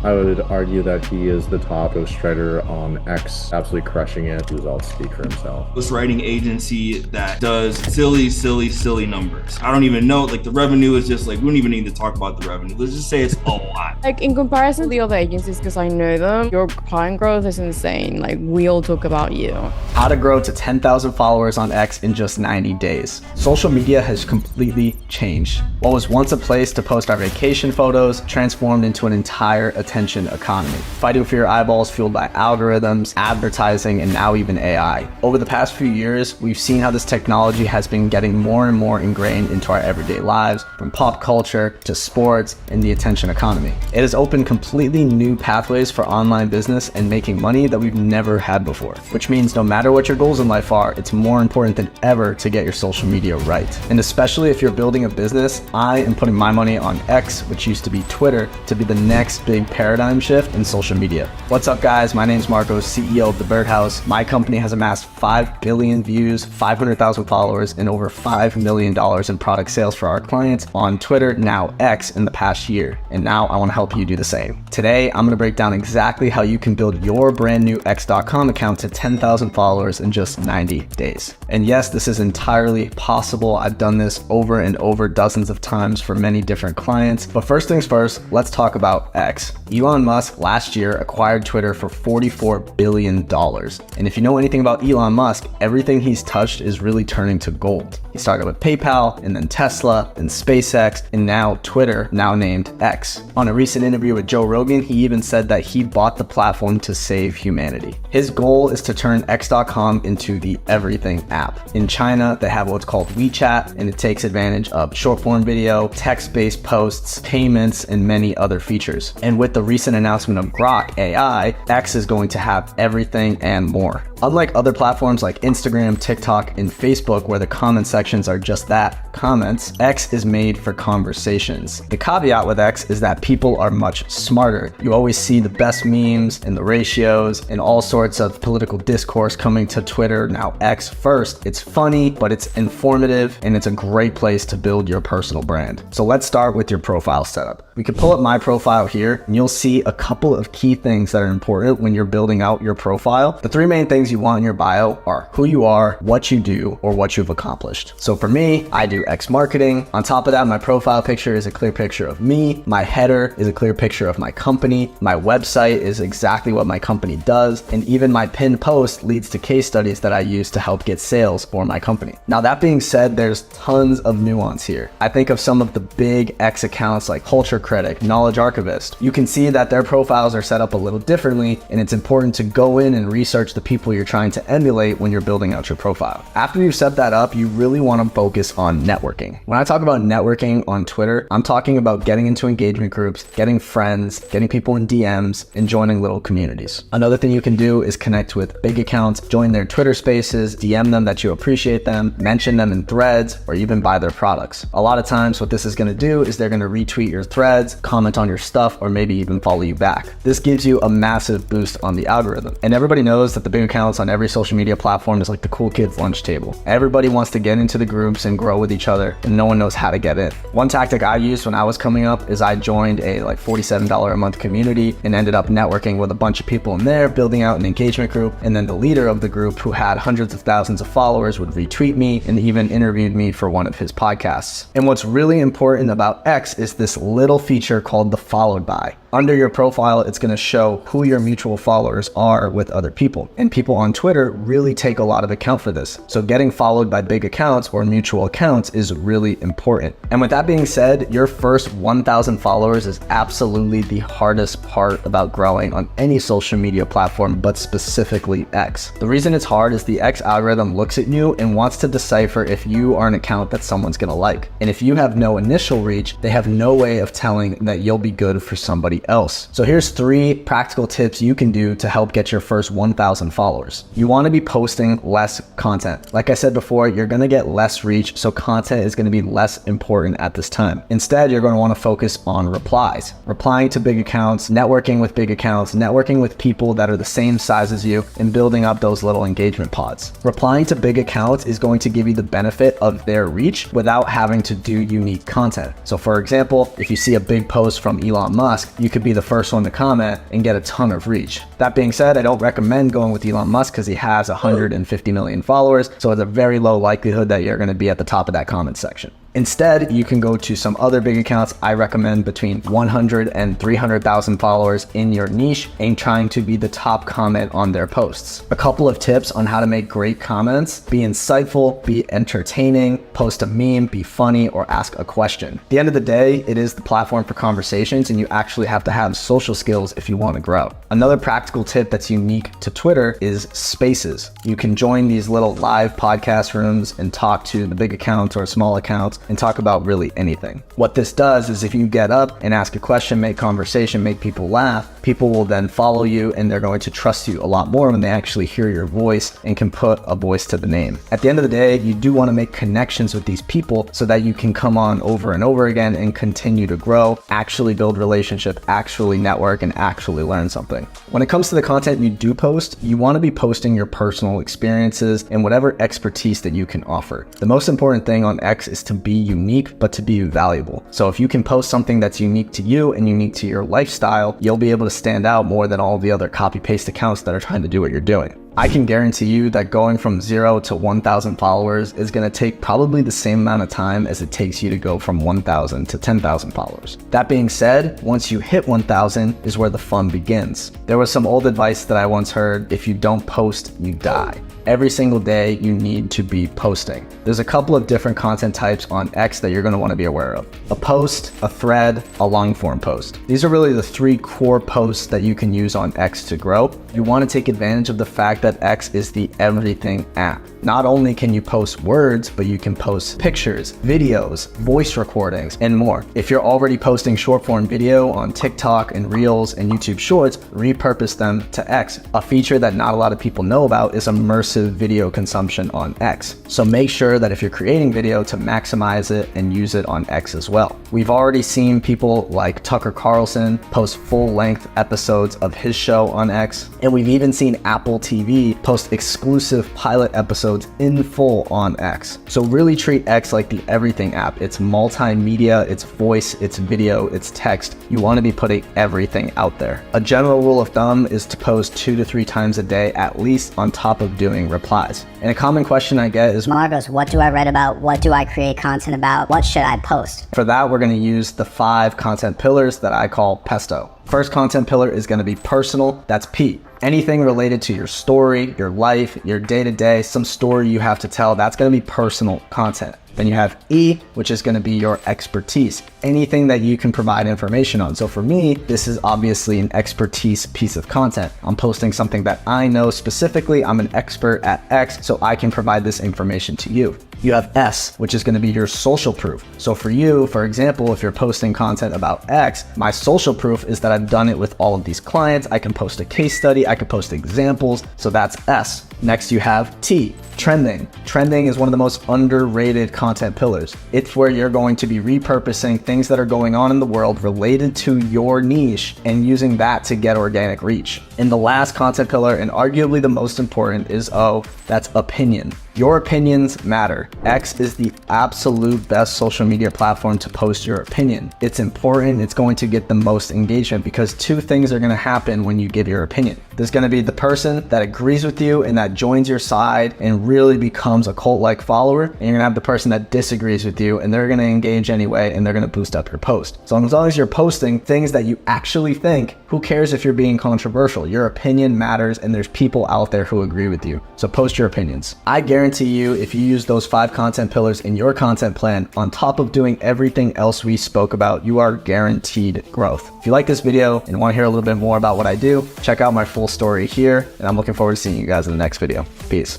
I would argue that he is the top ghostwriter on X, absolutely crushing it. He was all speak for himself. Ghostwriting agency that does silly numbers. I don't even know, like the revenue is just like, we don't even need to talk about the revenue. Let's just say it's a lot. Like in comparison to the other agencies, because I know them, your client growth is insane. Like we all talk about you. How to grow to 10,000 followers on X in just 90 days. Social media has completely changed. What was once a place to post our vacation photos transformed into an entire attention economy, fighting for your eyeballs fueled by algorithms, advertising, and now even AI. Over the past few years, we've seen how this technology has been getting more and more ingrained into our everyday lives, from pop culture to sports and the attention economy. It has opened completely new pathways for online business and making money that we've never had before, which means no matter what your goals in life are, it's more important than ever to get your social media right. And especially if you're building a business, I am putting my money on X, which used to be Twitter, to be the next big paradigm shift in social media. What's up guys, my name's Marco, CEO of The Birdhouse. My company has amassed 5 billion views, 500,000 followers, and over $5 million in product sales for our clients on Twitter, now X, in the past year. And now I want to help you do the same. Today, I'm going to break down exactly how you can build your brand new X.com account to 10,000 followers in just 90 days. And yes, this is entirely possible. I've done this over and over dozens of times for many different clients. But first things first, let's talk about X. Elon Musk last year acquired Twitter for $44 billion. And if you know anything about Elon Musk, everything he's touched is really turning to gold. He started with PayPal, and then Tesla, and SpaceX, and now Twitter, now named X. On a recent interview with Joe Rogan, he even said that he bought the platform to save humanity. His goal is to turn X.com into the everything app. In China, they have what's called WeChat, and it takes advantage of short form video, text-based posts, payments, and many other features. And with the recent announcement of Grok AI, X is going to have everything and more. Unlike other platforms like Instagram, TikTok, and Facebook, where the comment sections are just that, comments, X is made for conversations. The caveat with X is that people are much smarter. You always see the best memes and the ratios and all sorts of political discourse coming to Twitter, now X, first. It's funny, but it's informative, and it's a great place to build your personal brand. So let's start with your profile setup. We can pull up my profile here, and you'll see a couple of key things that are important when you're building out your profile. The three main things you want in your bio are who you are, what you do, or what you've accomplished. So for me, I do X marketing. On top of that, my profile picture is a clear picture of me. My header is a clear picture of my company. My website is exactly what my company does. And even my pinned post leads to case studies that I use to help get sales for my company. Now, that being said, there's tons of nuance here. I think of some of the big X accounts like Culture Critic, Knowledge Archivist. You can see that their profiles are set up a little differently, and it's important to go in and research the people you're trying to emulate when you're building out your profile. After you've set that up, you really want to focus on networking. When I talk about networking on Twitter, I'm talking about getting into engagement groups, getting friends, getting people in DMs, and joining little communities. Another thing you can do is connect with big accounts, join their Twitter spaces, DM them that you appreciate them, mention them in threads, or even buy their products. A lot of times what this is going to do is they're going to retweet your threads, comment on your stuff, or maybe even follow you back. This gives you a massive boost on the algorithm. And everybody knows that the big accounts on every social media platform is like the cool kids lunch table. Everybody wants to get into the groups and grow with each other, and no one knows how to get in. One tactic I used when I was coming up is I joined a like $47 a month community and ended up networking with a bunch of people in there, building out an engagement group. And then the leader of the group, who had hundreds of thousands of followers, would retweet me and even interviewed me for one of his podcasts. And what's really important about X is this little feature called the followed by. Under your profile, it's going to show who your mutual followers are with other people. And people on Twitter really take a lot of account for this. So getting followed by big accounts or mutual accounts is really important. And with that being said, your first 1,000 followers is absolutely the hardest part about growing on any social media platform, but specifically X. The reason it's hard is the X algorithm looks at you and wants to decipher if you are an account that someone's going to like. And if you have no initial reach, they have no way of telling that you'll be good for somebody else. So here's 3 practical tips you can do to help get your first 1,000 followers. You want to be posting less content. Like I said before, you're going to get less reach, so content is going to be less important at this time. Instead, you're going to want to focus on replies. Replying to big accounts, networking with big accounts, networking with people that are the same size as you, and building up those little engagement pods. Replying to big accounts is going to give you the benefit of their reach without having to do unique content. So for example, if you see a big post from Elon Musk, you you could be the first one to comment and get a ton of reach. That being said, I don't recommend going with Elon Musk because he has 150 million followers, so it's a very low likelihood that you're going to be at the top of that comment section. Instead, you can go to some other big accounts. I recommend between 100 and 300,000 followers in your niche and trying to be the top comment on their posts. A couple of tips on how to make great comments: be insightful, be entertaining, post a meme, be funny, or ask a question. At the end of the day, it is the platform for conversations, and you actually have to have social skills if you want to grow. Another practical tip that's unique to Twitter is spaces. You can join these little live podcast rooms and talk to the big accounts or small accounts and talk about really anything. What this does is if you get up and ask a question, make conversation, make people laugh, people will then follow you and they're going to trust you a lot more when they actually hear your voice and can put a voice to the name. At the end of the day, you do want to make connections with these people so that you can come on over and over again and continue to grow, actually build relationship, actually network, and actually learn something. When it comes to the content you do post, you want to be posting your personal experiences and whatever expertise that you can offer. The most important thing on X is to be unique, but to be valuable. So if you can post something that's unique to you and unique to your lifestyle, you'll be able to stand out more than all the other copy-paste accounts that are trying to do what you're doing. I can guarantee you that going from 0 to 1,000 followers is going to take probably the same amount of time as it takes you to go from 1,000 to 10,000 followers. That being said, once you hit 1,000 is where the fun begins. There was some old advice that I once heard: if you don't post, you die. Every single day you need to be posting. There's a couple of different content types on X that you're going to want to be aware of: a post, a thread, a long form post. These are really the three core posts that you can use on X to grow. You want to take advantage of the fact that X is the everything app. Not only can you post words, but you can post pictures, videos, voice recordings, and more. If you're already posting short form video on TikTok and Reels and YouTube Shorts, repurpose them to X. A feature that not a lot of people know about is immersive video consumption on X. So make sure that if you're creating video to maximize it and use it on X as well. We've already seen people like Tucker Carlson post full-length episodes of his show on X, and we've even seen Apple TV post exclusive pilot episodes in full on X. So really treat X like the everything app. It's multimedia, it's voice, it's video, it's text. You want to be putting everything out there. A general rule of thumb is to post 2 to 3 times a day at least, on top of doing replies. And a common question I get is, Marcos, what do I write about? What do I create content about? What should I post? For that, we're going to use the 5 content pillars that I call Pesto. First content pillar is going to be personal. That's P. Anything related to your story, your life, your day-to-day, some story you have to tell, that's going to be personal content. Then you have E, which is going to be your expertise, anything that you can provide information on. So for me, this is obviously an expertise piece of content. I'm posting something that I know specifically. I'm an expert at X, so I can provide this information to you. You have S, which is going to be your social proof. So for you, for example, if you're posting content about X, my social proof is that I've done it with all of these clients. I can post a case study, I can post examples. So that's S. Next, you have T, trending. Trending is one of the most underrated content pillars. It's where you're going to be repurposing things that are going on in the world related to your niche and using that to get organic reach. And the last content pillar, and arguably the most important, is O, that's opinion. Your opinions matter. X is the absolute best social media platform to post your opinion. It's important, it's going to get the most engagement because 2 things are going to happen when you give your opinion. There's going to be the person that agrees with you and that joins your side and really becomes a cult-like follower, and you're going to have the person that disagrees with you and they're going to engage anyway and they're going to boost up your post. So as long as you're posting things that you actually think, who cares if you're being controversial? Your opinion matters and there's people out there who agree with you. So post your opinions. I guarantee you, if you use those 5 content pillars in your content plan, on top of doing everything else we spoke about, you are guaranteed growth. If you like this video and want to hear a little bit more about what I do, check out my full story here, and I'm looking forward to seeing you guys in the next video. Peace.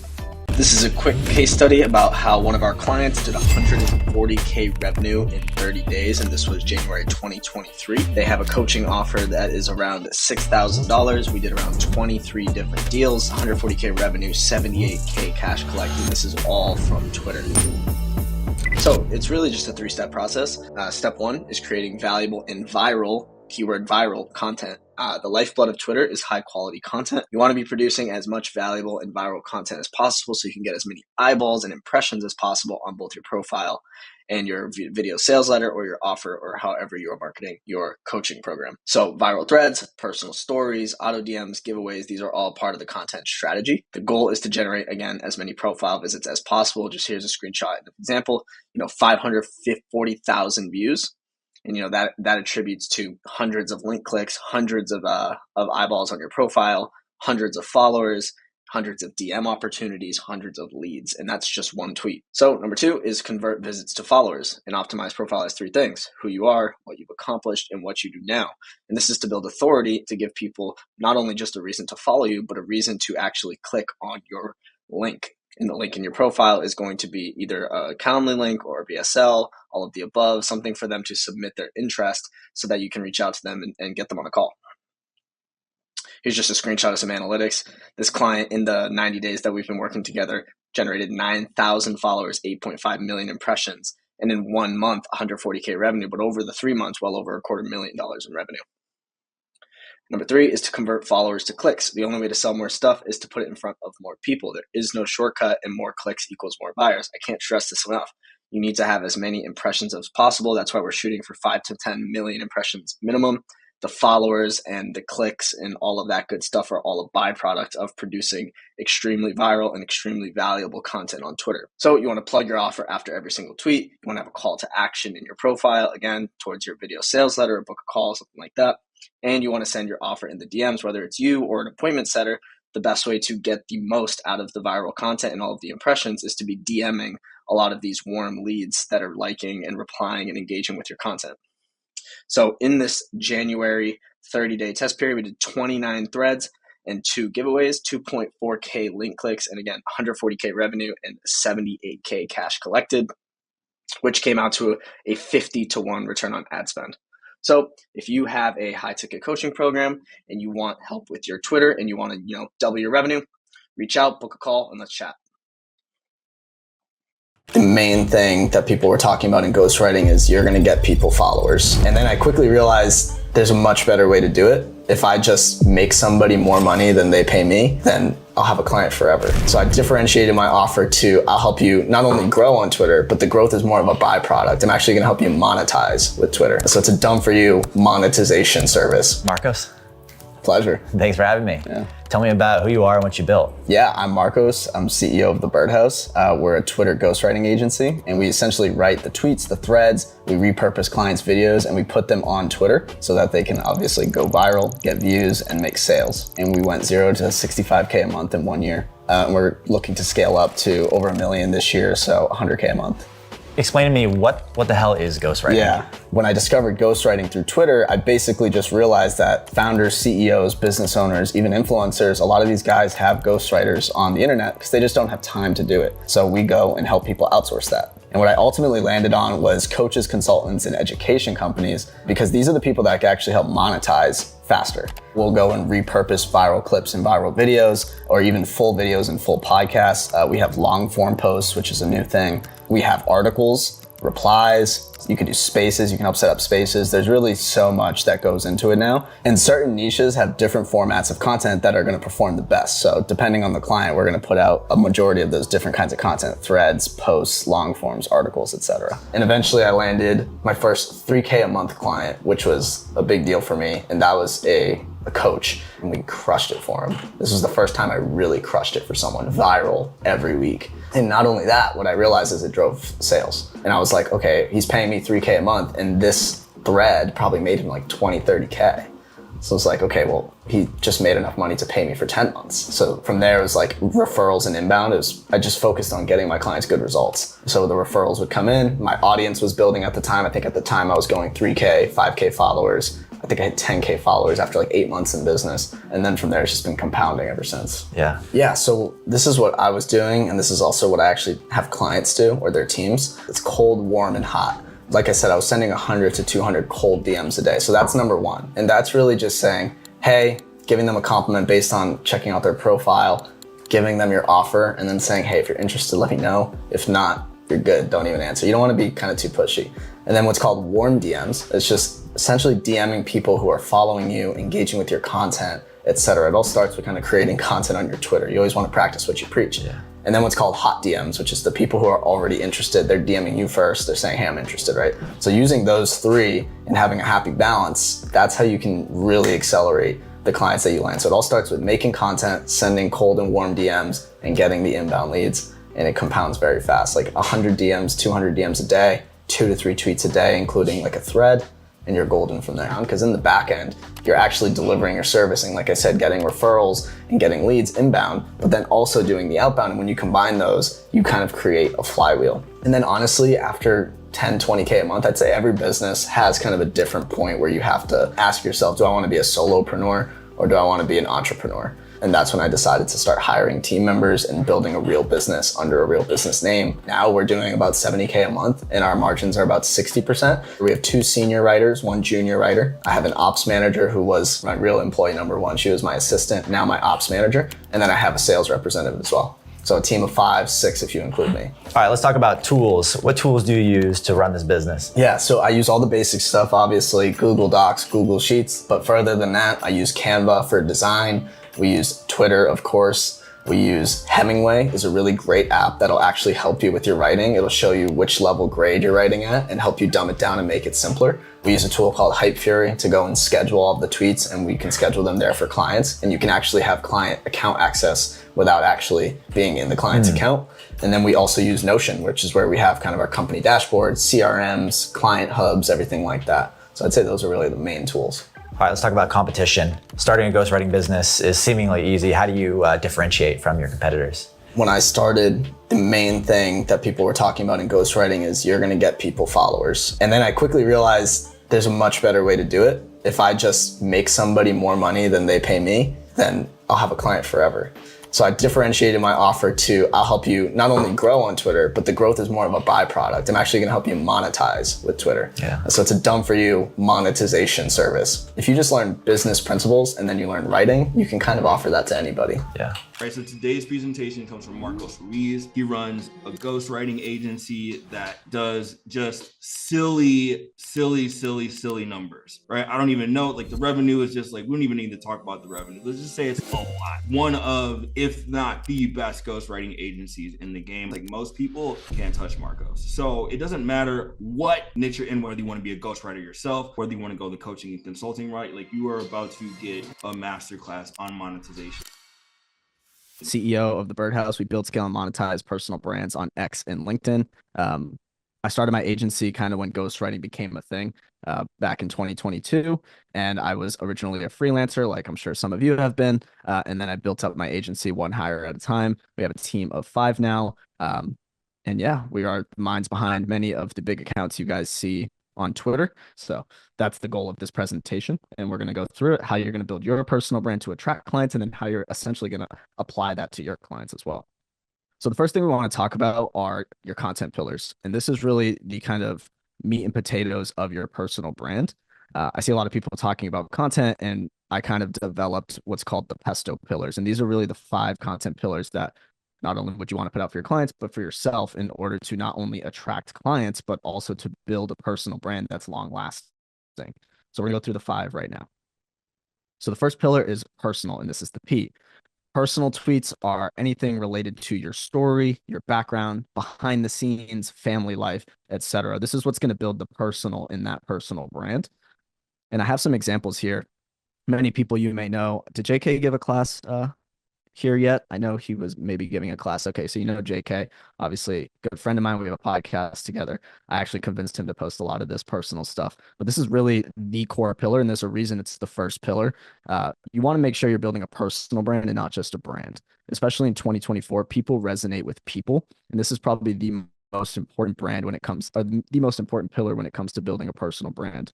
This is a quick case study about how one of our clients did 140K revenue in 30 days, and this was January 2023. They have a coaching offer that is around $6,000. We did around 23 different deals, 140K revenue, 78K cash collected. This is all from Twitter. So it's really just a 3-step process. Step 1 is creating valuable and viral, keyword viral content. The lifeblood of Twitter is high quality content. You want to be producing as much valuable and viral content as possible so you can get as many eyeballs and impressions as possible on both your profile and your video sales letter or your offer or however you are marketing your coaching program. So viral threads, personal stories, auto DMs, giveaways, these are all part of the content strategy. The goal is to generate, again, as many profile visits as possible. Just here's a screenshot and an example, 540,000 views. And that attributes to hundreds of link clicks, hundreds of eyeballs on your profile, hundreds of followers, hundreds of DM opportunities, hundreds of leads, and that's just one tweet. So number 2 is convert visits to followers. An optimized profile has 3 things: who you are, what you've accomplished, and what you do now. And this is to build authority to give people not only just a reason to follow you, but a reason to actually click on your link. And the link in your profile is going to be either a Calendly link or a VSL, all of the above, something for them to submit their interest so that you can reach out to them and get them on a call. Here's just a screenshot of some analytics. This client, in the 90 days that we've been working together, generated 9,000 followers, 8.5 million impressions, and in 1 month, 140K revenue, but over the 3 months, well over $250,000 in revenue. Number 3 is to convert followers to clicks. The only way to sell more stuff is to put it in front of more people. There is no shortcut, and more clicks equals more buyers. I can't stress this enough. You need to have as many impressions as possible. That's why we're shooting for 5 to 10 million impressions minimum. The followers and the clicks and all of that good stuff are all a byproduct of producing extremely viral and extremely valuable content on Twitter. So you want to plug your offer after every single tweet. You want to have a call to action in your profile, again, towards your video sales letter, or book a call, something like that. And you want to send your offer in the DMs, whether it's you or an appointment setter. The best way to get the most out of the viral content and all of the impressions is to be DMing a lot of these warm leads that are liking and replying and engaging with your content. So in this January 30-day test period, we did 29 threads and 2 giveaways, 2.4K link clicks, and again, 140K revenue and 78K cash collected, which came out to a 50-to-1 return on ad spend. So if you have a high ticket coaching program and you want help with your Twitter and you want to, double your revenue, reach out, book a call, and let's chat. The main thing that people were talking about in ghostwriting is you're going to get people followers. And then I quickly realized there's a much better way to do it. If I just make somebody more money than they pay me, then I'll have a client forever. So I differentiated my offer to, I'll help you not only grow on Twitter, but the growth is more of a byproduct. I'm actually going to help you monetize with Twitter. So it's a done for you monetization service. Marcos, Pleasure. thanks for having me. Yeah. Tell me about who you are and what you built. Yeah, I'm Marcos. I'm CEO of The Birdhouse. We're a Twitter ghostwriting agency, and we essentially write the tweets, the threads, we repurpose clients' videos, and we put them on Twitter so that they can obviously go viral, get views, and make sales. And we went 0 to 65K a month in 1 year. We're looking to scale up to over $1 million this year, so 100K a month. Explain to me what the hell is ghostwriting? Yeah, when I discovered ghostwriting through Twitter, I basically just realized that founders, CEOs, business owners, even influencers, a lot of these guys have ghostwriters on the internet because they just don't have time to do it. So we go and help people outsource that. And what I ultimately landed on was coaches, consultants, and education companies, because these are the people that can actually help monetize faster. We'll go and repurpose viral clips and viral videos, or even full videos and full podcasts. We have long form posts, which is a new thing. We have articles, replies. You can do spaces, you can help set up spaces. There's really so much that goes into it now. And certain niches have different formats of content that are gonna perform the best. So depending on the client, we're gonna put out a majority of those different kinds of content: threads, posts, long forms, articles, etc. And eventually I landed my first 3K a month client, which was a big deal for me. And that was a coach, and we crushed it for him. This was the first time I really crushed it for someone, viral every week. And not only that, what I realized is it drove sales. And I was like, okay, he's paying me 3K a month, and this thread probably made him like 20, 30K. So it's like, okay, well, he just made enough money to pay me for 10 months. So from there, it was like referrals and inbound. I just focused on getting my clients good results. So the referrals would come in. My audience was building at the time. I think at the time I was going 3K, 5K followers. I think I had 10K followers after like 8 months in business. And then from there, it's just been compounding ever since. Yeah, so this is what I was doing. And this is also what I actually have clients do, or their teams. It's cold, warm, and hot. Like I said, I was sending 100 to 200 cold DMs a day. So that's number one. And that's really just saying, hey, giving them a compliment based on checking out their profile, giving them your offer, and then saying, hey, if you're interested, let me know. If not, you're good, don't even answer. You don't want to be kind of too pushy. And then what's called warm DMs. It's just essentially DMing people who are following you, engaging with your content, etc. It all starts with kind of creating content on your Twitter. You always want to practice what you preach. Yeah. And then what's called hot DMs, which is the people who are already interested. They're DMing you first. They're saying, hey, I'm interested, right? So using those three and having a happy balance, that's how you can really accelerate the clients that you land. So it all starts with making content, sending cold and warm DMs, and getting the inbound leads. And it compounds very fast, like 100 DMs, 200 DMs a day, 2 to 3 tweets a day, including like a thread, and you're golden from there. Because in the back end, you're actually delivering your servicing, like I said, getting referrals and getting leads inbound, but then also doing the outbound. And when you combine those, you kind of create a flywheel. And then honestly, after 10, 20K a month, I'd say every business has kind of a different point where you have to ask yourself, do I want to be a solopreneur or do I want to be an entrepreneur? And that's when I decided to start hiring team members and building a real business under a real business name. Now we're doing about 70K a month and our margins are about 60%. We have 2 senior writers, 1 junior writer. I have an ops manager who was my real employee number 1. She was my assistant, now my ops manager. And then I have a sales representative as well. So a team of 5, 6 if you include me. All right, let's talk about tools. What tools do you use to run this business? Yeah, so I use all the basic stuff, obviously, Google Docs, Google Sheets, but further than that, I use Canva for design. We use Twitter, of course. We use Hemingway, is a really great app that'll actually help you with your writing. It'll show you which level grade you're writing at and help you dumb it down and make it simpler. We use a tool called Hype Fury to go and schedule all of the tweets, and we can schedule them there for clients. And you can actually have client account access without actually being in the client's account. And then we also use Notion, which is where we have kind of our company dashboards, CRMs, client hubs, everything like that. So I'd say those are really the main tools. All right, let's talk about competition. Starting a ghostwriting business is seemingly easy. How do you differentiate from your competitors? When I started, the main thing that people were talking about in ghostwriting is you're gonna get people followers. And then I quickly realized there's a much better way to do it. If I just make somebody more money than they pay me, then I'll have a client forever. So I differentiated my offer to, I'll help you not only grow on Twitter, but the growth is more of a byproduct. I'm actually gonna help you monetize with Twitter. Yeah. So it's a done for you monetization service. If you just learn business principles and then you learn writing, you can kind of offer that to anybody. Yeah. All right, so today's presentation comes from Marcos Ruiz. He runs a ghostwriting agency that does just silly numbers, right? I don't even know, like the revenue is just like, we don't even need to talk about the revenue. Let's just say it's a lot. One of, if not the best ghostwriting agencies in the game. Like most people can't touch Marcos. So it doesn't matter what niche you're in, whether you want to be a ghostwriter yourself, whether you want to go the coaching and consulting route, like you are about to get a masterclass on monetization. CEO of the Birdhouse. We build, scale, and monetize personal brands on X and LinkedIn. I started my agency kind of when ghostwriting became a thing back in 2022. And I was originally a freelancer, like I'm sure some of you have been. And then I built up my agency 1 hire at a time. We have a team of 5 now. And yeah, we are the minds behind many of the big accounts you guys see on Twitter. So that's the goal of this presentation. And we're going to go through it, how you're going to build your personal brand to attract clients, and then how you're essentially going to apply that to your clients as well. So the first thing we want to talk about are your content pillars. And this is really the kind of meat and potatoes of your personal brand. I see a lot of people talking about content, and I kind of developed what's called the Pesto pillars. And these are really the 5 content pillars that not only would you want to put out for your clients, but for yourself in order to not only attract clients, but also to build a personal brand that's long lasting. So we're gonna go through the 5 right now. So the first pillar is personal, and this is the P. Personal tweets are anything related to your story, your background, behind the scenes, family life, etc. This is what's going to build the personal in that personal brand. And I have some examples here. Many people you may know. Did JK give a class here yet? I know he was maybe giving a class. Okay, so you know JK, obviously good friend of mine. We have a podcast together. I actually convinced him to post a lot of this personal stuff. But this is really the core pillar, and there's a reason it's the first pillar. You want to make sure you're building a personal brand and not just a brand. Especially in 2024, people resonate with people, and this is probably the most important brand when it comes, or the most important pillar when it comes to building a personal brand.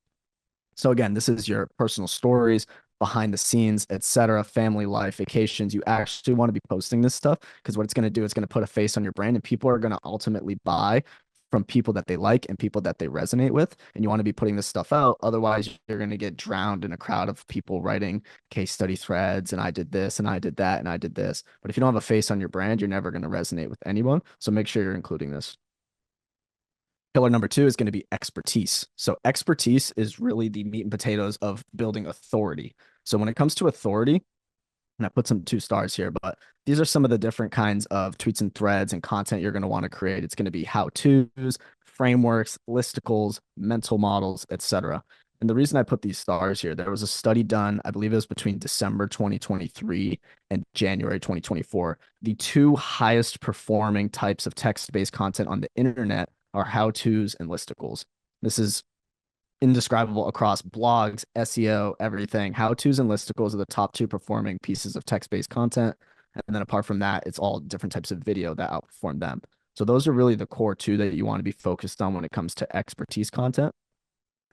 So again, this is your personal stories, behind the scenes, etc., family life, vacations. You actually want to be posting this stuff because what it's going to do is going to put a face on your brand, and people are going to ultimately buy from people that they like and people that they resonate with. And you want to be putting this stuff out. Otherwise, you're going to get drowned in a crowd of people writing case study threads, and I did this, and I did that, and I did this. But if you don't have a face on your brand, you're never going to resonate with anyone. So make sure you're including this. Pillar number 2 is going to be expertise. So expertise is really the meat and potatoes of building authority. So when it comes to authority, and I put some 2 stars here, but these are some of the different kinds of tweets and threads and content you're going to want to create. It's going to be how-tos, frameworks, listicles, mental models, etc. And the reason I put these stars here, there was a study done, I believe it was between December 2023 and January 2024. The 2 highest performing types of text-based content on the internet are how-tos and listicles. This is indescribable across blogs, SEO, everything. How-tos and listicles are the top 2 performing pieces of text-based content. And then apart from that, it's all different types of video that outperform them. So those are really the core 2 that you want to be focused on when it comes to expertise content.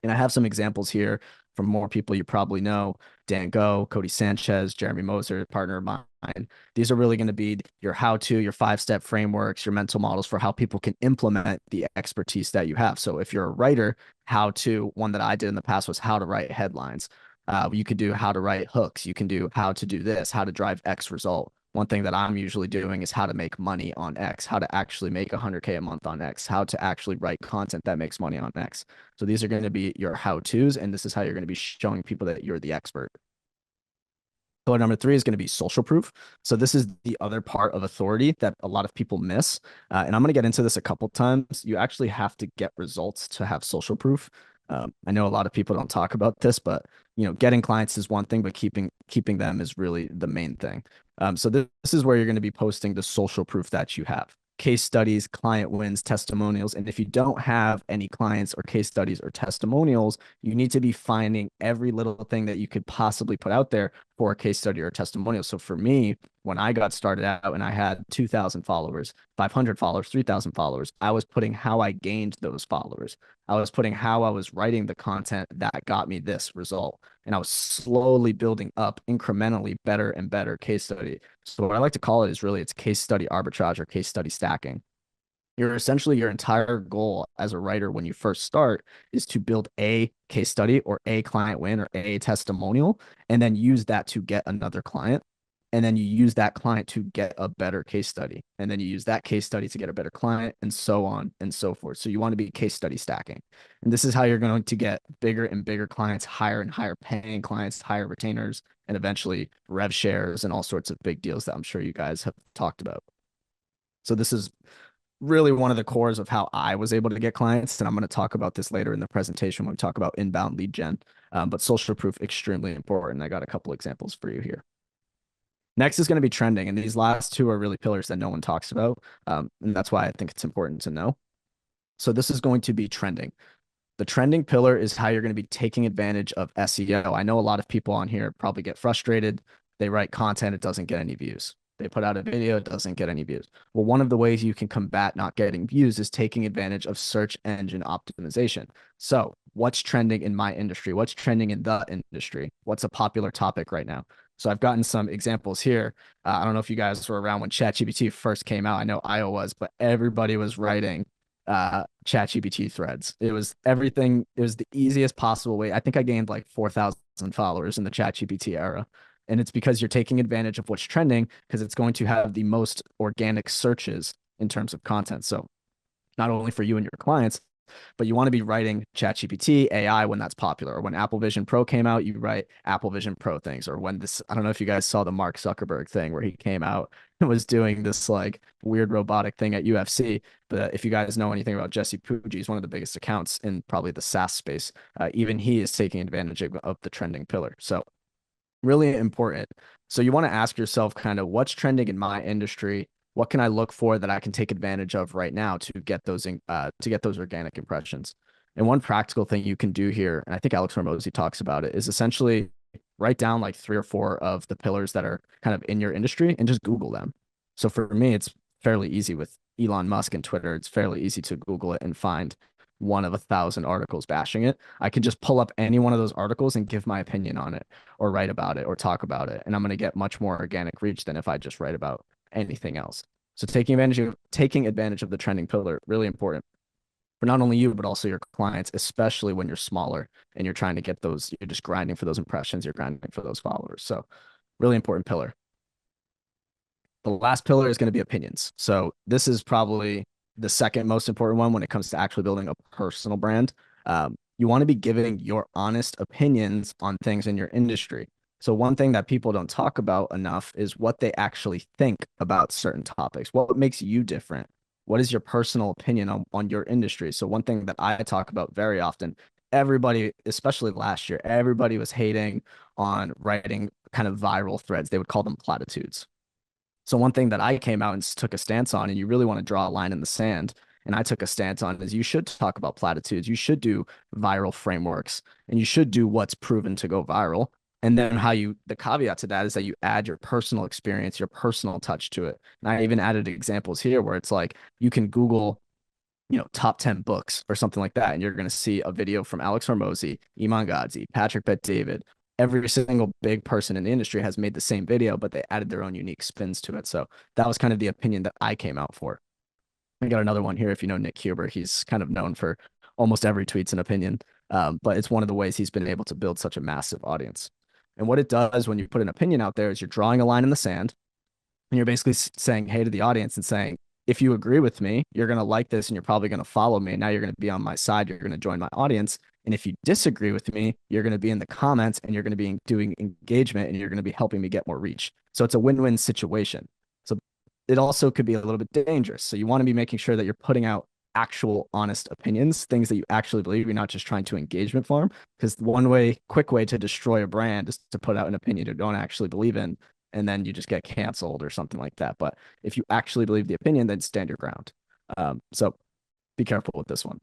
And I have some examples here from more people you probably know: Dan Go, Cody Sanchez, Jeremy Moser, partner of mine. These are really going to be your how-to, your 5-step frameworks, your mental models for how people can implement the expertise that you have. So if you're a writer, one that I did in the past was how to write headlines. You could do how to write hooks. You can do how to do this, how to drive X result. One thing that I'm usually doing is how to make money on X, how to actually make 100K a month on X, how to actually write content that makes money on X. So these are going to be your how-tos, and this is how you're going to be showing people that you're the expert. Pillar number 3 is going to be social proof. So this is the other part of authority that a lot of people miss. And I'm going to get into this a couple times. You actually have to get results to have social proof. I know a lot of people don't talk about this, but getting clients is one thing, but keeping them is really the main thing. So this is where you're going to be posting the social proof that you have: case studies, client wins, testimonials. And if you don't have any clients or case studies or testimonials, you need to be finding every little thing that you could possibly put out there for a case study or a testimonial. So for me, when I got started out and I had 2,000 followers, 500 followers, 3,000 followers, I was putting how I gained those followers. I was putting how I was writing the content that got me this result. And I was slowly building up incrementally better and better case study. So what I like to call it is really it's case study arbitrage or case study stacking. Your entire goal as a writer when you first start is to build a case study or a client win or a testimonial, and then use that to get another client. And then you use that client to get a better case study. And then you use that case study to get a better client, and so on and so forth. So you want to be case study stacking. And this is how you're going to get bigger and bigger clients, higher and higher paying clients, higher retainers, and eventually rev shares and all sorts of big deals that I'm sure you guys have talked about. So this is really one of the cores of how I was able to get clients. And I'm going to talk about this later in the presentation when we talk about inbound lead gen. But social proof, extremely important. I got a couple examples for you here. Next is going to be trending. And these last 2 are really pillars that no one talks about. And that's why I think it's important to know. So this is going to be trending. The trending pillar is how you're going to be taking advantage of SEO. I know a lot of people on here probably get frustrated. They write content, it doesn't get any views. They put out a video, it doesn't get any views. Well, one of the ways you can combat not getting views is taking advantage of search engine optimization. So what's trending in my industry? What's trending in the industry? What's a popular topic right now? So I've gotten some examples here. I don't know if you guys were around when ChatGPT first came out. I know I was, but everybody was writing ChatGPT threads. It was everything. It was the easiest possible way. I think I gained like 4,000 followers in the ChatGPT era. And it's because you're taking advantage of what's trending, because it's going to have the most organic searches in terms of content. So not only for you and your clients, but you want to be writing ChatGPT, AI when that's popular. Or when Apple Vision Pro came out, you write Apple Vision Pro things. Or when I don't know if you guys saw the Mark Zuckerberg thing where he came out and was doing this like weird robotic thing at UFC. But if you guys know anything about Jesse Pujji, he's one of the biggest accounts in probably the SaaS space. Even he is taking advantage of the trending pillar. So really important. So you want to ask yourself kind of what's trending in my industry? What can I look for that I can take advantage of right now to get those organic impressions? And one practical thing you can do here, and I think Alex Hormozy talks about it, is essentially write down like 3 or 4 of the pillars that are kind of in your industry and just Google them. So for me, it's fairly easy with Elon Musk and Twitter. It's fairly easy to Google it and find one of 1,000 articles bashing it. I can just pull up any one of those articles and give my opinion on it or write about it or talk about it. And I'm going to get much more organic reach than if I just write about anything else. So taking advantage of the trending pillar, really important for not only you, but also your clients, especially when you're smaller and you're trying to get those, you're just grinding for those impressions, you're grinding for those followers. So really important pillar. The last pillar is going to be opinions. So this is probably the second most important one when it comes to actually building a personal brand. You want to be giving your honest opinions on things in your industry. So one thing that people don't talk about enough is what they actually think about certain topics. What makes you different? What is your personal opinion on your industry? So one thing that I talk about very often, everybody, especially last year, everybody was hating on writing kind of viral threads. They would call them platitudes. So one thing that I came out and took a stance on, and you really want to draw a line in the sand, and I took a stance on, is you should talk about platitudes. You should do viral frameworks, and you should do what's proven to go viral. And then the caveat to that is that you add your personal experience, your personal touch to it. And I even added examples here where it's like you can Google, top 10 books or something like that, and you're going to see a video from Alex Hormozy, Iman Gadzhi, Patrick Bet-David. Every single big person in the industry has made the same video, but they added their own unique spins to it. So that was kind of the opinion that I came out for. I got another one here. If you know Nick Huber, he's kind of known for almost every tweet's an opinion, but it's one of the ways he's been able to build such a massive audience. And what it does when you put an opinion out there is you're drawing a line in the sand, and you're basically saying, hey, to the audience and saying, if you agree with me, you're going to like this and you're probably going to follow me. Now you're going to be on my side. You're going to join my audience. And if you disagree with me, you're going to be in the comments and you're going to be doing engagement and you're going to be helping me get more reach. So it's a win-win situation. So it also could be a little bit dangerous. So you want to be making sure that you're putting out actual honest opinions, things that you actually believe. You're not just trying to engagement farm, because quick way to destroy a brand is to put out an opinion you don't actually believe in, and then you just get canceled or something like that. But if you actually believe the opinion, then stand your ground. So be careful with this one.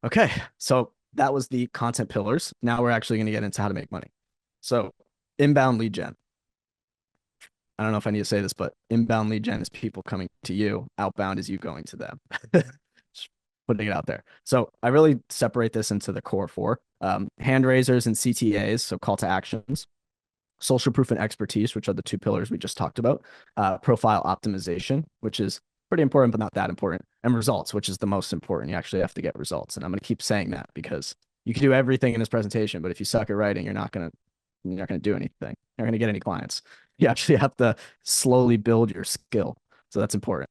Okay, so that was the content pillars. Now we're actually going to get into how to make money. So inbound lead gen. I don't know if I need to say this, but inbound lead gen is people coming to you. Outbound is you going to them. Just putting it out there. So I really separate this into the core four. Hand raisers and CTAs, so call to actions. Social proof and expertise, which are the two pillars we just talked about. Profile optimization, which is pretty important, but not that important. And results, which is the most important. You actually have to get results. And I'm going to keep saying that because you can do everything in this presentation, but if you suck at writing, you're not going to do anything. You're not going to get any clients. You actually have to slowly build your skill. So that's important.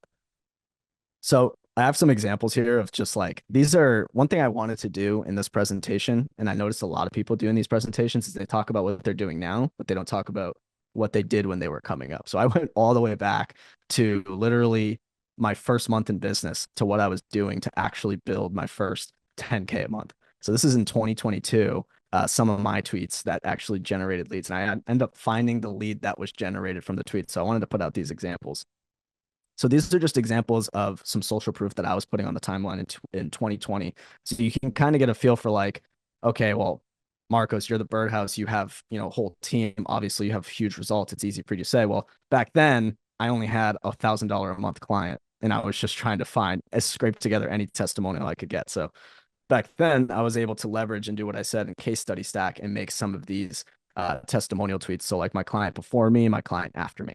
So I have some examples here of just like, these are one thing I wanted to do in this presentation. And I noticed a lot of people doing these presentations is they talk about what they're doing now, but they don't talk about what they did when they were coming up. So I went all the way back to literally my first month in business to what I was doing to actually build my first 10K a month. So this is in 2022, some of my tweets that actually generated leads. And I ended up finding the lead that was generated from the tweet. So I wanted to put out these examples. So these are just examples of some social proof that I was putting on the timeline in 2020. So you can kind of get a feel for like, okay, well, Marcos, you're the birdhouse. You have, a whole team. Obviously, you have huge results. It's easy for you to say, well, back then, I only had $1,000 a month client, and I was just trying to scrape together any testimonial I could get. So back then, I was able to leverage and do what I said in case study stack and make some of these testimonial tweets. So like my client before me, my client after me.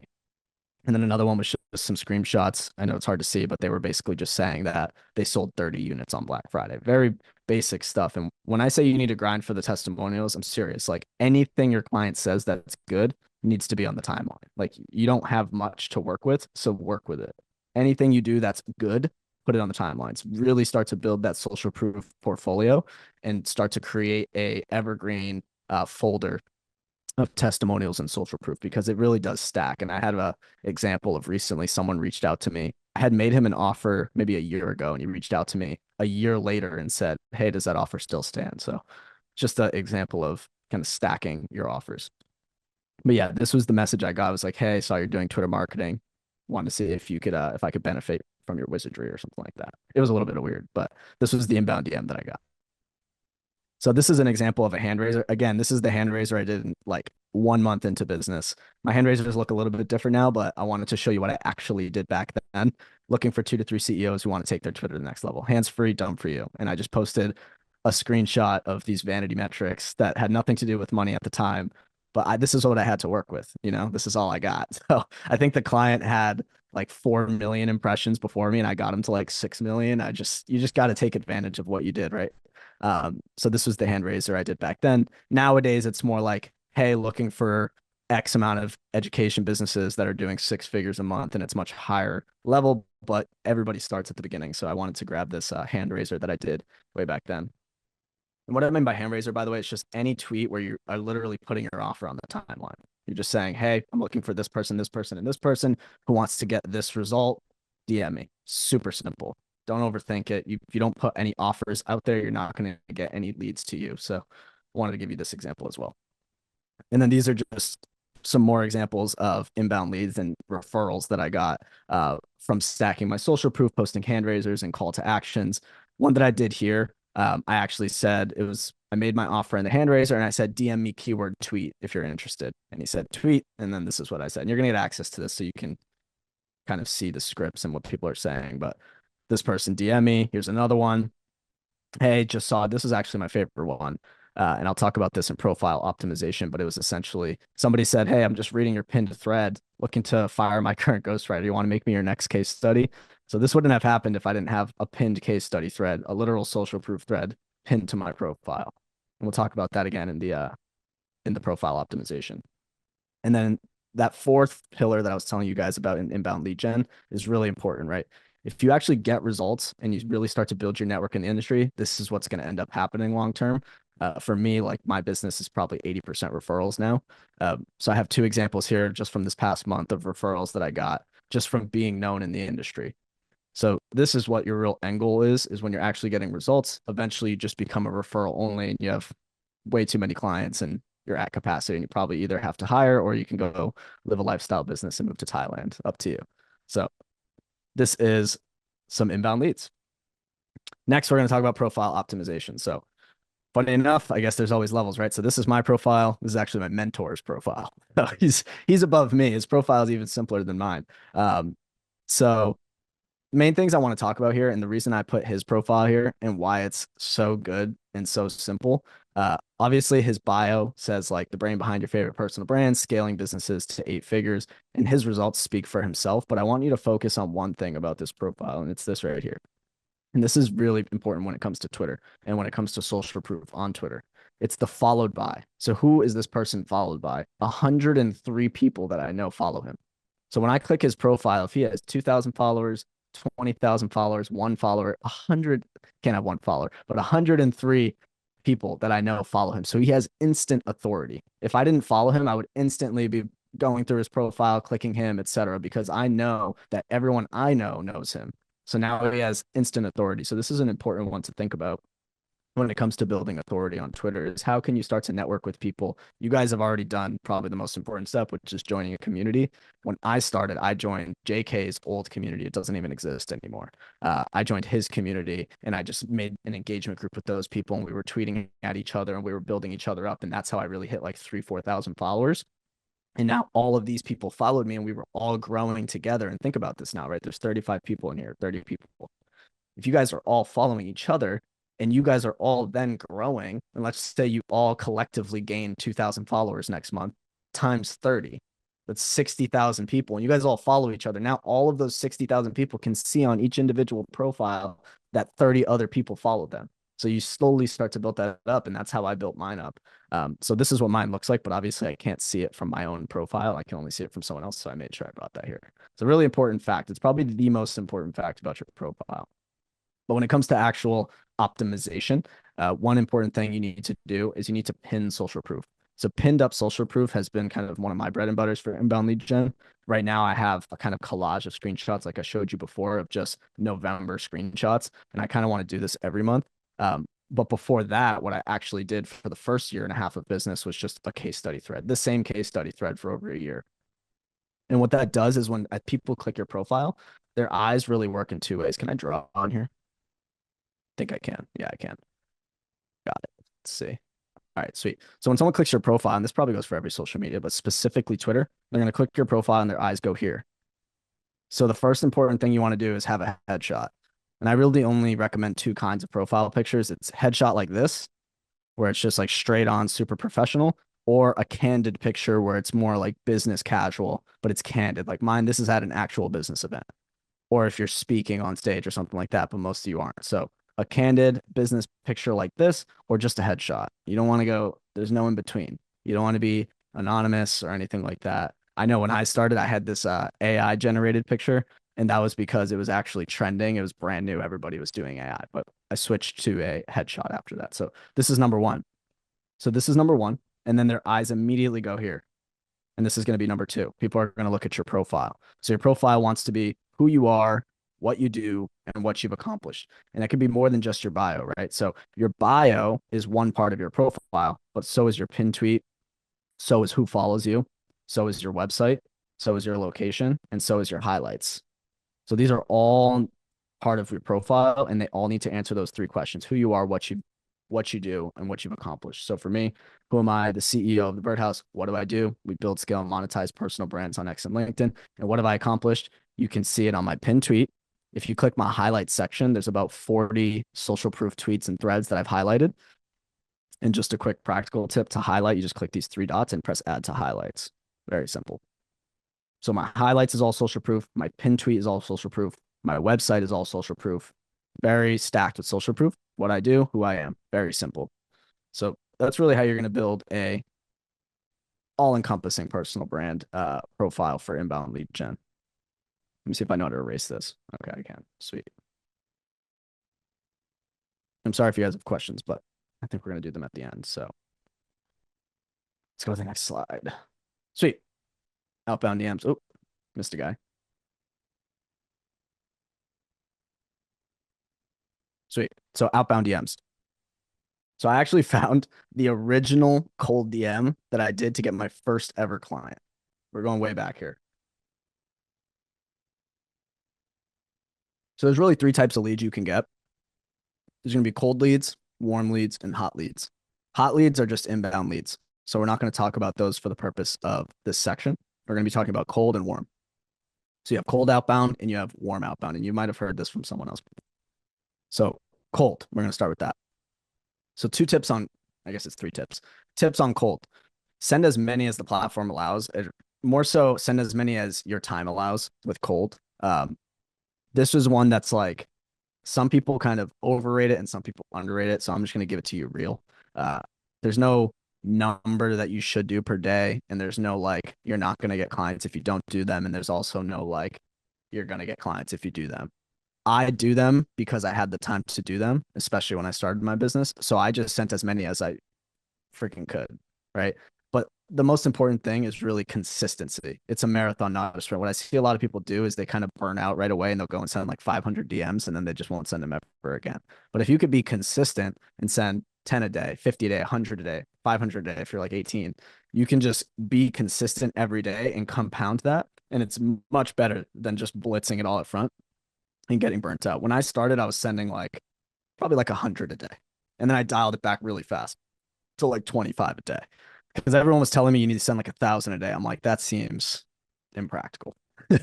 And then another one was just some screenshots. I know it's hard to see, but they were basically just saying that they sold 30 units on Black Friday. Very basic stuff. And when I say you need to grind for the testimonials, I'm serious. Like anything your client says that's good needs to be on the timeline. Like you don't have much to work with, so work with it. Anything you do that's good, put it on the timelines. Really start to build that social proof portfolio and start to create a evergreen folder of testimonials and social proof, because it really does stack. And I had an example of recently someone reached out to me. I had made him an offer maybe a year ago, and he reached out to me a year later and said, hey, does that offer still stand? So just an example of kind of stacking your offers. But yeah, this was the message I got. I was like, hey, I saw you're doing Twitter marketing. Wanted to see if you could, if I could benefit from your wizardry or something like that. It was a little bit weird, but this was the inbound DM that I got. So this is an example of a hand raiser. Again, this is the hand raiser I did in like 1 month into business. My hand raisers look a little bit different now, but I wanted to show you what I actually did back then. Looking for 2 to 3 CEOs who want to take their Twitter to the next level. Hands free, done for you. And I just posted a screenshot of these vanity metrics that had nothing to do with money at the time. But this is what I had to work with. This is all I got. So I think the client had like 4 million impressions before me, and I got him to like 6 million. You just got to take advantage of what you did, right? So this was the hand raiser I did back then. Nowadays, it's more like, hey, looking for X amount of education businesses that are doing 6 figures a month, and it's much higher level, but everybody starts at the beginning. So I wanted to grab this hand raiser that I did way back then. And what I mean by hand raiser, by the way, it's just any tweet where you are literally putting your offer on the timeline. You're just saying, hey, I'm looking for this person, and this person who wants to get this result. DM me. Super simple. Don't overthink it. If you don't put any offers out there, you're not going to get any leads to you. So I wanted to give you this example as well. And then these are just some more examples of inbound leads and referrals that I got from stacking my social proof, posting hand raisers and call to actions. One that I did here, I actually said I made my offer in the hand raiser and I said, DM me keyword tweet if you're interested. And he said, tweet. And then this is what I said. And you're going to get access to this so you can kind of see the scripts and what people are saying. But this person DM me. Here's another one. Hey, just saw, this is actually my favorite one. And I'll talk about this in profile optimization, but it was essentially somebody said, hey, I'm just reading your pinned thread, looking to fire my current ghostwriter. You want to make me your next case study? So this wouldn't have happened if I didn't have a pinned case study thread, a literal social proof thread pinned to my profile. And we'll talk about that again in the profile optimization. And then that fourth pillar that I was telling you guys about in inbound lead gen is really important, right? If you actually get results and you really start to build your network in the industry, this is what's going to end up happening long term. For me, like my business is probably 80% referrals now. So I have 2 examples here just from this past month of referrals that I got just from being known in the industry. So this is what your real end goal is when you're actually getting results. Eventually you just become a referral only and you have way too many clients and you're at capacity and you probably either have to hire or you can go live a lifestyle business and move to Thailand. Up to you. So this is some inbound leads. Next, we're going to talk about profile optimization. So funny enough, I guess there's always levels, right? So this is my profile. This is actually my mentor's profile. He's above me. His profile is even simpler than mine. So main things I want to talk about here, and the reason I put his profile here and why it's so good and so simple. Obviously, his bio says like the brain behind your favorite personal brand, scaling businesses to 8 figures, and his results speak for himself. But I want you to focus on one thing about this profile, and it's this right here. And this is really important when it comes to Twitter and when it comes to social proof on Twitter. It's the followed by. So who is this person followed by? 103 people that I know follow him. So when I click his profile, if he has 2,000 followers, 20,000 followers, 1 follower, 100, can't have 1 follower, but 103 people that I know follow him. So he has instant authority. If I didn't follow him, I would instantly be going through his profile, clicking him, etc., because I know that everyone I know knows him. So now he has instant authority. So this is an important one to think about when it comes to building authority on Twitter is how can you start to network with people? You guys have already done probably the most important step, which is joining a community. When I started, I joined JK's old community. It doesn't even exist anymore. I joined his community and I just made an engagement group with those people and we were tweeting at each other and we were building each other up. And that's how I really hit like 3,000-4,000 followers. And now all of these people followed me and we were all growing together. And think about this now, right? There's 35 people in here, 30 people. If you guys are all following each other and you guys are all then growing, and let's say you all collectively gain 2,000 followers next month times 30, that's 60,000 people. And you guys all follow each other. Now all of those 60,000 people can see on each individual profile that 30 other people followed them. So you slowly start to build that up. And that's how I built mine up. So this is what mine looks like, but obviously I can't see it from my own profile. I can only see it from someone else. So I made sure I brought that here. It's a really important fact. It's probably the most important fact about your profile. But when it comes to actual optimization, one important thing you need to do is you need to pin social proof. So pinned up social proof has been kind of one of my bread and butters for inbound lead gen. Right now I have a kind of collage of screenshots like I showed you before of just November screenshots. And I kind of want to do this every month. But before that, what I actually did for the first 1.5 years of business was just a case study thread, the same case study thread for over a year. And what that does is when people click your profile, their eyes really work in 2 ways. Can I draw on here? I think I can. Yeah, I can. Got it. Let's see. All right, sweet. So when someone clicks your profile, and this probably goes for every social media, but specifically Twitter, they're going to click your profile and their eyes go here. So the first important thing you want to do is have a headshot. And I really only recommend 2 kinds of profile pictures. It's headshot like this, where it's just like straight on, super professional, or a candid picture where it's more like business casual, but it's candid. Like mine, this is at an actual business event. Or if you're speaking on stage or something like that, but most of you aren't. So a candid business picture like this, or just a headshot. You don't want to go, there's no in between. You don't want to be anonymous or anything like that. I know when I started, I had this AI generated picture, and that was because it was actually trending. It was brand new. Everybody was doing AI, but I switched to a headshot after that. So this is number one. So this is number one. And then their eyes immediately go here. And this is going to be number two. People are going to look at your profile. So your profile wants to be who you are, what you do, and what you've accomplished. And that can be more than just your bio, right? So your bio is one part of your profile, but so is your pin tweet, so is who follows you, so is your website, so is your location, and so is your highlights. So these are all part of your profile, and they all need to answer those three questions: who you are, what you do, and what you've accomplished. So for me, who am I? The CEO of the Birdhouse. What do I do? We build, scale, and monetize personal brands on X and LinkedIn. And what have I accomplished? You can see it on my pin tweet. If you click my highlights section, there's about 40 social proof tweets and threads that I've highlighted. And just a quick practical tip to highlight, you just click these three dots and press add to highlights. Very simple. So my highlights is all social proof. My pin tweet is all social proof. My website is all social proof. Very stacked with social proof. What I do, who I am. Very simple. So that's really how you're going to build a all-encompassing personal brand profile for inbound lead gen. Let me see if I know how to erase this. Okay, I can. Sweet. I'm sorry if you guys have questions, but I think we're going to do them at the end. So let's go to the next slide. Sweet. Outbound DMs. Oh, missed a guy. Sweet. So outbound DMs. So I actually found the original cold DM that I did to get my first ever client. We're going way back here. So there's really three types of leads you can get. There's going to be cold leads, warm leads, and hot leads. Hot leads are just inbound leads. So we're not going to talk about those for the purpose of this section. We're going to be talking about cold and warm. So you have cold outbound and you have warm outbound. And you might have heard this from someone else. So cold, we're going to start with that. So two tips on, I guess it's three tips. Tips on cold. Send as many as the platform allows. More so, send as many as your time allows with cold. This is one that's like, some people kind of overrate it and some people underrate it. So I'm just going to give it to you real. There's no number that you should do per day. And there's no like, you're not going to get clients if you don't do them. And there's also no like, you're going to get clients if you do them. I do them because I had the time to do them, especially when I started my business. So I just sent as many as I freaking could, right? But the most important thing is really consistency. It's a marathon, not a sprint. What I see a lot of people do is they kind of burn out right away and they'll go and send like 500 DMs and then they just won't send them ever again. But if you could be consistent and send 10 a day, 50 a day, 100 a day, 500 a day, if you're like 18, you can just be consistent every day and compound that. And it's much better than just blitzing it all up front and getting burnt out. When I started, I was sending like probably like 100 a day. And then I dialed it back really fast to like 25 a day because everyone was telling me you need to send like 1,000 a day. I'm like, that seems impractical.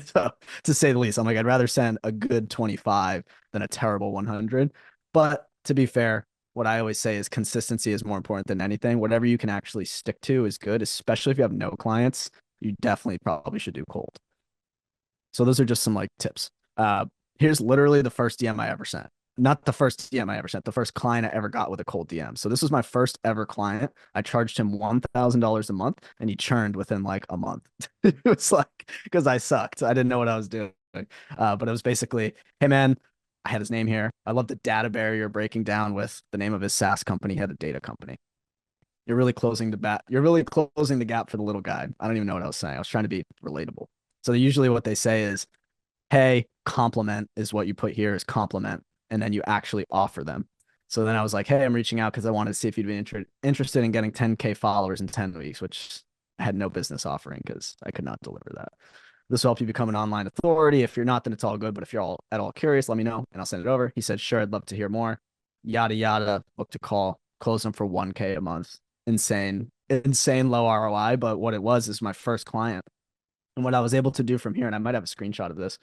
So, to say the least, I'm like, I'd rather send a good 25 than a terrible 100. But to be fair, what I always say is consistency is more important than anything. Whatever you can actually stick to is good, especially if you have no clients. You definitely probably should do cold. So those are just some like tips. Here's literally the first DM I ever sent. Not the first DM I ever sent, the first client I ever got with a cold DM. So this was my first ever client. I charged him $1,000 a month and he churned within like a month. It was like, because I sucked. I didn't know what I was doing. But it was basically, hey man, I had his name here. I love the data barrier breaking down with the name of his SaaS company. He had a data company. You're really closing the gap for the little guy. I don't even know what I was saying. I was trying to be relatable. So usually what they say is, hey, compliment is what you put here is compliment. And then you actually offer them. So then I was like, hey, I'm reaching out because I wanted to see if you'd be interested in getting 10K followers in 10 weeks, which I had no business offering because I could not deliver that. This will help you become an online authority. If you're not, then it's all good. But if you're at all curious, let me know and I'll send it over. He said, sure, I'd love to hear more. Yada, yada, book to call, close them for 1K a month. Insane low ROI. But what it was is my first client. And what I was able to do from here, and I might have a screenshot of this.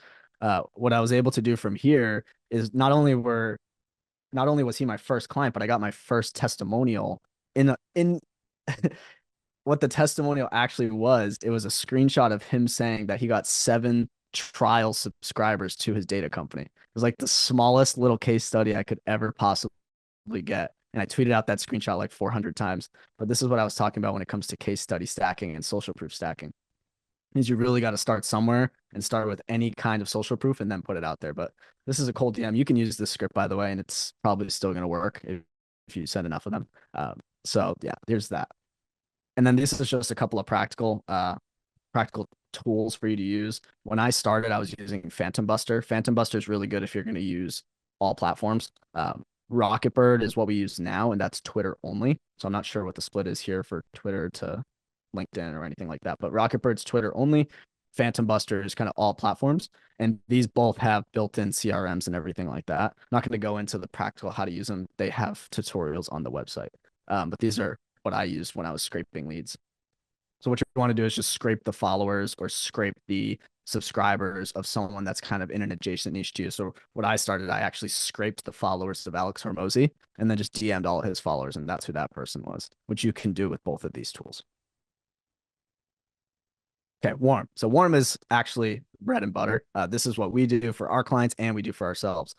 What I was able to do from here is not only was he my first client, but I got my first testimonial in what the testimonial actually was. It was a screenshot of him saying that he got 7 trial subscribers to his data company. It was like the smallest little case study I could ever possibly get. And I tweeted out that screenshot like 400 times. But this is what I was talking about when it comes to case study stacking and social proof stacking. Means you really got to start somewhere and start with any kind of social proof and then put it out there. But this is a cold DM. You can use this script, by the way, and it's probably still going to work if you send enough of them. So yeah, there's that. And then this is just a couple of practical tools for you to use. When I started, I was using Phantom Buster. Phantom Buster is really good if you're going to use all platforms. Rocketbird is what we use now, and that's Twitter only. So I'm not sure what the split is here for Twitter to LinkedIn or anything like that, but Rocketbird's Twitter only. Phantom Buster is kind of all platforms, and these both have built-in CRMs and everything like that. I'm not going to go into the practical how to use them. They have tutorials on the website, but these are what I used when I was scraping leads. So what you want to do is just scrape the followers or scrape the subscribers of someone that's kind of in an adjacent niche to you. So what I started, I actually scraped the followers of Alex Hormozy and then just DM'd all his followers, and that's who that person was, which you can do with both of these tools. Okay, warm. So warm is actually bread and butter. This is what we do for our clients and we do for ourselves.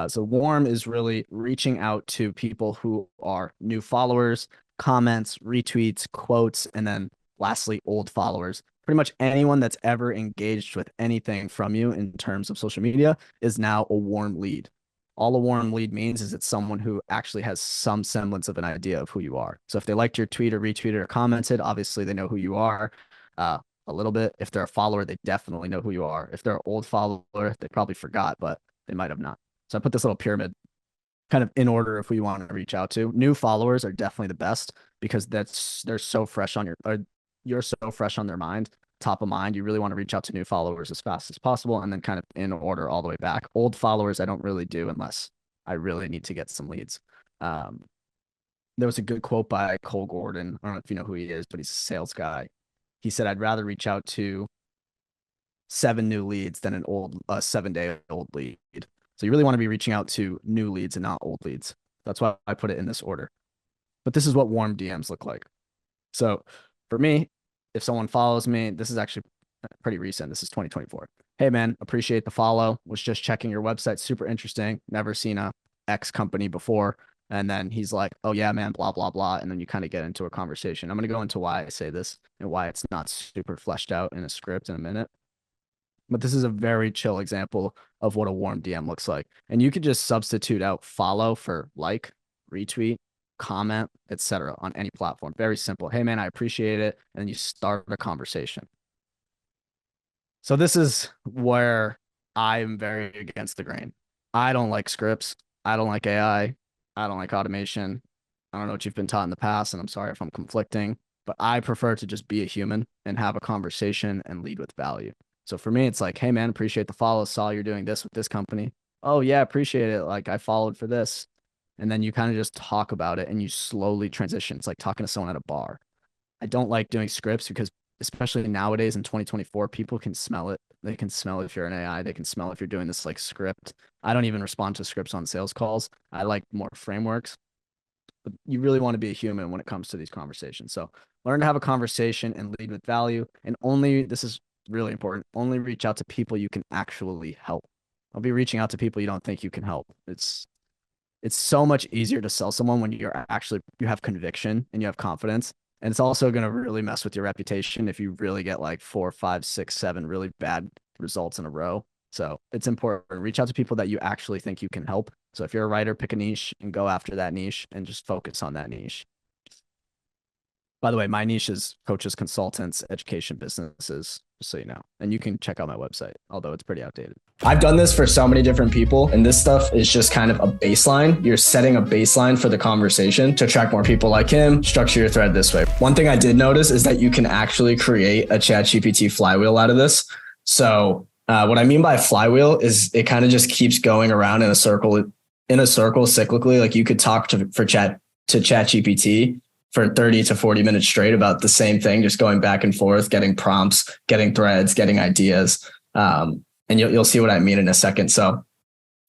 So warm is really reaching out to people who are new followers, comments, retweets, quotes, and then lastly, old followers. Pretty much anyone that's ever engaged with anything from you in terms of social media is now a warm lead. All a warm lead means is it's someone who actually has some semblance of an idea of who you are. So if they liked your tweet or retweeted or commented, obviously they know who you are. A little bit. If they're a follower, they definitely know who you are. If they're an old follower, they probably forgot, but they might have not. So I put this little pyramid kind of in order of who you want to reach out to. New followers are definitely the best because they're so fresh on you're so fresh on their mind, top of mind. You really want to reach out to new followers as fast as possible and then kind of in order all the way back. Old followers, I don't really do unless I really need to get some leads. There was a good quote by Cole Gordon. I don't know if you know who he is, but he's a sales guy. He said, I'd rather reach out to 7 new leads than an 7-day-old lead. So you really want to be reaching out to new leads and not old leads. That's why I put it in this order. But this is what warm DMs look like. So for me, if someone follows me, this is actually pretty recent. This is 2024. Hey, man, appreciate the follow. Was just checking your website. Super interesting. Never seen a X company before. And then he's like, oh, yeah, man, blah, blah, blah. And then you kind of get into a conversation. I'm going to go into why I say this and why it's not super fleshed out in a script in a minute. But this is a very chill example of what a warm DM looks like. And you could just substitute out follow for like, retweet, comment, etc. on any platform. Very simple. Hey, man, I appreciate it. And then you start a conversation. So this is where I'm very against the grain. I don't like scripts. I don't like AI. I don't like automation. I don't know what you've been taught in the past, and I'm sorry if I'm conflicting, but I prefer to just be a human and have a conversation and lead with value. So for me, it's like, hey, man, appreciate the follow. Saw you're doing this with this company. Oh, yeah, appreciate it. Like I followed for this. And then you kind of just talk about it and you slowly transition. It's like talking to someone at a bar. I don't like doing scripts because especially nowadays in 2024, people can smell it. They can smell if you're an AI. They can smell if you're doing this like script. I don't even respond to scripts on sales calls. I like more frameworks. But you really want to be a human when it comes to these conversations. So learn to have a conversation and lead with value. And this is really important, only reach out to people you can actually help. I'll be reaching out to people you don't think you can help. It's so much easier to sell someone when you have conviction and you have confidence. And it's also going to really mess with your reputation if you really get like 4, 5, 6, 7 really bad results in a row. So it's important. Reach out to people that you actually think you can help. So if you're a writer, pick a niche and go after that niche and just focus on that niche. By the way, my niche is coaches, consultants, education businesses, just so you know. And you can check out my website, although it's pretty outdated. I've done this for so many different people, and this stuff is just kind of a baseline. You're setting a baseline for the conversation to attract more people like him. Structure your thread this way. One thing I did notice is that you can actually create a ChatGPT flywheel out of this. So what I mean by flywheel is it kind of just keeps going around in a circle cyclically. Like you could talk to ChatGPT for 30 to 40 minutes straight about the same thing, just going back and forth, getting prompts, getting threads, getting ideas. And you'll see what I mean in a second. So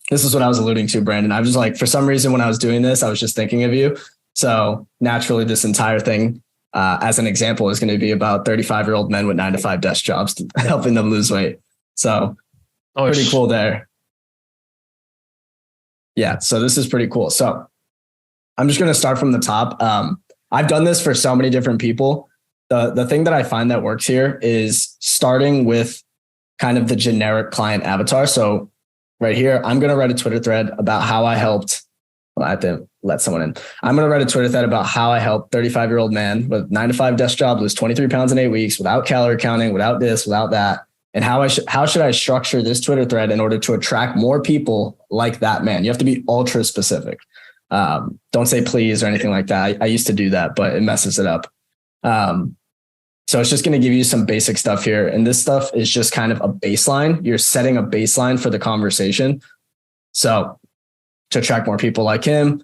this is what I was alluding to, Brandon. I was like, for some reason, when I was doing this, I was just thinking of you. So naturally, this entire thing, as an example, is going to be about 35-year-old men with 9-to-5 desk jobs, helping them lose weight. So pretty cool there. Yeah. So this is pretty cool. So I'm just going to start from the top. I've done this for so many different people. The thing that I find that works here is starting with kind of the generic client avatar. So right here, I'm going to write a Twitter thread about how I helped. Well, I have to let someone in. I'm going to write a Twitter thread about how I helped 35-year-old man with 9-to-5 desk job lose 23 pounds in 8 weeks without calorie counting, without this, without that. And how should I structure this Twitter thread in order to attract more people like that man? You have to be ultra specific. Don't say please or anything like that. I used to do that, but it messes it up. So it's just going to give you some basic stuff here. And this stuff is just kind of a baseline. You're setting a baseline for the conversation. So to attract more people like him,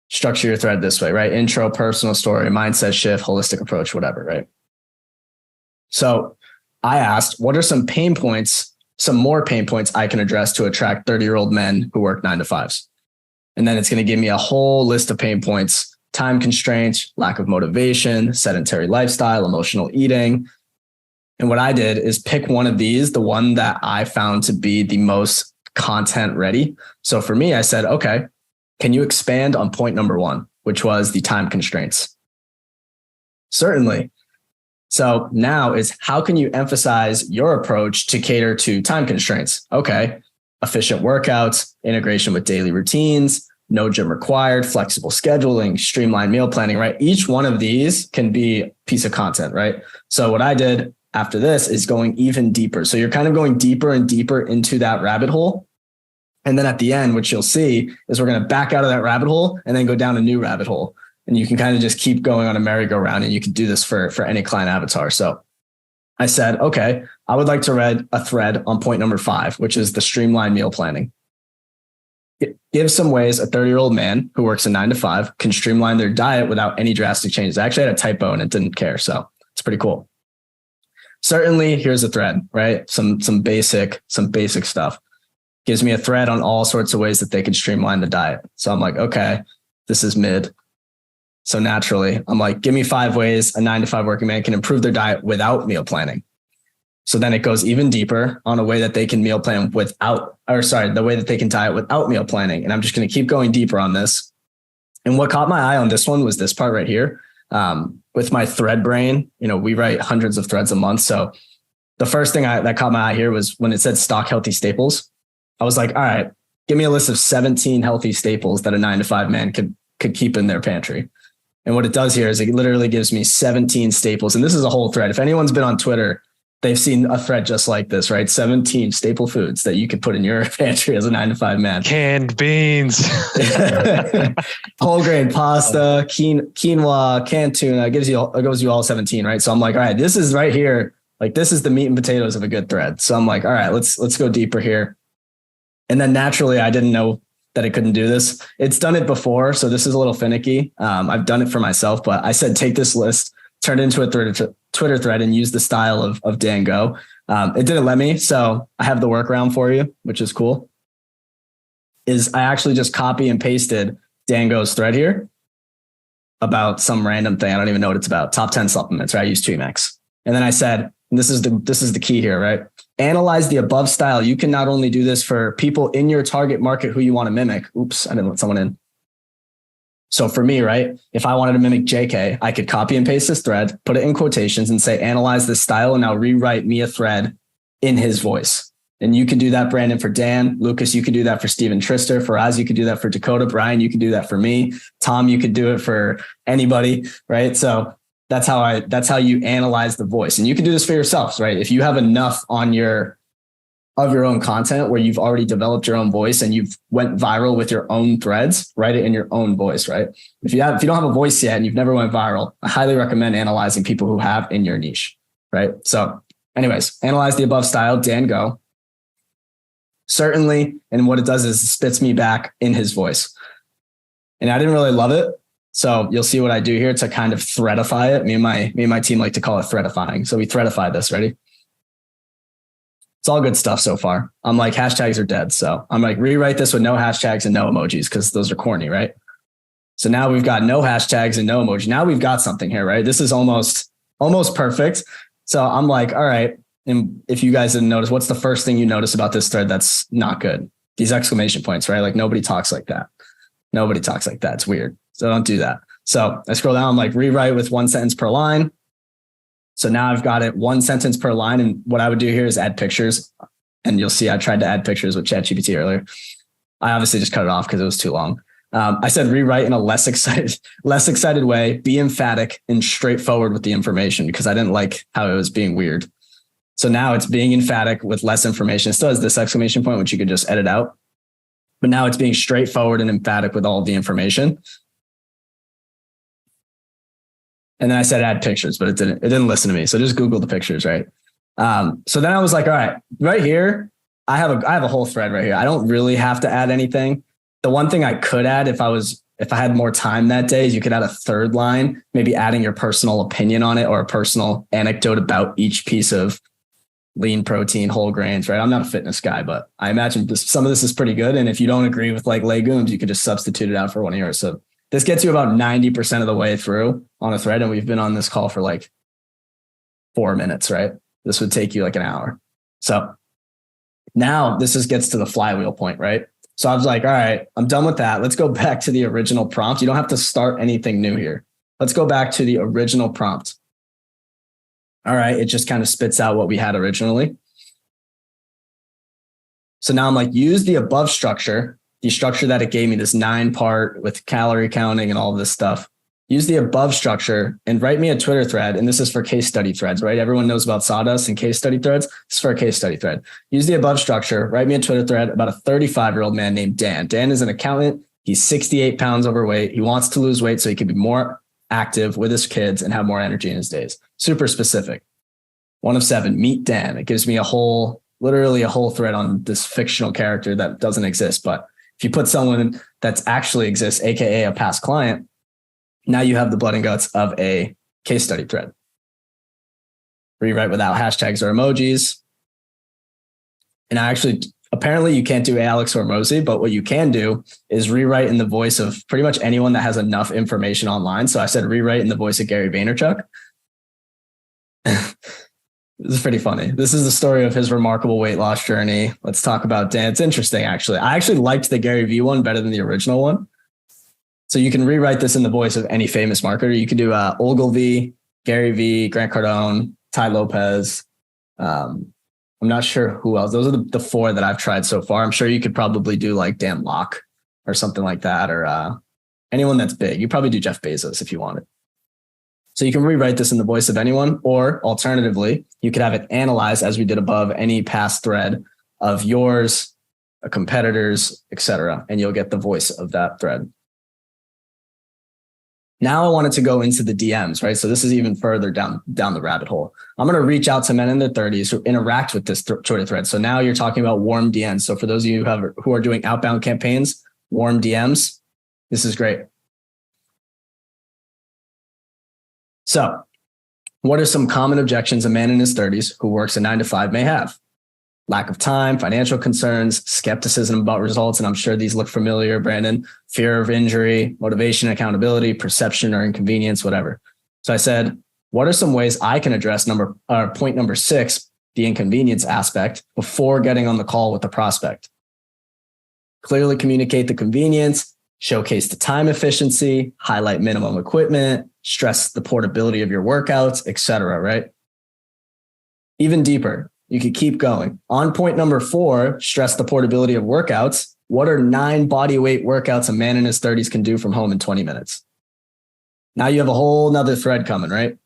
structure your thread this way, right? Intro, personal story, mindset shift, holistic approach, whatever, right? So I asked, what are some pain points, some more pain points I can address to attract 30-year-old men who work 9-to-5s? And then it's going to give me a whole list of pain points: time constraints, lack of motivation, sedentary lifestyle, emotional eating. And what I did is pick one of these, the one that I found to be the most content ready. So for me, I said, okay, can you expand on point number 1, which was the time constraints? Certainly. So now is how can you emphasize your approach to cater to time constraints? Okay, efficient workouts, integration with daily routines, no gym required, flexible scheduling, streamlined meal planning, right? Each one of these can be a piece of content, right? So what I did after this is going even deeper. So you're kind of going deeper and deeper into that rabbit hole. And then at the end, what you'll see is we're going to back out of that rabbit hole and then go down a new rabbit hole. And you can kind of just keep going on a merry-go-round, and you can do this for any client avatar. So I said, okay, I would like to read a thread on point number 5, which is the streamlined meal planning. Give some ways a 30-year-old man who works a 9-to-5 can streamline their diet without any drastic changes. I actually had a typo and it didn't care. So it's pretty cool. Certainly, here's a thread, right? Some basic stuff. Gives me a thread on all sorts of ways that they could streamline the diet. So I'm like, okay, this is mid. So naturally, I'm like, give me 5 ways a 9-to-5 working man can improve their diet without meal planning. So then it goes even deeper on a way that they can meal plan the way that they can diet without meal planning. And I'm just going to keep going deeper on this. And what caught my eye on this one was this part right here. With my thread brain, we write hundreds of threads a month. So the first thing that caught my eye here was when it said stock healthy staples. I was like, all right, give me a list of 17 healthy staples that a 9-to-5 man could keep in their pantry. And what it does here is it literally gives me 17 staples. And this is a whole thread. If anyone's been on Twitter, they've seen a thread just like this, right? 17 staple foods that you could put in your pantry as a 9-to-5 man. Canned beans, whole grain pasta, quinoa, canned tuna. It goes you all 17, right? So I'm like, all right, this is right here. Like, this is the meat and potatoes of a good thread. So I'm like, all right, let's go deeper here. And then naturally, I didn't know that it couldn't do this. It's done it before, so this is a little finicky. I've done it for myself, but I said, take this list, turn it into a Twitter thread and use the style of Dan Go. It didn't let me, so I have the workaround for you, which is cool. Is I actually just copy and pasted Dan Go's thread here about some random thing. I don't even know what it's about. Top 10 supplements, right? I use Tweemax. And then I said, and this is the key here, right? Analyze the above style. You can not only do this for people in your target market who you want to mimic. Oops, I didn't let someone in. So for me, right, if I wanted to mimic JK, I could copy and paste this thread, put it in quotations and say, analyze this style, and now rewrite me a thread in his voice. And you can do that, Brandon, for Dan. Lucas, you could do that for Steven Trister. Faraz, you could do that for Dakota. Brian, you could do that for me. Tom, you could do it for anybody, right? So that's how you analyze the voice. And you can do this for yourselves, right? If you have enough of your own content where you've already developed your own voice and you've went viral with your own threads, write it in your own voice, right? If you don't have a voice yet and you've never went viral, I highly recommend analyzing people who have in your niche, right? So anyways, analyze the above style, Dan Go. Certainly. And what it does is it spits me back in his voice. And I didn't really love it. So you'll see what I do here to kind of threadify it. Me and my team like to call it threadifying. So we threadify this. Ready? It's all good stuff so far. I'm like, hashtags are dead. So I'm like, rewrite this with no hashtags and no emojis because those are corny, right? So now we've got no hashtags and no emoji. Now we've got something here, right? This is almost perfect. So I'm like, all right. And if you guys didn't notice, what's the first thing you notice about this thread that's not good? These exclamation points, right? Like nobody talks like that. Nobody talks like that. It's weird. So don't do that. So I scroll down, I'm like rewrite with 1 sentence per line. So now I've got it 1 sentence per line. And what I would do here is add pictures. And you'll see I tried to add pictures with ChatGPT earlier. I obviously just cut it off because it was too long. I said rewrite in a less excited way, be emphatic and straightforward with the information because I didn't like how it was being weird. So now it's being emphatic with less information. It still has this exclamation point, which you could just edit out. But now it's being straightforward and emphatic with all of the information. And then I said add pictures, but it didn't listen to me. So just Google the pictures, right? So then I was like, all right, right here, I have a whole thread right here. I don't really have to add anything. The one thing I could add if I had more time that day is you could add a third line, maybe adding your personal opinion on it or a personal anecdote about each piece of lean protein, whole grains, right? I'm not a fitness guy, but I imagine some of this is pretty good. And if you don't agree with like legumes, you could just substitute it out for one of yours. So this gets you about 90% of the way through on a thread. And we've been on this call for like 4 minutes, right? This would take you like an hour. So now this gets to the flywheel point, right? So I was like, all right, I'm done with that. Let's go back to the original prompt. You don't have to start anything new here. Let's go back to the original prompt. All right, it just kind of spits out what we had originally. So now I'm like, use the above structure, the structure that it gave me, this 9-part with calorie counting and all of this stuff. Use the above structure and write me a Twitter thread. And this is for case study threads, right? Everyone knows about sawdust and case study threads. This is for a case study thread. Use the above structure, write me a Twitter thread about a 35-year-old man named Dan. Dan is an accountant. He's 68 pounds overweight. He wants to lose weight so he can be more active with his kids and have more energy in his days. Super specific. 1 of 7, meet Dan. It gives me literally a whole thread on this fictional character that doesn't exist. But if you put someone that's actually exists, AKA a past client, now you have the blood and guts of a case study thread. Rewrite without hashtags or emojis. And apparently you can't do Alex or Mosey, but what you can do is rewrite in the voice of pretty much anyone that has enough information online. So I said rewrite in the voice of Gary Vaynerchuk. This is pretty funny. This is the story of his remarkable weight loss journey. Let's talk about Dan. It's interesting, actually. I actually liked the Gary V one better than the original one. So you can rewrite this in the voice of any famous marketer. You can do Ogilvy, Gary V, Grant Cardone, Ty Lopez. I'm not sure who else. Those are the 4 that I've tried so far. I'm sure you could probably do like Dan Locke or something like that, or anyone that's big. You probably do Jeff Bezos if you wanted. So you can rewrite this in the voice of anyone, or alternatively, you could have it analyze, as we did above, any past thread of yours, a competitor's, etc., and you'll get the voice of that thread. Now I wanted to go into the DMs, right? So this is even further down the rabbit hole. I'm going to reach out to men in their 30s who interact with this Twitter thread. So now you're talking about warm DMs. So for those of you who are doing outbound campaigns, warm DMs, this is great. So what are some common objections a man in his 30s who works a 9-to-5 may have? Lack of time, financial concerns, skepticism about results. And I'm sure these look familiar, Brandon. Fear of injury, motivation, accountability, perception or inconvenience, whatever. So I said, what are some ways I can address point number 6, the inconvenience aspect, before getting on the call with the prospect? Clearly communicate the convenience, showcase the time efficiency, highlight minimum equipment, stress the portability of your workouts, etc., right? Even deeper. You could keep going. On point number 4, stress the portability of workouts. What are 9 body weight workouts a man in his 30s can do from home in 20 minutes? Now you have a whole nother thread coming, right?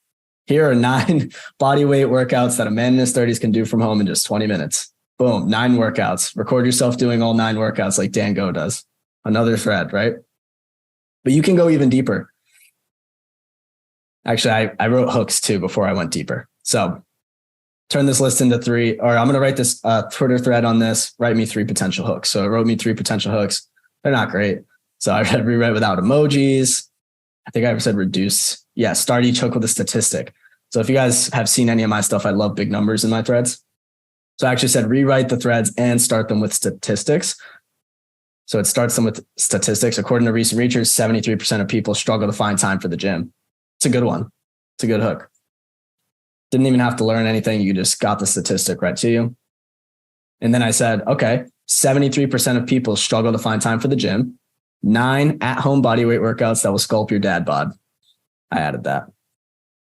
Here are 9 body weight workouts that a man in his 30s can do from home in just 20 minutes. Boom, 9 workouts. Record yourself doing all 9 workouts like Dan Go does. Another thread, right? But you can go even deeper. Actually, I wrote hooks too before I went deeper. So turn this list into 3, or I'm going to write this Twitter thread on this, write me 3 potential hooks. So it wrote me 3 potential hooks. They're not great. So I read rewrite without emojis. I think I said reduce. Yeah, start each hook with a statistic. So if you guys have seen any of my stuff, I love big numbers in my threads. So I actually said rewrite the threads and start them with statistics. So it starts them with statistics. According to recent research, 73% of people struggle to find time for the gym. It's a good one. It's a good hook. Didn't even have to learn anything. You just got the statistic right to you. And then I said, okay, 73% of people struggle to find time for the gym. 9 at-home bodyweight workouts that will sculpt your dad bod. I added that.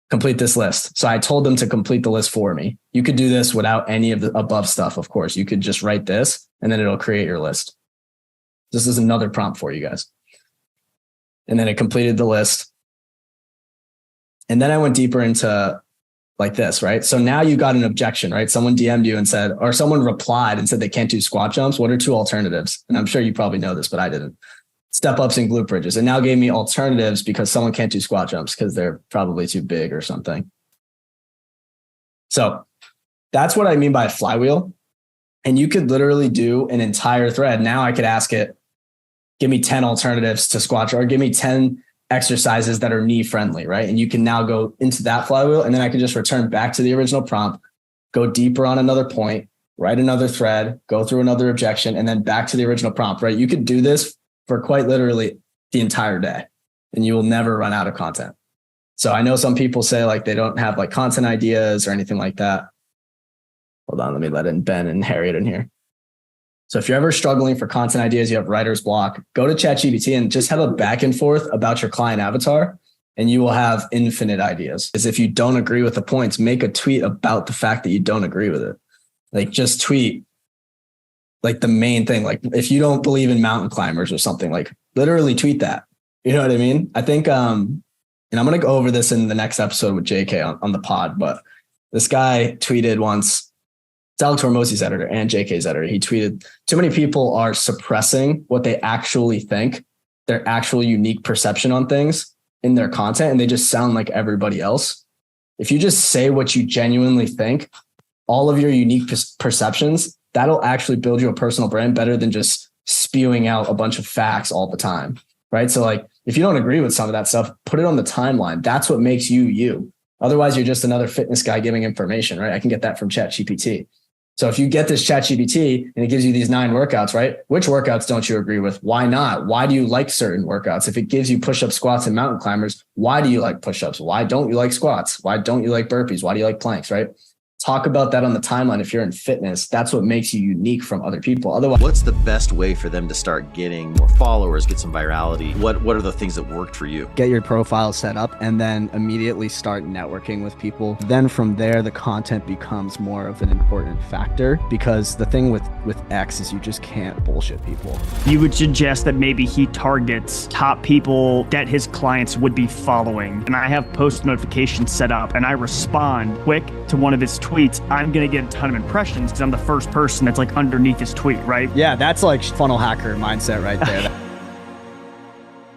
Complete this list. So I told them to complete the list for me. You could do this without any of the above stuff, of course. You could just write this and then it'll create your list. This is another prompt for you guys. And then it completed the list. And then I went deeper into like this, right? So now you got an objection, right? Someone DM'd you and said, or someone replied and said they can't do squat jumps. What are 2 alternatives? And I'm sure you probably know this, but I didn't. Step ups and glute bridges. It now gave me alternatives because someone can't do squat jumps because they're probably too big or something. So that's what I mean by flywheel. And you could literally do an entire thread. Now I could ask it, give me 10 alternatives to squat, or give me 10 exercises that are knee friendly, right? And you can now go into that flywheel, and then I can just return back to the original prompt, go deeper on another point, write another thread, go through another objection, and then back to the original prompt, right? You could do this for quite literally the entire day, and you will never run out of content. So I know some people say like they don't have like content ideas or anything like that. Hold on, let me let in Ben and Harriet in here. So if you're ever struggling for content ideas, you have writer's block, go to ChatGPT and just have a back and forth about your client avatar, and you will have infinite ideas. Because if you don't agree with the points, make a tweet about the fact that you don't agree with it. Like just tweet like the main thing. Like if you don't believe in mountain climbers or something, like literally tweet that. You know what I mean? I think, and I'm going to go over this in the next episode with JK on the pod, but this guy tweeted once, it's Alex Hormozzi's editor and JK's editor. He tweeted, too many people are suppressing what they actually think, their actual unique perception on things in their content, and they just sound like everybody else. If you just say what you genuinely think, all of your unique perceptions, that'll actually build you a personal brand better than just spewing out a bunch of facts all the time, right? So like, if you don't agree with some of that stuff, put it on the timeline. That's what makes you, you. Otherwise, you're just another fitness guy giving information, right? I can get that from ChatGPT. So if you get this ChatGPT and it gives you these 9 workouts, right? Which workouts don't you agree with? Why not? Why do you like certain workouts? If it gives you push-up, squats, and mountain climbers, why do you like push-ups? Why don't you like squats? Why don't you like burpees? Why do you like planks, right? Talk about that on the timeline. If you're in fitness, that's what makes you unique from other people. Otherwise, what's the best way for them to start getting more followers, get some virality? What are the things that worked for you? get your profile set up and then immediately start networking with people. Then from there, the content becomes more of an important factor, because the thing with X is you just can't bullshit people. You would suggest that maybe he targets top people that his clients would be following. And I have post notifications set up and I respond quick to one of his tweets, I'm going to get a ton of impressions because I'm the first person that's like underneath his tweet, right? Yeah, that's like funnel hacker mindset right there.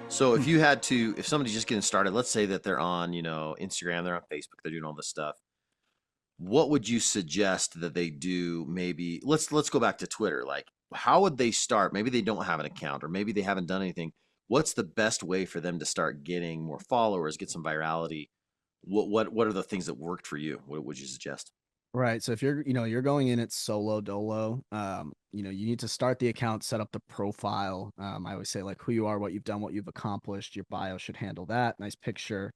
So if you had to, if somebody's just getting started, let's say that they're on, Instagram, they're on Facebook, they're doing all this stuff. What would you suggest that they do? Maybe let's go back to Twitter. Like, how would they start? Maybe they don't have an account, or maybe they haven't done anything. What's the best way for them to start getting more followers, get some virality? What are the things that worked for you? What would you suggest? Right. So if you're going in it solo dolo, you need to start the account, set up the profile. I always say like who you are, what you've done, what you've accomplished. Your bio should handle that. Nice picture,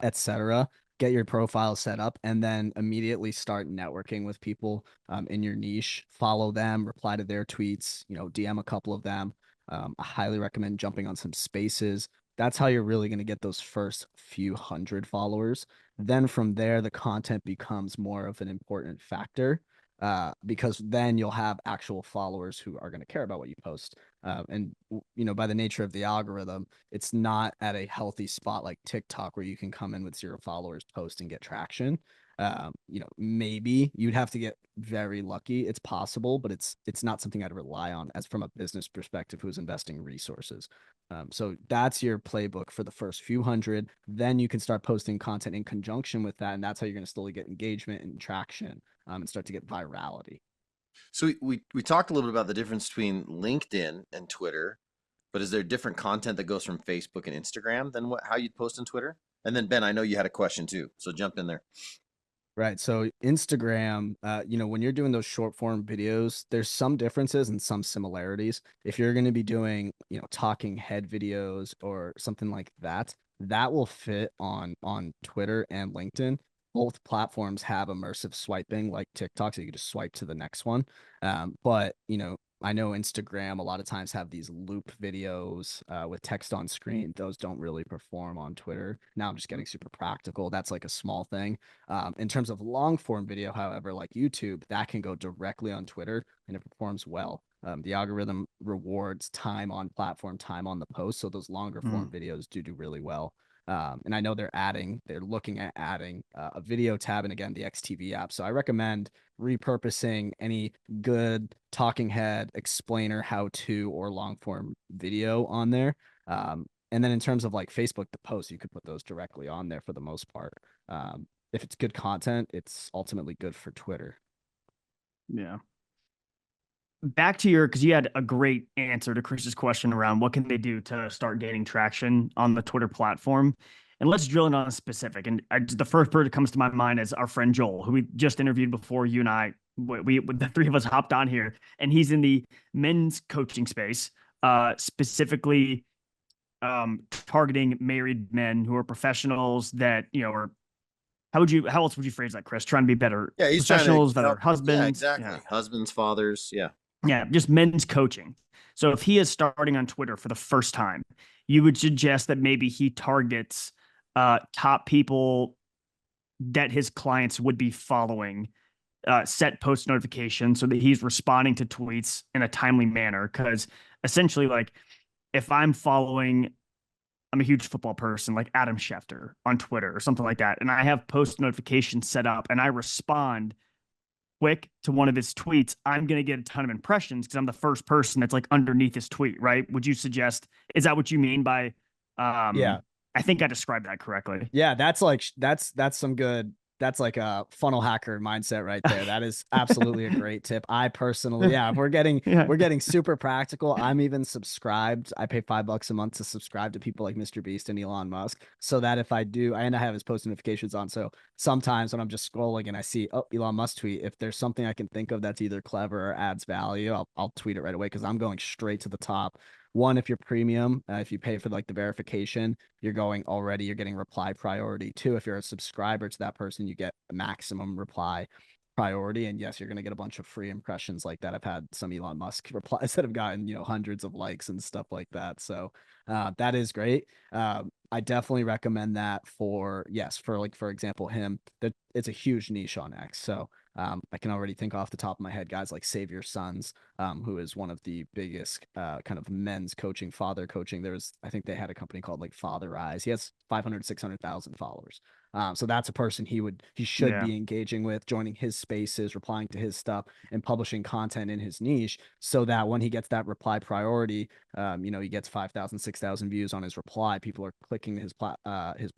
etc. Get your profile set up and then immediately start networking with people in your niche. Follow them, reply to their tweets, DM a couple of them. I highly recommend jumping on some spaces. That's how you're really going to get those first few hundred followers. Then from there, the content becomes more of an important factor because then you'll have actual followers who are going to care about what you post. And by the nature of the algorithm, it's not at a healthy spot like TikTok where you can come in with 0 followers, post and get traction. Maybe you'd have to get very lucky. It's possible, but it's not something I'd rely on as from a business perspective who's investing resources. So that's your playbook for the first few hundred. Then you can start posting content in conjunction with that. And that's how you're going to slowly get engagement and traction and start to get virality. So we talked a little bit about the difference between LinkedIn and Twitter, but is there different content that goes from Facebook and Instagram than how you'd post on Twitter? And then Ben, I know you had a question too, so jump in there. Right. So Instagram, when you're doing those short form videos, there's some differences and some similarities. If you're going to be doing, talking head videos or something like that, that will fit on Twitter and LinkedIn. Both platforms have immersive swiping like TikTok, so you can just swipe to the next one. But I know Instagram a lot of times have these loop videos with text on screen. Those don't really perform on Twitter. Now I'm just getting super practical. That's like a small thing. In terms of long form video, however, like YouTube, that can go directly on Twitter and it performs well. The algorithm rewards time on platform, time on the post. So those longer form videos do really well. And I know they're looking at adding a video tab and again, the XTV app. So I recommend repurposing any good talking head, explainer, how to, or long form video on there. And then in terms of like Facebook, the posts, you could put those directly on there for the most part. If it's good content, it's ultimately good for Twitter. Yeah. Back to because you had a great answer to Chris's question around what can they do to start gaining traction on the Twitter platform. And let's drill in on a specific. And the first person that comes to my mind is our friend Joel, who we just interviewed before you and I, the three of us hopped on here, and he's in the men's coaching space, specifically targeting married men who are professionals that, are how else would you phrase that, Chris? Trying to be better. Yeah, he's professionals trying to that are husbands. Yeah, exactly. Yeah. Husbands, fathers. Yeah. Yeah, just men's coaching. So if he is starting on Twitter for the first time, you would suggest that maybe he targets top people that his clients would be following, set post notifications so that he's responding to tweets in a timely manner. Because essentially, like, if I'm a huge football person like Adam Schefter on Twitter or something like that, and I have post notifications set up and I respond quick to one of his tweets, I'm going to get a ton of impressions because I'm the first person that's like underneath his tweet, right? Would you suggest, is that what you mean by, Yeah. I think I described that correctly. Yeah. That's some good, that's like a funnel hacker mindset right there. That is absolutely a great tip. I personally, we're getting super practical. I'm even subscribed. I pay $5 a month to subscribe to people like Mr. Beast and Elon Musk, so that if I have his post notifications on. So sometimes when I'm just scrolling and I see, Elon Musk tweet, if there's something I can think of that's either clever or adds value, I'll tweet it right away because I'm going straight to the top. One, if you're premium, if you pay for like the verification, you're getting reply priority. Two, if you're a subscriber to that person, you get a maximum reply priority. And yes, you're going to get a bunch of free impressions like that. I've had some Elon Musk replies that have gotten, hundreds of likes and stuff like that. So that is great. I definitely recommend that for example, him, that it's a huge niche on X. So I can already think off the top of my head, guys like Save Your Sons, who is one of the biggest kind of men's coaching, father coaching. I think they had a company called like Father Eyes. He has 600,000 followers. So that's a person he should be engaging with, joining his spaces, replying to his stuff, and publishing content in his niche, so that when he gets that reply priority, he gets 5,000, 6,000 views on his reply. People are clicking his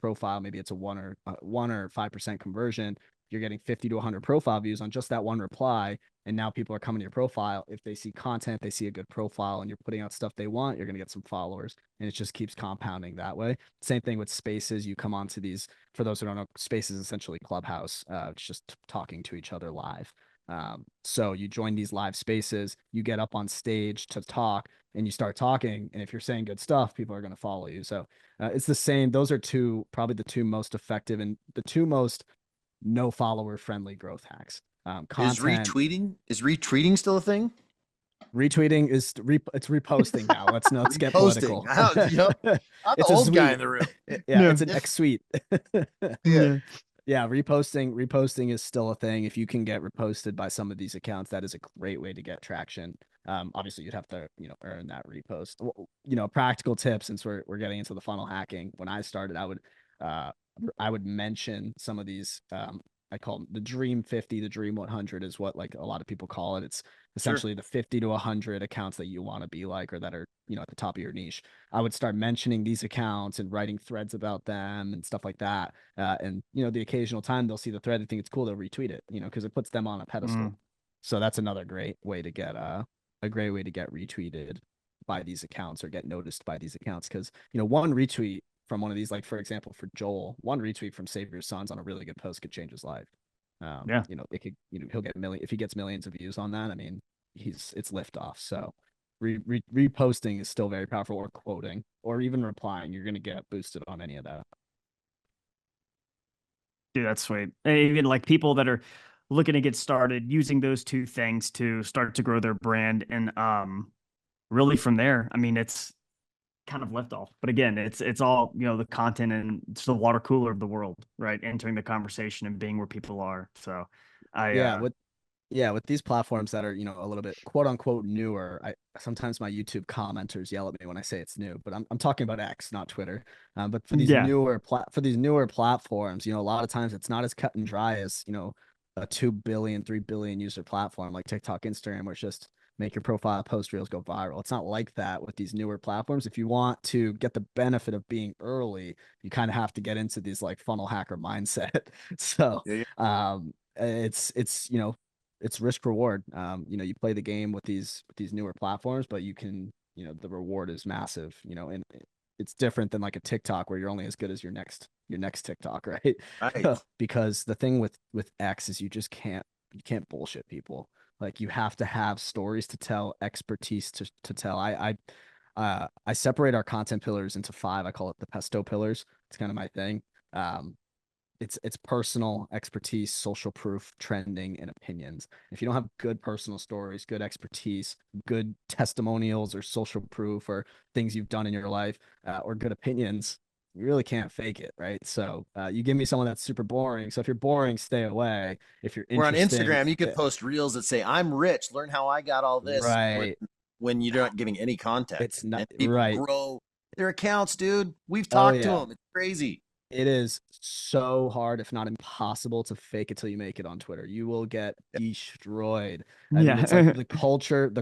profile. Maybe it's a 1 or 5% conversion. You're getting 50 to 100 profile views on just that one reply. And now people are coming to your profile. If they see content, they see a good profile, and you're putting out stuff they want, you're going to get some followers, and it just keeps compounding that way. Same thing with spaces. You come onto these, for those who don't know, spaces is essentially Clubhouse. It's just talking to each other live. So you join these live spaces, you get up on stage to talk, and you start talking. And if you're saying good stuff, people are going to follow you. So it's the same. Those are probably the two most effective and the two most no follower friendly growth hacks. Content, is retweeting still a thing? Retweeting it's reposting now. Let's get political. I'm the old guy in the room. It's an X suite. Reposting is still a thing. If you can get reposted by some of these accounts, that is a great way to get traction. Obviously you'd have to, earn that repost. Practical tips, since we're getting into the funnel hacking. When I started, I would mention some of these, I call them the Dream 50, the Dream 100 is what like a lot of people call it. It's essentially the 50 to 100 accounts that you want to be like, or that are, at the top of your niche. I would start mentioning these accounts and writing threads about them and stuff like that. And, the occasional time they'll see the thread and think it's cool, they'll retweet it, because it puts them on a pedestal. So that's another great way to get retweeted by these accounts or get noticed by these accounts. Because, one retweet from one of these, like for example, for Joel, one retweet from Save Your Sons on a really good post could change his life. It could, he'll get if he gets millions of views on that, I mean, it's liftoff. So reposting is still very powerful, or quoting, or even replying. You're going to get boosted on any of that. Dude, that's sweet. Even like people that are looking to get started, using those two things to start to grow their brand. And really from there, I mean, it's kind of left off. But again, it's all, the content, and it's the water cooler of the world, right? Entering the conversation and being where people are. So with these platforms that are, a little bit quote unquote newer, I sometimes my YouTube commenters yell at me when I say it's new, but I'm talking about X, not Twitter. But for these newer platforms, a lot of times it's not as cut and dry as, a 2 billion, 3 billion user platform like TikTok, Instagram, where it's just make your profile, post reels, go viral. It's not like that with these newer platforms. If you want to get the benefit of being early, you kind of have to get into these like funnel hacker mindset. So it's risk reward. You play the game with these newer platforms, but you can, the reward is massive, and it's different than like a TikTok where you're only as good as your next TikTok, right? Right. Because the thing with X is you can't bullshit people. Like you have to have stories to tell, expertise to tell. I separate our content pillars into 5. I call it the Pesto pillars. It's kind of my thing. It's personal, expertise, social proof, trending, and opinions. If you don't have good personal stories, good expertise, good testimonials or social proof or things you've done in your life, or good opinions, you really can't fake it, right? So you give me someone that's super boring. So if you're boring, stay away. If you're Or on interesting, Instagram, you could post reels that say, "I'm rich. Learn how I got all this." right. When you're not giving any context, It's not and people right. grow their accounts, dude. We've Oh talked to yeah. them. It's crazy. It is so hard, if not impossible, to fake it till you make it on Twitter. You will get destroyed. I mean, it's like the culture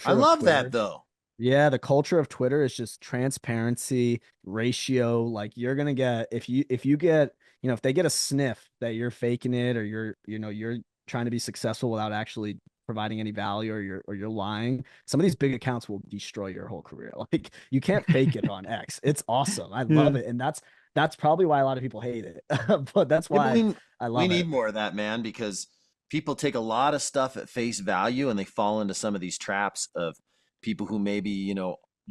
I of love Twitter. that though. Yeah, the culture of Twitter is just transparency, ratio. Like you're gonna get if you get, if they get a sniff that you're faking it or you're trying to be successful without actually providing any value or you're lying, some of these big accounts will destroy your whole career. Like you can't fake it on X. It's awesome. I love it. And that's probably why a lot of people hate it. But that's Yeah, but why I we love need it. more of that, man, because people take a lot of stuff at face value and they fall into some of these traps of people who maybe,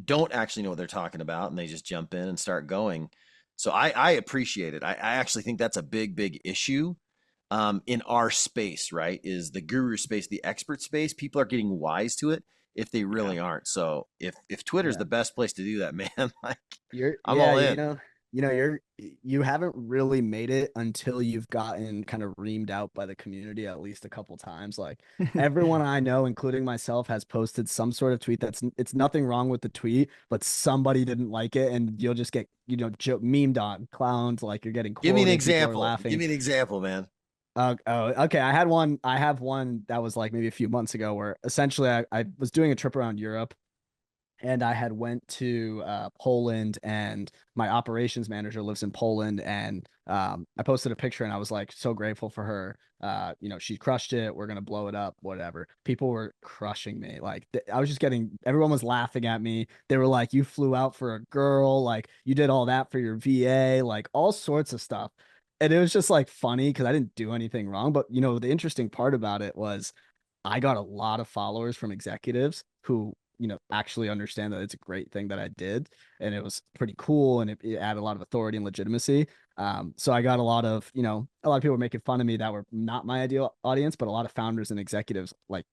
don't actually know what they're talking about and they just jump in and start going. So I appreciate it. I actually think that's a big, big issue in our space, right? Is the guru space, the expert space. People are getting wise to it if they really aren't. So if Twitter's Yeah. the best place to do that, man, like You're I'm all in. you haven't really made it until you've gotten kind of reamed out by the community at least a couple times. Like everyone I know, including myself, has posted some sort of tweet it's nothing wrong with the tweet, but somebody didn't like it, and you'll just get memed on, clowned, like you're getting quoted, Give me an people are example. laughing. Give me an example, man. Okay. I have one that was like maybe a few months ago where essentially I was doing a trip around Europe. And I had went to Poland, and my operations manager lives in Poland. And I posted a picture, and I was like so grateful for her. She crushed it. We're gonna blow it up, whatever. People were crushing me. Like I was just everyone was laughing at me. They were like, "You flew out for a girl. Like you did all that for your VA. Like all sorts of stuff." And it was just like funny because I didn't do anything wrong. But the interesting part about it was I got a lot of followers from executives who actually understand that it's a great thing that I did, and it was pretty cool, and it added a lot of authority and legitimacy. So I got a lot of people were making fun of me that were not my ideal audience, but a lot of founders and executives, like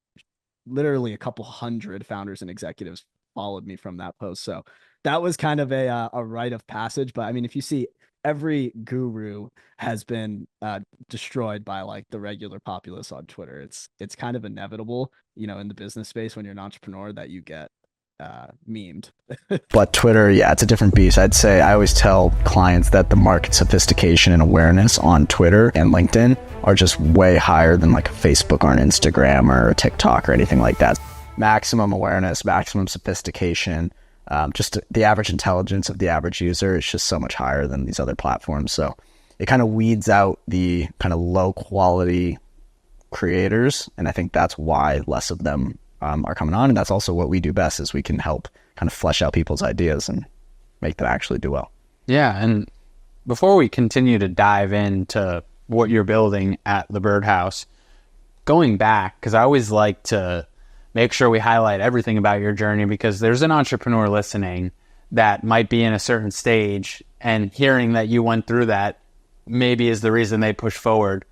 literally a couple hundred founders and executives, followed me from that post. So that was kind of a rite of passage. But I mean, if you see, every guru has been destroyed by like the regular populace on Twitter. It's kind of inevitable, in the business space when you're an entrepreneur, that you get memed. But Twitter, yeah, it's a different beast. I'd say I always tell clients that the market sophistication and awareness on Twitter and LinkedIn are just way higher than like a Facebook or an Instagram or a TikTok or anything like that. Maximum awareness, maximum sophistication. Just the average intelligence of the average user is just so much higher than these other platforms. So it kind of weeds out the kind of low quality creators. And I think that's why less of them are coming on. And that's also what we do best, is we can help kind of flesh out people's ideas and make them actually do well. Yeah. And before we continue to dive into what you're building at the Birdhouse, going back, because I always like to make sure we highlight everything about your journey, because there's an entrepreneur listening that might be in a certain stage, and hearing that you went through that maybe is the reason they push forward.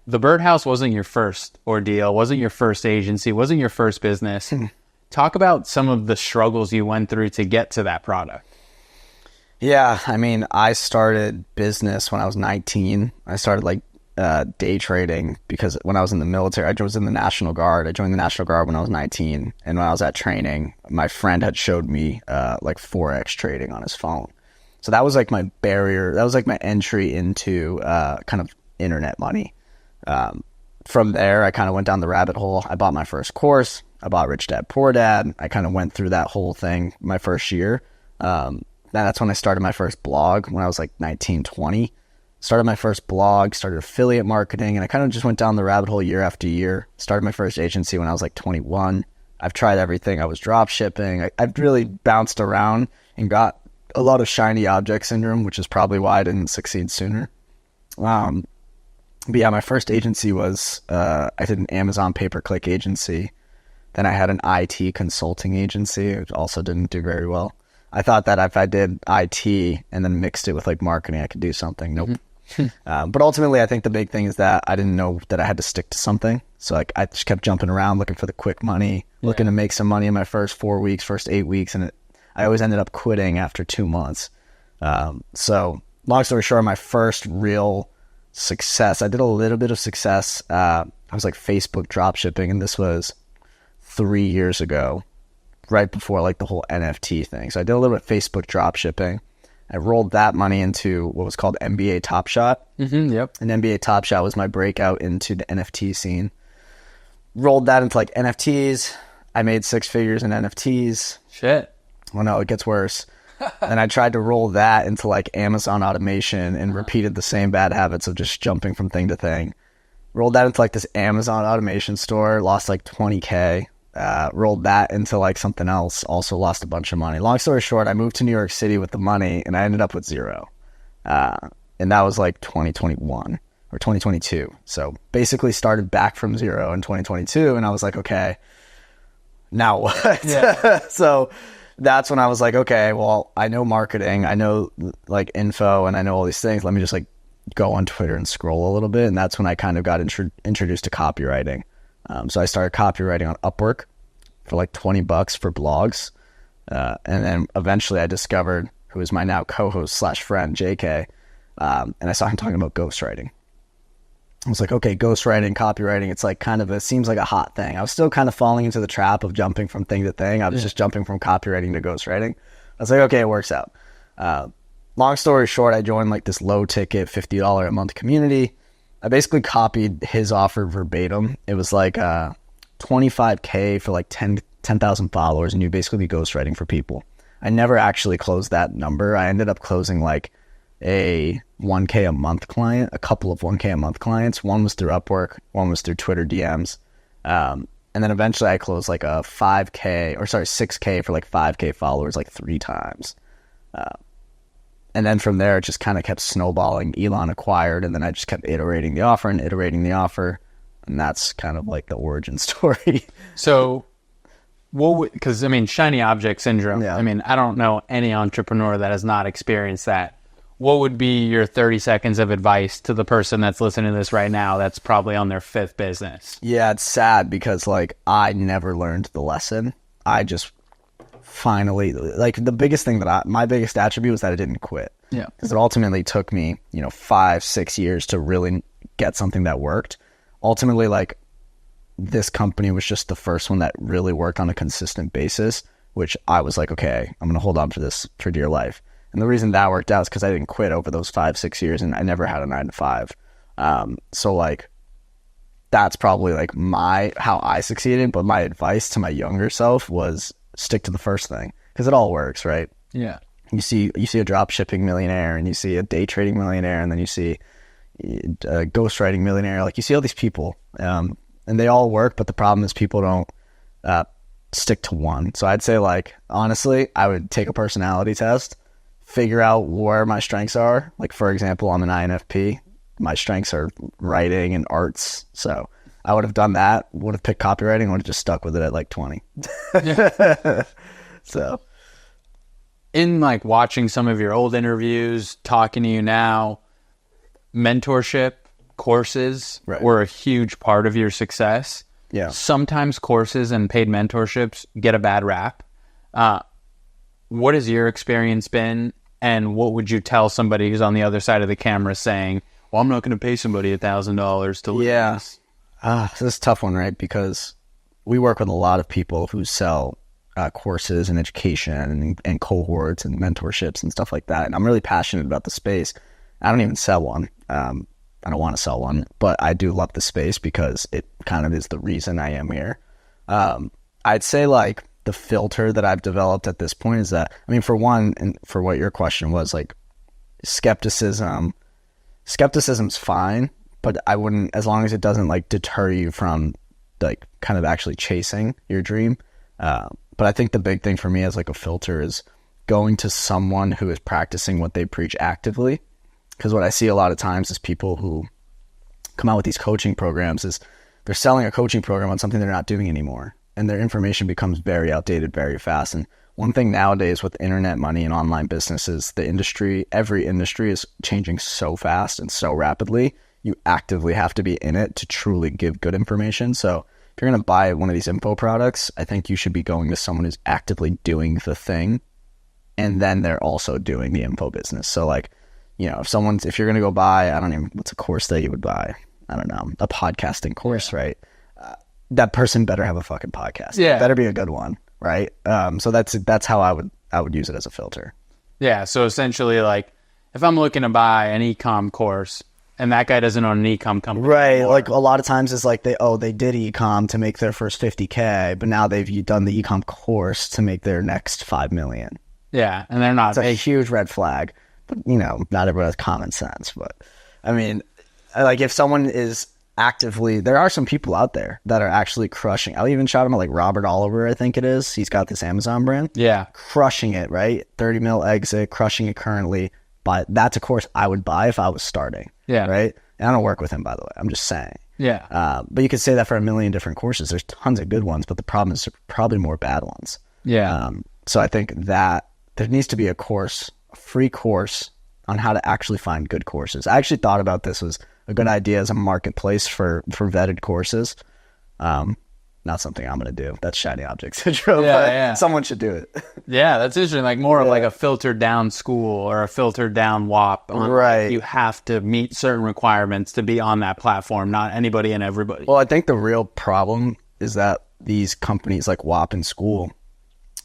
the birdhouse wasn't your first ordeal, wasn't your first agency, wasn't your first business. Talk about some of the struggles you went through to get to that product. Yeah, I mean, I started business when I was 19. I started like day trading because when I was in the military, I was in the National Guard. I joined the National Guard when I was 19. And when I was at training, my friend had showed me like Forex trading on his phone. So that was like my barrier. That was like my entry into kind of internet money. From there, I kind of went down the rabbit hole. I bought my first course. I bought Rich Dad Poor Dad. I kind of went through that whole thing my first year. That's when I started my first blog when I was like 19, 20. Started my first blog, started affiliate marketing, and I kind of just went down the rabbit hole year after year. Started my first agency when I was like 21. I've tried everything. I was drop shipping. I've really bounced around and got a lot of shiny object syndrome, which is probably why I didn't succeed sooner. But yeah, my first agency was, I did an Amazon pay-per-click agency. Then I had an IT consulting agency. It also didn't do very well. I thought that if I did IT and then mixed it with like marketing, I could do something. Nope. But ultimately, I think the big thing is that I didn't know that I had to stick to something. So like I just kept jumping around looking for the quick money, looking to make some money in my first 4 weeks, first 8 weeks. And I always ended up quitting after 2 months. So long story short, my first real success, I did a little bit of success. I was like Facebook drop shipping, and this was 3 years ago, right before like the whole NFT thing. So I did a little bit of Facebook drop shipping. I rolled that money into what was called NBA Top Shot. Yep. And NBA Top Shot was my breakout into the NFT scene. Rolled that into like NFTs. I made 6 figures in NFTs. Shit. Well, no, it gets worse. And I tried to roll that into like Amazon automation and repeated the same bad habits of just jumping from thing to thing. Rolled that into like this Amazon automation store, lost like 20K. Rolled that into like something else, also lost a bunch of money. Long story short, I moved to New York City with the money and I ended up with zero. And that was like 2021 or 2022. So basically started back from zero in 2022. And I was like, okay, now what? Yeah. So that's when I was like, okay, well, I know marketing, I know like info, and I know all these things. Let me just like go on Twitter and scroll a little bit. And that's when I kind of got introduced to copywriting. So I started copywriting on Upwork for like $20 for blogs. And then eventually I discovered, who is my now co-host / friend, JK. And I saw him talking about ghostwriting. I was like, okay, ghostwriting, copywriting, it's like kind of, it seems like a hot thing. I was still kind of falling into the trap of jumping from thing to thing. I was just jumping from copywriting to ghostwriting. I was like, okay, it works out. Long story short, I joined like this low ticket $50 a month community. I basically copied his offer verbatim. It was like $25K for like 10,000 followers, and you basically be ghostwriting for people. I never actually closed that number. I ended up closing like a 1K a month client, a couple of 1K a month clients. One was through Upwork, one was through Twitter DMs. And then eventually I closed like a 6K for like 5K followers like 3 times. And then from there, it just kind of kept snowballing. Elon acquired, and then I just kept iterating the offer. And that's kind of like the origin story. So, because I mean, shiny object syndrome. Yeah. I mean, I don't know any entrepreneur that has not experienced that. What would be your 30 seconds of advice to the person that's listening to this right now that's probably on their 5th business? Yeah, it's sad because like I never learned the lesson. I just finally, like the biggest thing that my biggest attribute was that I didn't quit. Yeah. Because it ultimately took me, 5-6 years to really get something that worked. Ultimately, like this company was just the first one that really worked on a consistent basis, which I was like, okay, I'm going to hold on to this for dear life. And the reason that worked out is because I didn't quit over those 5-6 years, and I never had a 9-to-5. So like, that's probably like how I succeeded. But my advice to my younger self was stick to the first thing, because it all works, right? Yeah. You see a drop shipping millionaire, and you see a day trading millionaire, and then you see a ghostwriting millionaire. Like you see all these people, and they all work, but the problem is people don't stick to one. So I'd say like, honestly, I would take a personality test, figure out where my strengths are. Like, for example, I'm an INFP. My strengths are writing and arts. So I would have done that, would have picked copywriting, would have just stuck with it at like 20. So in like watching some of your old interviews, talking to you now, mentorship, courses Right. were a huge part of your success. Yeah. Sometimes courses and paid mentorships get a bad rap. What has your experience been? And what would you tell somebody who's on the other side of the camera saying, well, I'm not going to pay somebody $1,000 to learn this? This is a tough one, right? Because we work with a lot of people who sell courses and education and cohorts and mentorships and stuff like that. And I'm really passionate about the space. I don't even sell one. I don't want to sell one, but I do love the space because it kind of is the reason I am here. I'd say like the filter that I've developed at this point is that, I mean, for one, and for what your question was, like skepticism's fine, but I wouldn't, as long as it doesn't like deter you from like kind of actually chasing your dream. But I think the big thing for me as like a filter is going to someone who is practicing what they preach actively. Because what I see a lot of times is people who come out with these coaching programs is they're selling a coaching program on something they're not doing anymore. And their information becomes very outdated very fast. And one thing nowadays with internet money and online businesses, every industry is changing so fast and so rapidly. You actively have to be in it to truly give good information. So if you're going to buy one of these info products, I think you should be going to someone who's actively doing the thing. And then they're also doing the info business. So like, you know, if you're going to go buy, what's a course that you would buy? I don't know, a podcasting course, right? That person better have a fucking podcast. Yeah. It better be a good one, right? So that's how I would use it as a filter. Yeah. So essentially, like, if I'm looking to buy an e-com course and that guy doesn't own an e-com company, right? anymore, Like a lot of times it's like they did e-com to make their first 50K, but now they've done the e-com course to make their next 5 million. yeah, and they're not. It's a huge red flag. But you know, not everyone has common sense. But I mean, like if someone is actively, there are some people out there that are actually crushing. I'll even shout him out, like Robert Oliver, I think it is. He's got this Amazon brand. Yeah. Crushing it, right? 30 mil exit, crushing it currently. But that's a course I would buy if I was starting. Yeah. Right? And I don't work with him, by the way. I'm just saying. Yeah. But you could say that for a million different courses. There's tons of good ones, but the problem is there's probably more bad ones. Yeah. So I think that there needs to be a free course on how to actually find good courses. I actually thought about this was a good idea as a marketplace for vetted courses. Not something I'm going to do. That's shiny object syndrome. Yeah, but yeah. Someone should do it. Yeah, that's interesting. Like more of like a filtered down school or a filtered down WAP. Right. You have to meet certain requirements to be on that platform, not anybody and everybody. Well, I think the real problem is that these companies like WAP and School,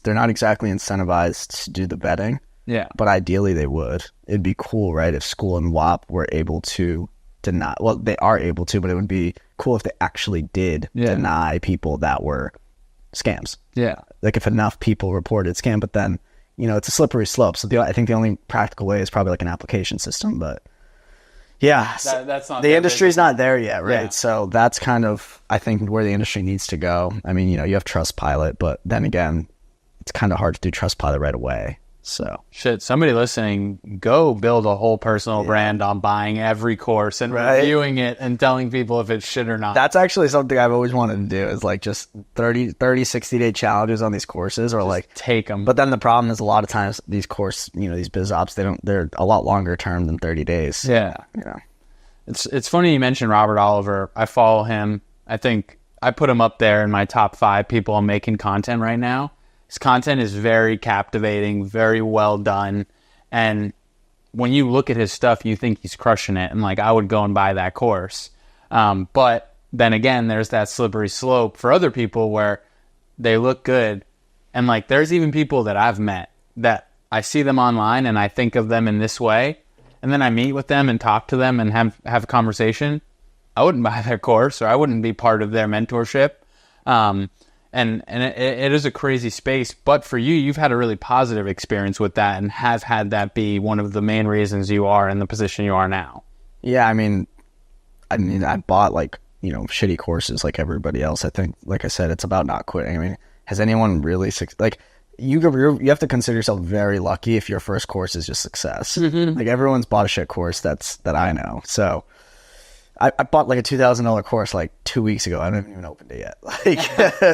they're not exactly incentivized to do the vetting. Yeah. But ideally they would. It'd be cool, right, if School and WAP were able to deny. Well, they are able to, but it would be cool if they actually did deny people that were scams. Yeah. Like if enough people reported scam, but then, you know, it's a slippery slope. So I think the only practical way is probably like an application system, but yeah, that's not the industry's not there yet, right? Yeah. So that's kind of, I think, where the industry needs to go. I mean, you know, you have Trustpilot, but then again, it's kind of hard to do Trustpilot right away. So shit, somebody listening, go build a whole personal brand on buying every course and reviewing it and telling people if it's shit or not. That's actually something I've always wanted to do, is like just 60-day challenges on these courses, or just like take them. But then the problem is a lot of times these these biz ops, they're a lot longer term than 30 days. Yeah. Yeah. It's funny you mentioned Robert Oliver. I follow him. I think I put him up there in my top 5 people I'm making content right now. His content is very captivating, very well done. And when you look at his stuff, you think he's crushing it. And like, I would go and buy that course. But then again, there's that slippery slope for other people where they look good. And like, there's even people that I've met that I see them online and I think of them in this way. And then I meet with them and talk to them and have a conversation. I wouldn't buy their course, or I wouldn't be part of their mentorship. And it is a crazy space, but for you, you've had a really positive experience with that and have had that be one of the main reasons you are in the position you are now. Yeah, I mean, I bought like, you know, shitty courses like everybody else. I think, like I said, it's about not quitting. I mean, has anyone really like you have to consider yourself very lucky if your first course is just success. Mm-hmm. Like everyone's bought a shit course that I know. So I bought like a $2,000 course like 2 weeks ago. I haven't even opened it yet. Like,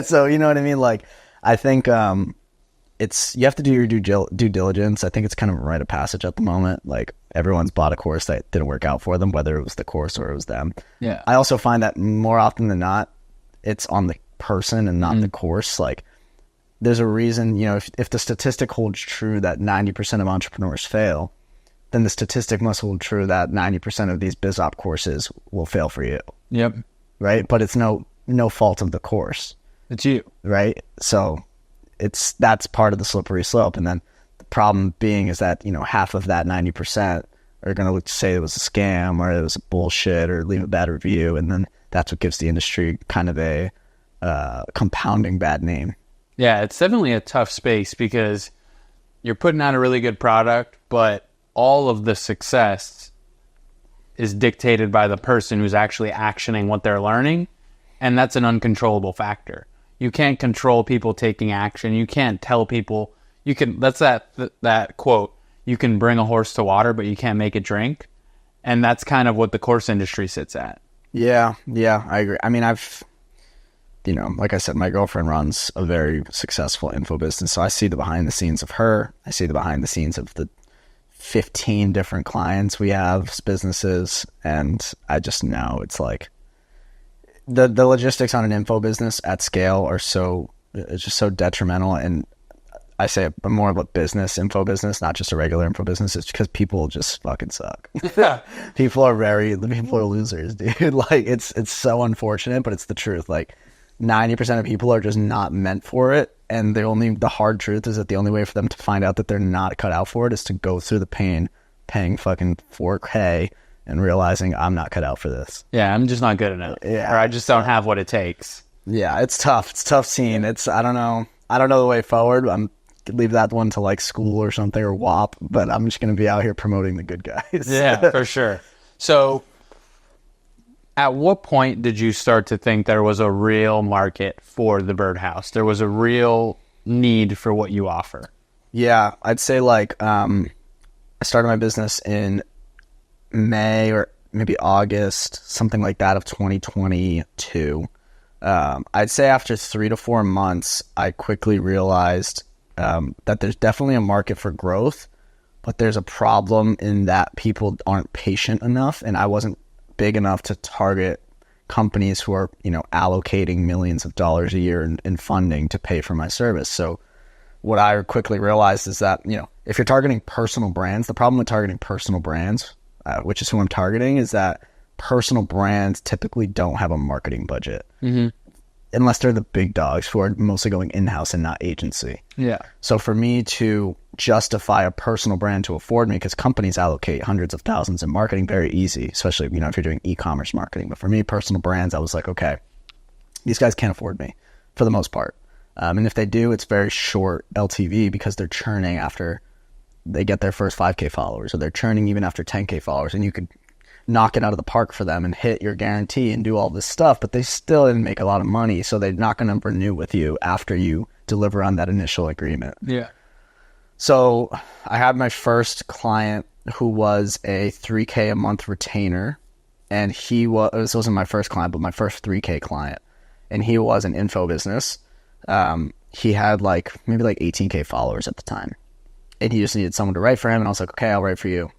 so you know what I mean? Like, I think you have to do your due diligence. I think it's kind of a rite of passage at the moment. Like, everyone's bought a course that didn't work out for them, whether it was the course or it was them. Yeah. I also find that more often than not, it's on the person and not the course. Like, there's a reason, you know, if the statistic holds true that 90% of entrepreneurs fail, then the statistic must hold true that 90% of these biz op courses will fail for you. Yep. Right? But it's no fault of the course. It's you. Right? So that's part of the slippery slope. And then the problem being is that, you know, half of that 90% are going to say it was a scam or it was bullshit or leave a bad review. And then that's what gives the industry kind of a compounding bad name. Yeah, it's definitely a tough space because you're putting out a really good product, but all of the success is dictated by the person who's actually actioning what they're learning. And that's an uncontrollable factor. You can't control people taking action. You can't tell people, that's that quote, you can bring a horse to water, but you can't make it drink. And that's kind of what the course industry sits at. Yeah, I agree. I mean, you know, like I said, my girlfriend runs a very successful info business. So I see the behind the scenes of her. I see the behind the scenes of the 15 different clients we have, businesses. And I just know it's like the logistics on an info business at scale are it's just so detrimental. And I say more of a business info business, not just a regular info business. It's because people just fucking suck. people are losers, dude. Like it's so unfortunate, but it's the truth. Like 90% of people are just not meant for it. And the hard truth is that the only way for them to find out that they're not cut out for it is to go through the pain, paying fucking $4K and realizing I'm not cut out for this. Yeah, I'm just not good enough. Yeah. Or I just don't have what it takes. Yeah, it's tough. It's a tough scene. I don't know the way forward. Leave that one to like school or something or WAP, but I'm just going to be out here promoting the good guys. Yeah, for sure. So at what point did you start to think there was a real market for the birdhouse? There was a real need for what you offer? Yeah, I'd say like I started my business in May or maybe August, something like that of 2022. I'd say after 3 to 4 months, I quickly realized that there's definitely a market for growth, but there's a problem in that people aren't patient enough, and I wasn't big enough to target companies who are, you know, allocating millions of dollars a year in funding to pay for my service. So what I quickly realized is that, you know, if you're targeting personal brands, the problem with targeting personal brands, which is who I'm targeting, is that personal brands typically don't have a marketing budget. Mm-hmm. Unless they're the big dogs who are mostly going in-house and not agency. Yeah. So for me to justify a personal brand to afford me, because companies allocate hundreds of thousands in marketing very easy, especially, you know, if you're doing e-commerce marketing. But for me, personal brands, I was like, okay, these guys can't afford me for the most part. And if they do, it's very short LTV because they're churning after they get their first 5K followers, or they're churning even after 10K followers. And you could knock it out of the park for them and hit your guarantee and do all this stuff, but they still didn't make a lot of money, so they're not going to renew with you after you deliver on that initial agreement. Yeah. So I had my first client who was a 3K a month retainer, and this wasn't my first client, but my first 3K client, and he was an info business. He had maybe 18K followers at the time, and he just needed someone to write for him, and I was like, okay, I'll write for you.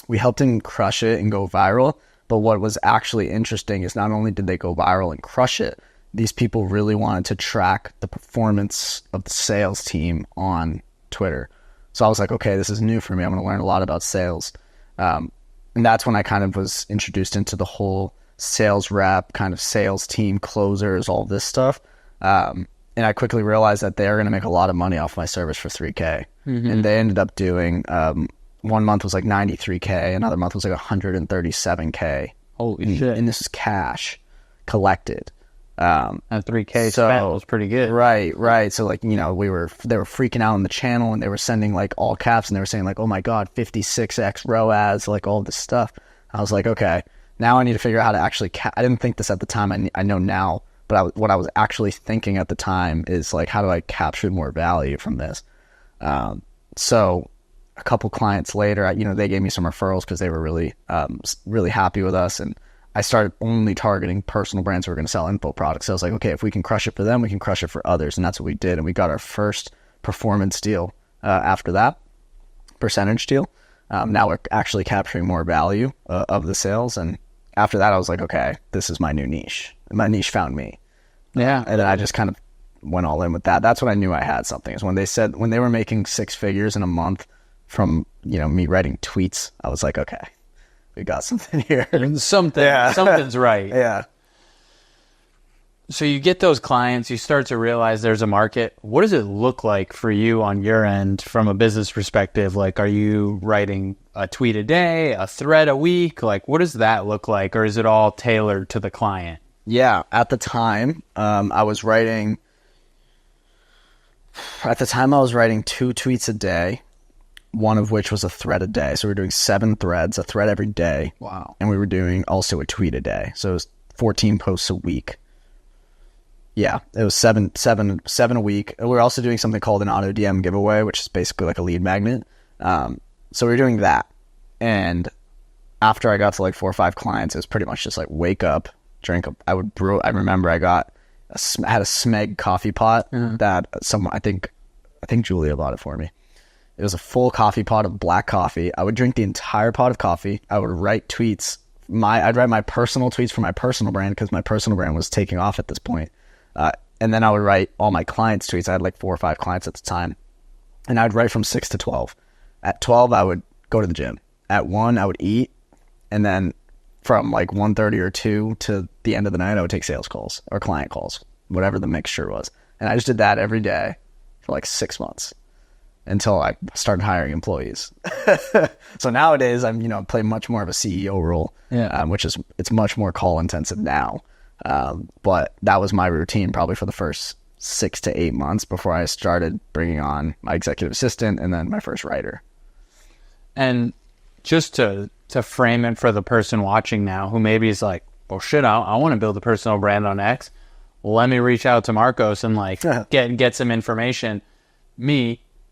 We helped him crush it and go viral. But what was actually interesting is not only did they go viral and crush it, these people really wanted to track the performance of the sales team on Twitter. So I was like, okay, this is new for me. I'm going to learn a lot about sales. And that's when I kind of was introduced into the whole sales rep, kind of sales team, closers, all this stuff. And I quickly realized that they are going to make a lot of money off my service for 3K. Mm-hmm. And they ended up doing... 1 month was like 93K, another month was like 137K. Holy shit. And this is cash collected. And 3K spent was pretty good. Right. So like, you know, they were freaking out on the channel, and they were sending like all caps, and they were saying like, oh my God, 56x ROAS, like all this stuff. I was like, okay, now I need to figure out how to actually, I didn't think this at the time. I know now, but what I was actually thinking at the time is like, how do I capture more value from this? So a couple clients later, they gave me some referrals because they were really, really happy with us. And I started only targeting personal brands who were going to sell info products. So I was like, okay, if we can crush it for them, we can crush it for others. And that's what we did. And we got our first performance deal after that, percentage deal. Now we're actually capturing more value of the sales. And after that, I was like, okay, this is my new niche. My niche found me. Yeah. And then I just kind of went all in with that. That's when I knew I had something, is when they were making 6 figures in a month from, me writing tweets. I was like, okay, we got something here. Something's right. Yeah. So you get those clients, you start to realize there's a market. What does it look like for you on your end from a business perspective? Like, are you writing a tweet a day, a thread a week? Like, what does that look like? Or is it all tailored to the client? Yeah. At the time, I was writing 2 tweets a day, one of which was a thread a day. So we were doing 7 threads, a thread every day. Wow. And we were doing also a tweet a day. So it was 14 posts a week. Yeah, it was seven a week. We were also doing something called an auto DM giveaway, which is basically like a lead magnet. So we were doing that. And after I got to like 4 or 5 clients, it was pretty much just like wake up, drink. I remember I had a Smeg coffee pot that I think Julia bought it for me. It was a full coffee pot of black coffee. I would drink the entire pot of coffee. I would write tweets. I'd write my personal tweets for my personal brand, because my personal brand was taking off at this point. And then I would write all my clients' tweets. I had like 4 or 5 clients at the time. And I'd write from 6 to 12. At 12, I would go to the gym. At 1, I would eat. And then from like 1:30 or 2 to the end of the night, I would take sales calls or client calls, whatever the mixture was. And I just did that every day for like 6 months until I started hiring employees. So nowadays, I'm play much more of a CEO role, it's much more call intensive now. But that was my routine probably for the first 6 to 8 months before I started bringing on my executive assistant and then my first writer. And just to frame it for the person watching now who maybe is like, well, shit, I want to build a personal brand on X. Let me reach out to Marcos and like get some information.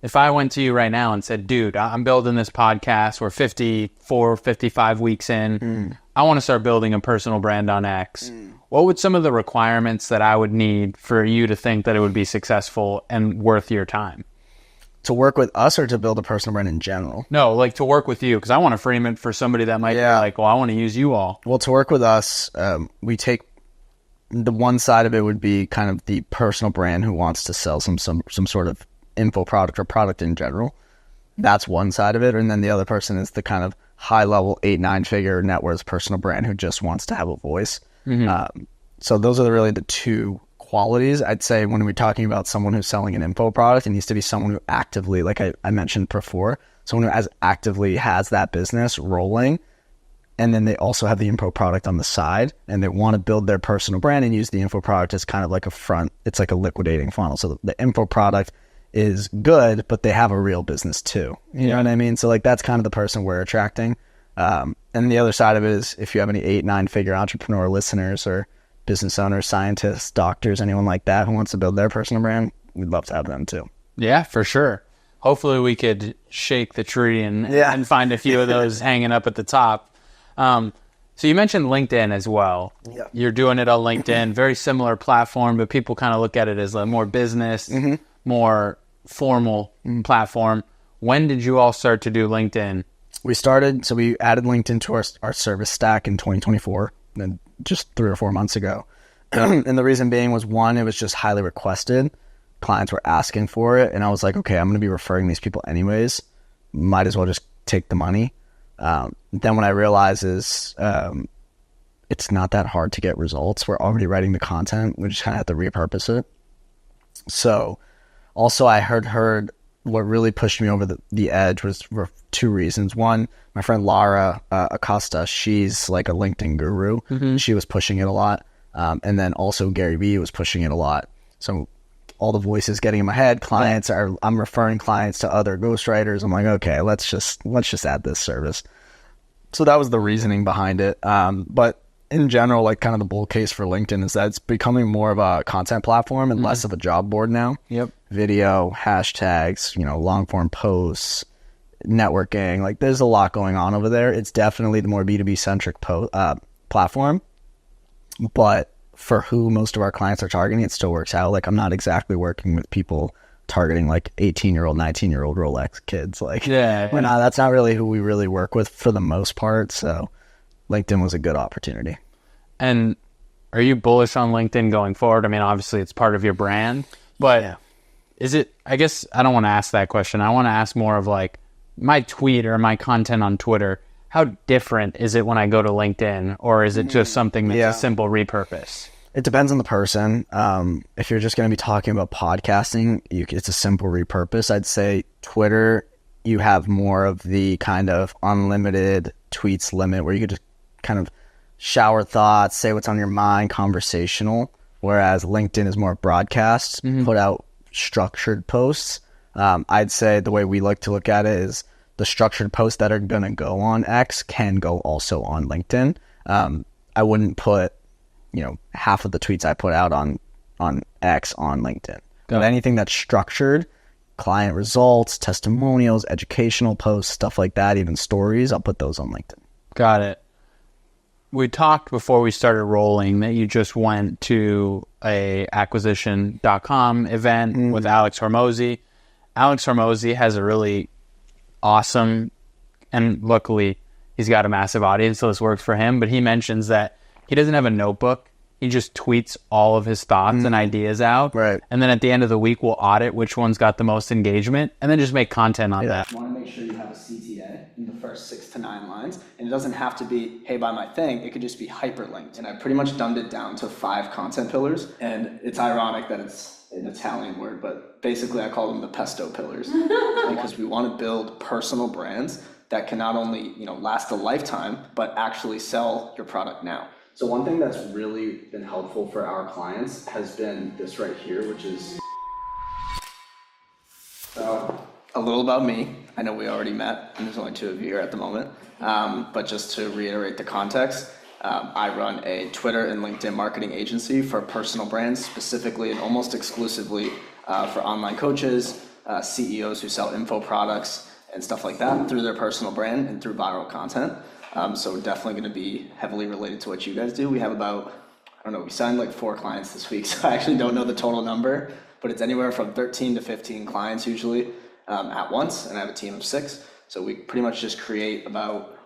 If I went to you right now and said, dude, I'm building this podcast, we're 54, 55 weeks in. I want to start building a personal brand on X. What would some of the requirements that I would need for you to think that it would be successful and worth your time? To work with us or to build a personal brand in general? No, like to work with you, because I want to frame it for somebody that might be like, well, I want to use you all. Well, to work with us, we take the one side of it would be kind of the personal brand who wants to sell some sort of info product or product in general. That's one side of it. And then the other person is the kind of high level 8-9 figure net worth personal brand who just wants to have a voice. So those are really the 2 qualities. I'd say when we're talking about someone who's selling an info product, it needs to be someone who actively, like I mentioned before, someone who actively has that business rolling. And then they also have the info product on the side, and they want to build their personal brand and use the info product as kind of like a front. It's like a liquidating funnel. So the info product is good, but they have a real business too. You know what I mean? So like that's kind of the person we're attracting. And the other side of it is if you have any 8-9 figure entrepreneur listeners or business owners, scientists, doctors, anyone like that who wants to build their personal brand, we'd love to have them too. Yeah, for sure. Hopefully we could shake the tree and find a few of those hanging up at the top. So you mentioned LinkedIn as well. Yeah. You're doing it on LinkedIn, very similar platform, but people kind of look at it as a more business, more formal platform. When did you all start to do LinkedIn? We added LinkedIn to our service stack in 2024, and just 3 or 4 months ago. And the reason being was, one, it was just highly requested. Clients were asking for it. And I was like, okay, I'm going to be referring these people anyways. Might as well just take the money. Then what I realized is it's not that hard to get results. We're already writing the content. We just kind of have to repurpose it. So also I heard what really pushed me over the edge was for 2 reasons. One, my friend Lara Acosta, she's like a LinkedIn guru. She was pushing it a lot. And then also Gary Vee was pushing it a lot. So all the voices getting in my head, I'm referring clients to other ghostwriters. I'm like, okay, let's just add this service. So that was the reasoning behind it. But in general, like kind of the bull case for LinkedIn is that it's becoming more of a content platform and less of a job board now. Yep. Video, hashtags, long form posts, networking. Like there's a lot going on over there. It's definitely the more B2B centric platform. But for who most of our clients are targeting, it still works out. Like I'm not exactly working with people targeting like 18-year-old, 19-year-old Rolex kids. Like, Yeah. that's not really who we really work with for the most part. So LinkedIn was a good opportunity. And are you bullish on LinkedIn going forward? I mean, obviously it's part of your brand, but is it, I guess I don't want to ask that question. I want to ask more of like my tweet or my content on Twitter. How different is it when I go to LinkedIn, or is it just something that's a simple repurpose? It depends on the person. If you're just going to be talking about podcasting, it's a simple repurpose. I'd say Twitter, you have more of the kind of unlimited tweets limit where you could just kind of shower thoughts, say what's on your mind, conversational. Whereas LinkedIn is more broadcast, put out structured posts. I'd say the way we like to look at it is the structured posts that are going to go on X can go also on LinkedIn. I wouldn't put, half of the tweets I put out on X on LinkedIn. But anything that's structured, client results, testimonials, educational posts, stuff like that, even stories, I'll put those on LinkedIn. Got it. We talked before we started rolling that you just went to a acquisition.com event with Alex Hormozy. Alex Hormozy has a really awesome, and luckily he's got a massive audience, so this works for him, but he mentions that he doesn't have a notebook. He just tweets all of his thoughts and ideas out. Right. And then at the end of the week, we'll audit which one's got the most engagement and then just make content on that. You want to make sure you have a CTA in the first 6 to 9 lines. And it doesn't have to be, hey, buy my thing. It could just be hyperlinked. And I pretty much dumbed it down to 5 content pillars. And it's ironic that it's an Italian word, but basically I call them the Pesto pillars. Because we want to build personal brands that can not only, last a lifetime, but actually sell your product now. So one thing that's really been helpful for our clients has been this right here, which is a little about me. I know we already met, and there's only 2 of you here at the moment. But just to reiterate the context, I run a Twitter and LinkedIn marketing agency for personal brands, specifically and almost exclusively for online coaches, CEOs who sell info products and stuff like that through their personal brand and through viral content. So we're definitely going to be heavily related to what you guys do. We have about, we signed like 4 clients this week, so I actually don't know the total number, but it's anywhere from 13 to 15 clients usually at once, and I have a team of 6. So we pretty much just create about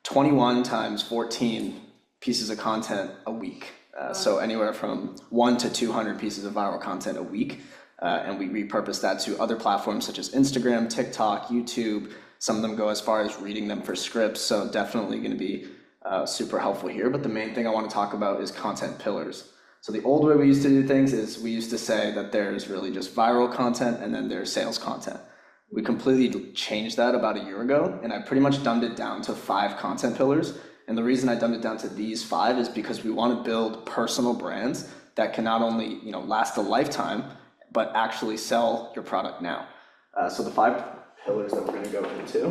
21 times 14 pieces of content a week. So anywhere from 1 to 200 pieces of viral content a week. And we repurpose that to other platforms such as Instagram, TikTok, YouTube. Some of them go as far as reading them for scripts, so definitely going to be super helpful here. But the main thing I want to talk about is content pillars. So the old way we used to do things is we used to say that there's really just viral content and then there's sales content. We completely changed that about a year ago, and I pretty much dumbed it down to 5 content pillars. And the reason I dumbed it down to these 5 is because we want to build personal brands that can not only last a lifetime, but actually sell your product now. So the 5 pillars that we're going to go into,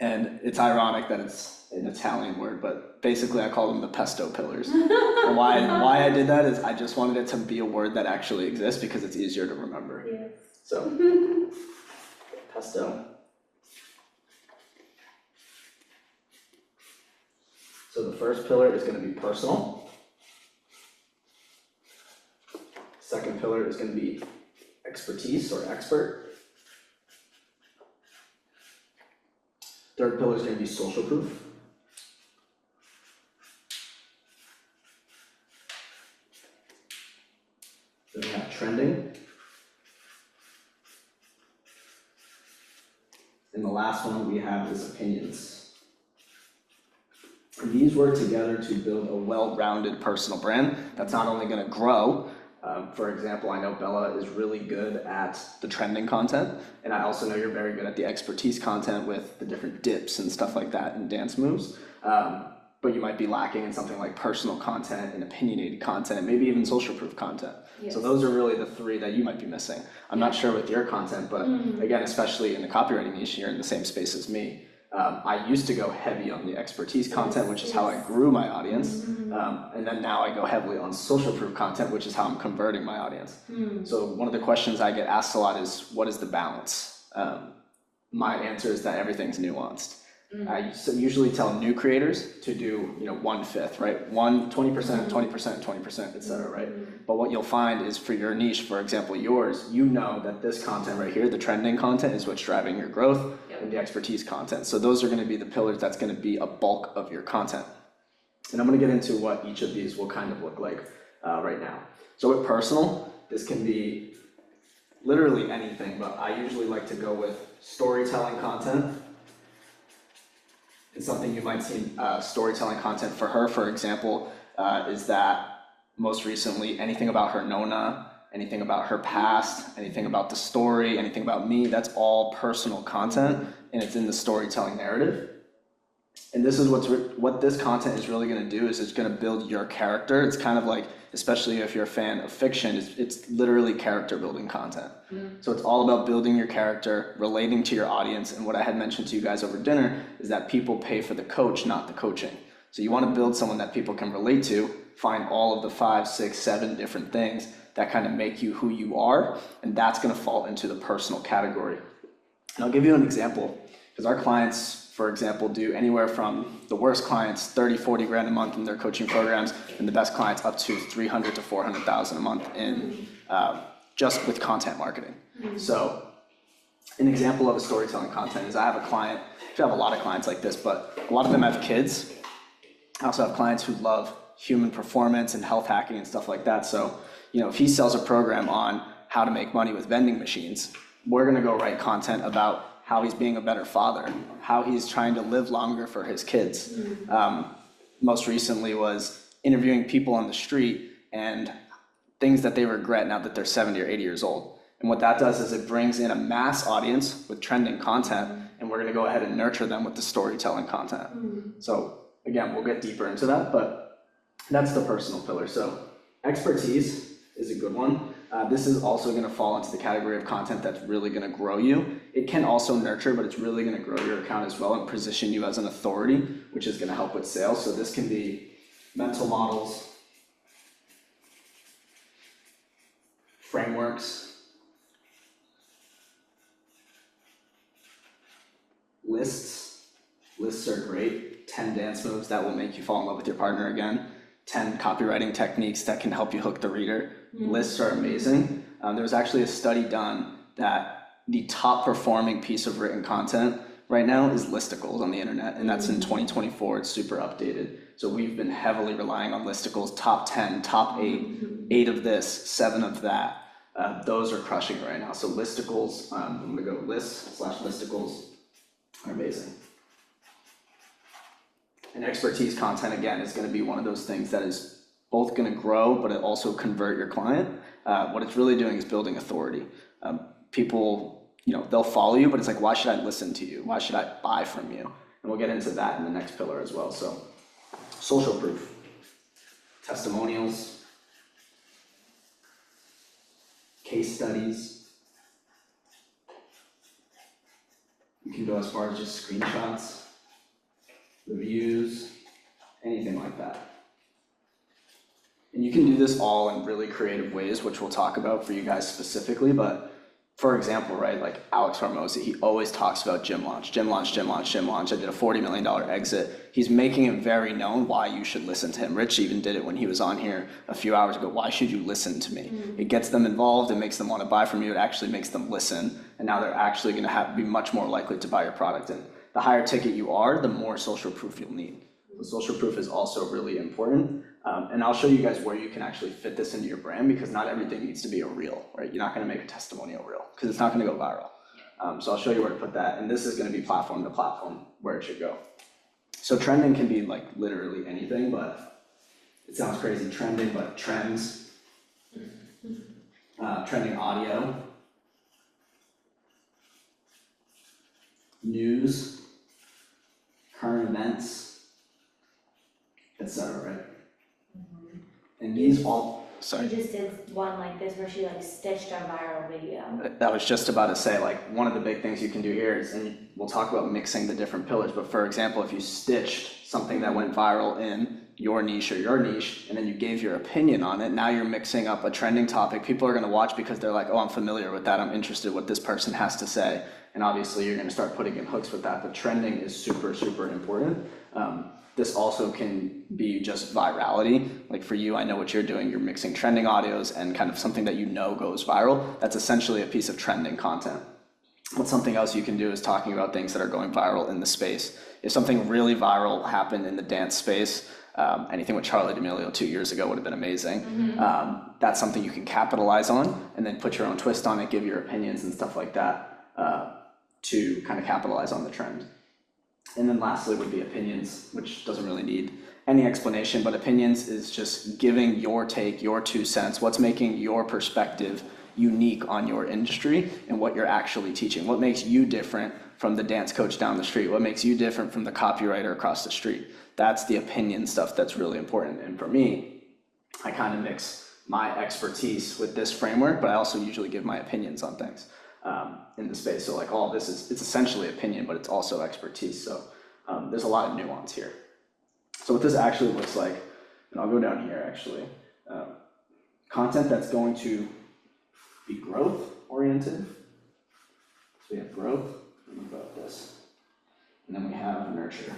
and it's ironic that it's an Italian word, but basically I call them the Pesto pillars. And why I did that is I just wanted it to be a word that actually exists because it's easier to remember. Yes. So Pesto. So the first pillar is going to be personal. Second pillar is going to be expertise or expert. Third pillar is going to be social proof. Then we have trending. And the last one we have is opinions. And these work together to build a well-rounded personal brand that's not only going to grow. For example, I know Bella is really good at the trending content, and I also know you're very good at the expertise content with the different dips and stuff like that and dance moves. But you might be lacking in something like personal content and opinionated content, maybe even social proof content. Yes. So those are really the 3 that you might be missing. I'm not sure with your content, but again, especially in the copywriting niche, you're in the same space as me. I used to go heavy on the expertise content, which is how I grew my audience. And then now I go heavily on social proof content, which is how I'm converting my audience. So one of the questions I get asked a lot is, what is the balance? My answer is that everything's nuanced. I usually tell new creators to do, 1/5, right? 20%, 20%, 20%, et cetera, right? But what you'll find is for your niche, for example, yours, you know that this content right here, the trending content, is what's driving your growth and the expertise content. So those are going to be the pillars that's going to be a bulk of your content. And I'm going to get into what each of these will kind of look like right now. So with personal, this can be literally anything, but I usually like to go with storytelling content. It's something you might see storytelling content for her, for example, is that most recently anything about her Nona, anything about her past, anything about the story, anything about me, that's all personal content, and it's in the storytelling narrative. And this is what this content is really going to do, is it's going to build your character. It's kind of like, especially if you're a fan of fiction, it's literally character building content. So it's all about building your character, relating to your audience. And what I had mentioned to you guys over dinner is that people pay for the coach, not the coaching. So you want to build someone that people can relate to, find all of the 5, 6, 7 different things that kind of make you who you are. And that's going to fall into the personal category. And I'll give you an example, because our clients, for example, do anywhere from the worst clients 30, 40 grand a month in their coaching programs, and the best clients up to 300 to 400,000 a month in just with content marketing. So an example of a storytelling content is I have a client, I have a lot of clients like this, but a lot of them have kids. I also have clients who love human performance and health hacking and stuff like that. So, if he sells a program on how to make money with vending machines, we're gonna go write content about how he's being a better father, how he's trying to live longer for his kids. Most recently was interviewing people on the street and things that they regret now that they're 70 or 80 years old. And what that does is it brings in a mass audience with trending content, and we're gonna go ahead and nurture them with the storytelling content. So again, we'll get deeper into that, but that's the personal pillar. So expertise is a good one. This is also going to fall into the category of content that's really going to grow you. It can also nurture, but it's really going to grow your account as well and position you as an authority, which is going to help with sales. So this can be mental models, frameworks, lists. Lists are great. 10 dance moves that will make you fall in love with your partner again. 10 copywriting techniques that can help you hook the reader. Lists are amazing. There was actually a study done that the top performing piece of written content right now is listicles on the internet, and that's in 2024. It's super updated. So we've been heavily relying on listicles, top 10, top 8, 8 of this, 7 of that. Those are crushing it right now. So listicles, I'm gonna go lists/listicles are amazing. And expertise content, again, is going to be one of those things that is both going to grow, but it also convert your client. What it's really doing is building authority. People, they'll follow you, but it's like, why should I listen to you? Why should I buy from you? And we'll get into that in the next pillar as well. So social proof, testimonials, case studies. You can go as far as just screenshots, reviews, anything like that. And you can do this all in really creative ways, which we'll talk about for you guys specifically. But for example, right, like Alex Hormozi, he always talks about gym launch. I did a $40 million exit. He's making it very known why you should listen to him. Rich even did it when he was on here a few hours ago. Why should you listen to me? It gets them involved. It makes them want to buy from you. It actually makes them listen. And now they're actually going to be much more likely to buy your product. And the higher ticket you are, the more social proof you'll need. So social proof is also really important. And I'll show you guys where you can actually fit this into your brand, because not everything needs to be a reel, right? You're not going to make a testimonial reel because it's not going to go viral. So I'll show you where to put that. And this is going to be platform to platform where it should go. So trending can be like literally anything, but it sounds crazy trending, but trends, trending audio, news, current events, etc., right? And these all, sorry. You just did one like this where she like stitched a viral video. That was just about to say, like, one of the big things you can do here is, and we'll talk about mixing the different pillars, but for example, if you stitched something that went viral in your niche, and then you gave your opinion on it. Now you're mixing up a trending topic. People are going to watch because they're like, oh, I'm familiar with that. I'm interested in what this person has to say. And obviously you're going to start putting in hooks with that. But trending is super, super important. This also can be just virality. Like for you, I know what you're doing. You're mixing trending audios and kind of something that you know goes viral. That's essentially a piece of trending content. But something else you can do is talking about things that are going viral in the space. If something really viral happened in the dance space, anything with Charli D'Amelio 2 years ago would have been amazing. That's something you can capitalize on and then put your own twist on it, give your opinions and stuff like that to kind of capitalize on the trend. And then lastly would be opinions, which doesn't really need any explanation, but opinions is just giving your take, your 2 cents, what's making your perspective unique on your industry and what you're actually teaching. What makes you different from the dance coach down the street? What makes you different from the copywriter across the street? That's the opinion stuff that's really important. And for me, I kind of mix my expertise with this framework, but I also usually give my opinions on things in the space. So like all this it's essentially opinion, but it's also expertise. So there's a lot of nuance here. So what this actually looks like, and I'll go down here actually, content that's going to be growth oriented. So we have growth, and we got this, and then we have nurture.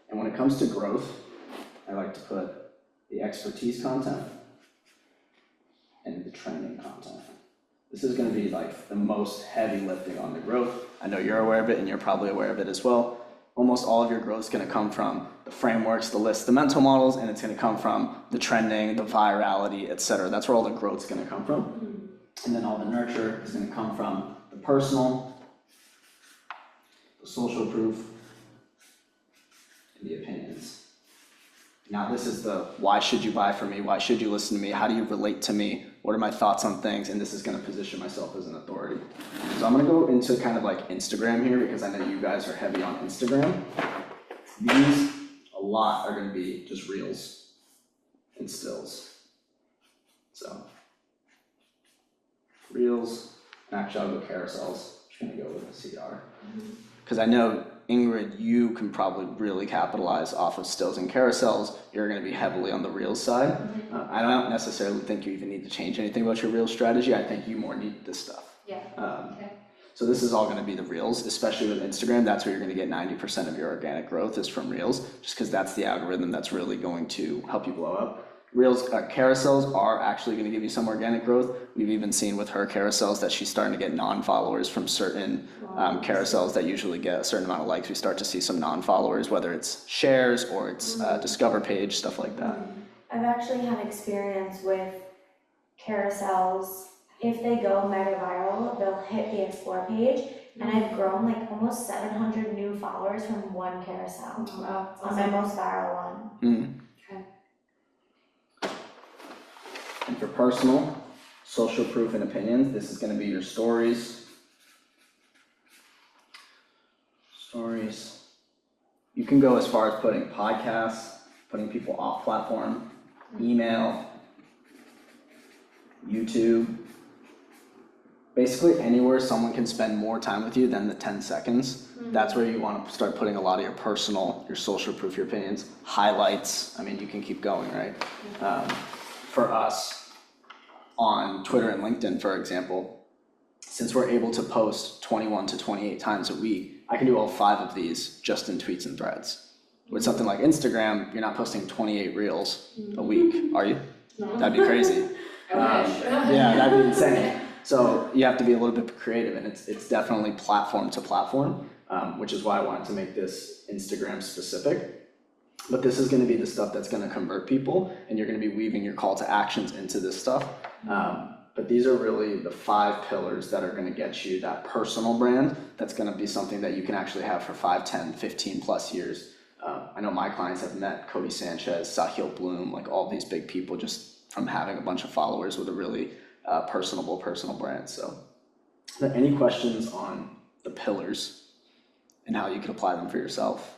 And when it comes to growth, I like to put the expertise content and the trending content. This is going to be like the most heavy lifting on the growth. I know you're aware of it and you're probably aware of it as well. Almost all of your growth is going to come from the frameworks, the lists, the mental models, and it's going to come from the trending, the virality, etc. That's where all the growth is going to come from. And then all the nurture is going to come from the personal, the social proof, and the opinions. Now this is the why should you buy from me? Why should you listen to me? How do you relate to me? What are my thoughts on things? And this is going to position myself as an authority. So I'm going to go into kind of like Instagram here because I know you guys are heavy on Instagram. These, a lot are going to be just reels and stills. So reels, actually I'll go carousels. I'm just going to go with a CR. Because I know Ingrid, you can probably really capitalize off of stills and carousels. You're going to be heavily on the Reels side. I don't necessarily think you even need to change anything about your Reels strategy. I think you more need this stuff. So this is all going to be the Reels, especially with Instagram. That's where you're going to get 90% of your organic growth is from Reels, just because that's the algorithm that's really going to help you blow up. Reels, carousels are actually going to give you some organic growth. We've even seen with her carousels that she's starting to get non-followers from certain carousels that usually get a certain amount of likes. We start to see some non-followers, whether it's shares or it's discover page, stuff like that. I've actually had experience with carousels. If they go mega viral, they'll hit the explore page, and I've grown like almost 700 new followers from one carousel on my most viral one. And for personal, social proof and opinions, this is going to be your stories. Stories. You can go as far as putting podcasts, putting people off platform, email, YouTube. Basically anywhere someone can spend more time with you than the 10 seconds. That's where you want to start putting a lot of your personal, your social proof, your opinions, highlights. I mean, you can keep going, right? For us on Twitter and LinkedIn, for example, since we're able to post 21 to 28 times a week, I can do all 5 of these just in tweets and threads. With something like Instagram, you're not posting 28 reels a week, are you? No. That'd be crazy. Yeah, that'd be insane. So you have to be a little bit creative, and it's definitely platform to platform, which is why I wanted to make this Instagram specific. But this is going to be the stuff that's going to convert people, and you're going to be weaving your call to actions into this stuff. But these are really the 5 pillars that are going to get you that personal brand. That's going to be something that you can actually have for 5, 10, 15 plus years. I know my clients have met Cody Sanchez, Sahil Bloom, like all these big people just from having a bunch of followers with a really personal brand. So are there any questions on the pillars and how you can apply them for yourself?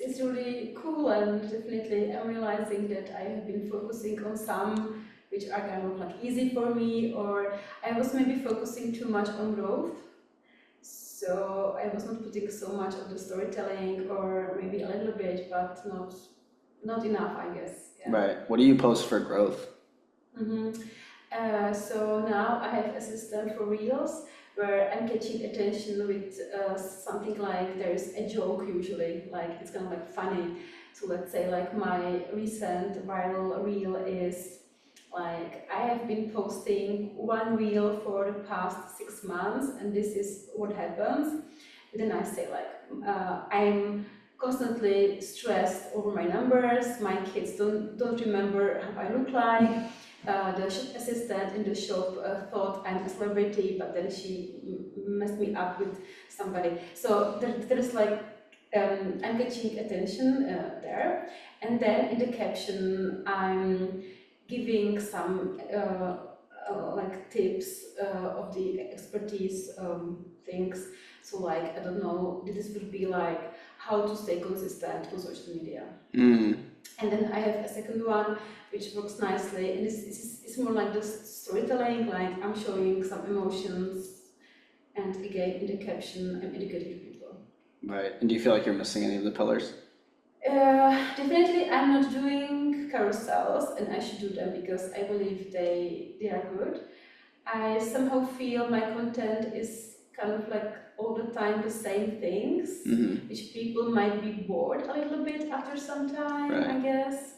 It's really cool, and definitely I'm realizing that I have been focusing on some which are kind of like easy for me, or I was maybe focusing too much on growth. So I was not putting so much of the storytelling, or maybe a little bit, but not enough, I guess. Yeah. Right. What do you post for growth? So now I have a system for reels where I'm catching attention with something like there's a joke usually, like it's kind of like funny. So let's say like my recent viral reel is like I have been posting one reel for the past 6 months, and this is what happens. And then I say like I'm constantly stressed over my numbers. My kids don't remember how I look like. The shop assistant in the shop thought I'm a celebrity, but then she messed me up with somebody. So there is like I'm catching attention there, and then in the caption I'm giving some like tips of the expertise things. So like I don't know, this would be like how to stay consistent on social media. And then I have a second one which works nicely, and it's more like just storytelling, like I'm showing some emotions, and again in the caption I'm educating people. Right. And do you feel like you're missing any of the pillars? Definitely I'm not doing carousels, and I should do them because I believe they are good. I somehow feel my content is kind of like all the time the same things, which people might be bored a little bit after some time, Right. I guess.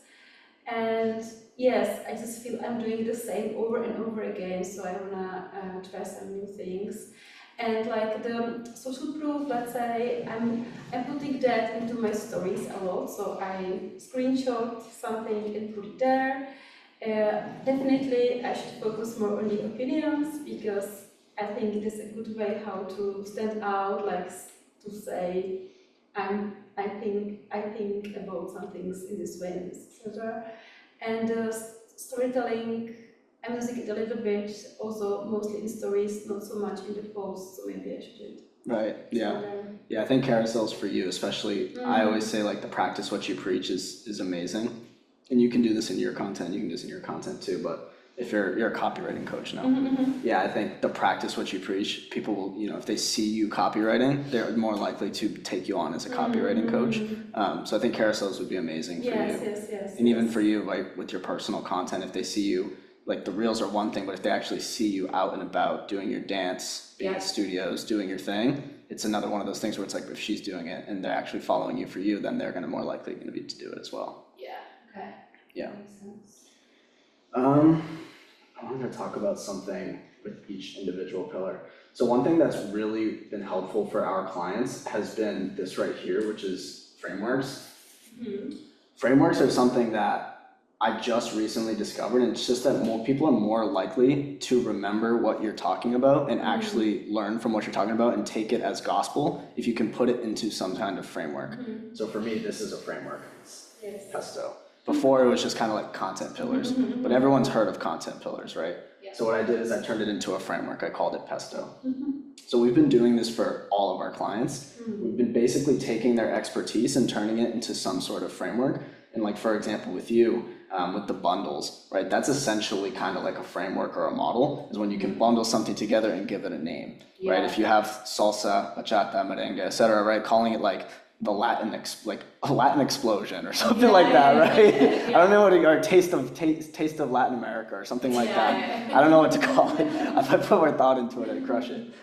And yes, I just feel I'm doing the same over and over again, so I wanna try some new things. And like the social proof, let's say, I'm putting that into my stories a lot, so I screenshot something and put it there. Definitely I should focus more on the opinions, because I think it is a good way how to stand out, like to say I think about some things in this way, etc. And storytelling, I'm using it a little bit, also mostly in stories, not so much in the posts, so maybe I should do it. Right. Yeah. Yeah. I think carousels for you, especially, I always say like the practice what you preach is amazing, and you can do this in your content. You can do this in your content too, but if you're a copywriting coach now, yeah, I think the practice what you preach, people will, you know, if they see you copywriting, they're more likely to take you on as a copywriting coach. So I think carousels would be amazing for you. Yes. And even for you, like with your personal content, if they see you, like the reels are one thing, but if they actually see you out and about doing your dance, being at studios, doing your thing, it's another one of those things where it's like if she's doing it and they're actually following you for you, then they're going to more likely going to be to do it as well. Yeah. Okay. Yeah. Makes sense. I wanted to talk about something with each individual pillar. So one thing that's really been helpful for our clients has been this right here, which is frameworks. Frameworks are something that I just recently discovered, and it's just that more people are more likely to remember what you're talking about and actually learn from what you're talking about and take it as gospel if you can put it into some kind of framework. So for me, this is a framework. It's Pesto. Before it was just kind of like content pillars, but everyone's heard of content pillars, right? So what I did is I turned it into a framework. I called it Pesto. So we've been doing this for all of our clients. We've been basically taking their expertise and turning it into some sort of framework. And like, for example, with you, with the bundles, right? That's essentially kind of like a framework or a model, is when you can bundle something together and give it a name, right? If you have salsa, bachata, merengue, etc., right? Calling it like the Latin explosion or something like that, right? I don't know what or taste of Latin America or something like that. I don't know what to call it. If I put more thought into it, I'd crush it.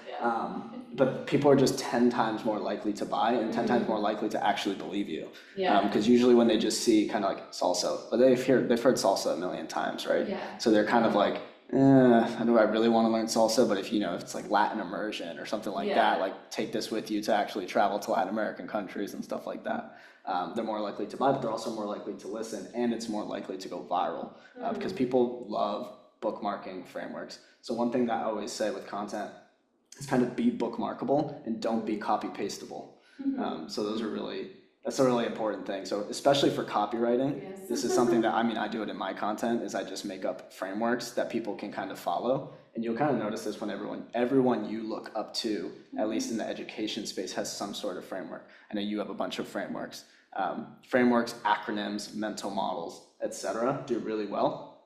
But people are just 10 times more likely to buy and 10 times more likely to actually believe you. Because usually when they just see kind of like salsa, but they've heard salsa a million times, right? So they're kind of like, do I really want to learn salsa? But if it's like Latin immersion or something like that, like take this with you to actually travel to Latin American countries and stuff like that. They're more likely to buy, but they're also more likely to listen, and it's more likely to go viral because people love bookmarking frameworks. So one thing that I always say with content is kind of be bookmarkable and don't be copy pastable. So that's a really important thing. So especially for copywriting, this is something that, I do it in my content, is I just make up frameworks that people can kind of follow. And you'll kind of notice this when everyone you look up to, at least in the education space, has some sort of framework. I know you have a bunch of frameworks. Frameworks, acronyms, mental models, etc. do really well.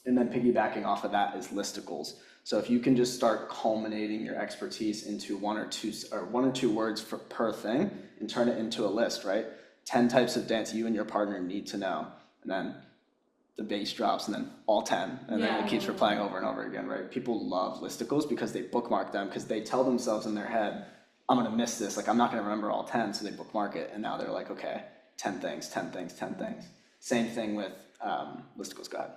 And then piggybacking off of that is listicles. So if you can just start culminating your expertise into one or two words per thing and turn it into a list, right? 10 types of dance you and your partner need to know. And then the bass drops and then all 10. And then it keeps replaying over and over again, right? People love listicles because they bookmark them because they tell themselves in their head, I'm going to miss this. Like, I'm not going to remember all 10. So they bookmark it. And now they're like, okay, 10 things, 10 things, 10 things. Same thing with listicles. Go ahead.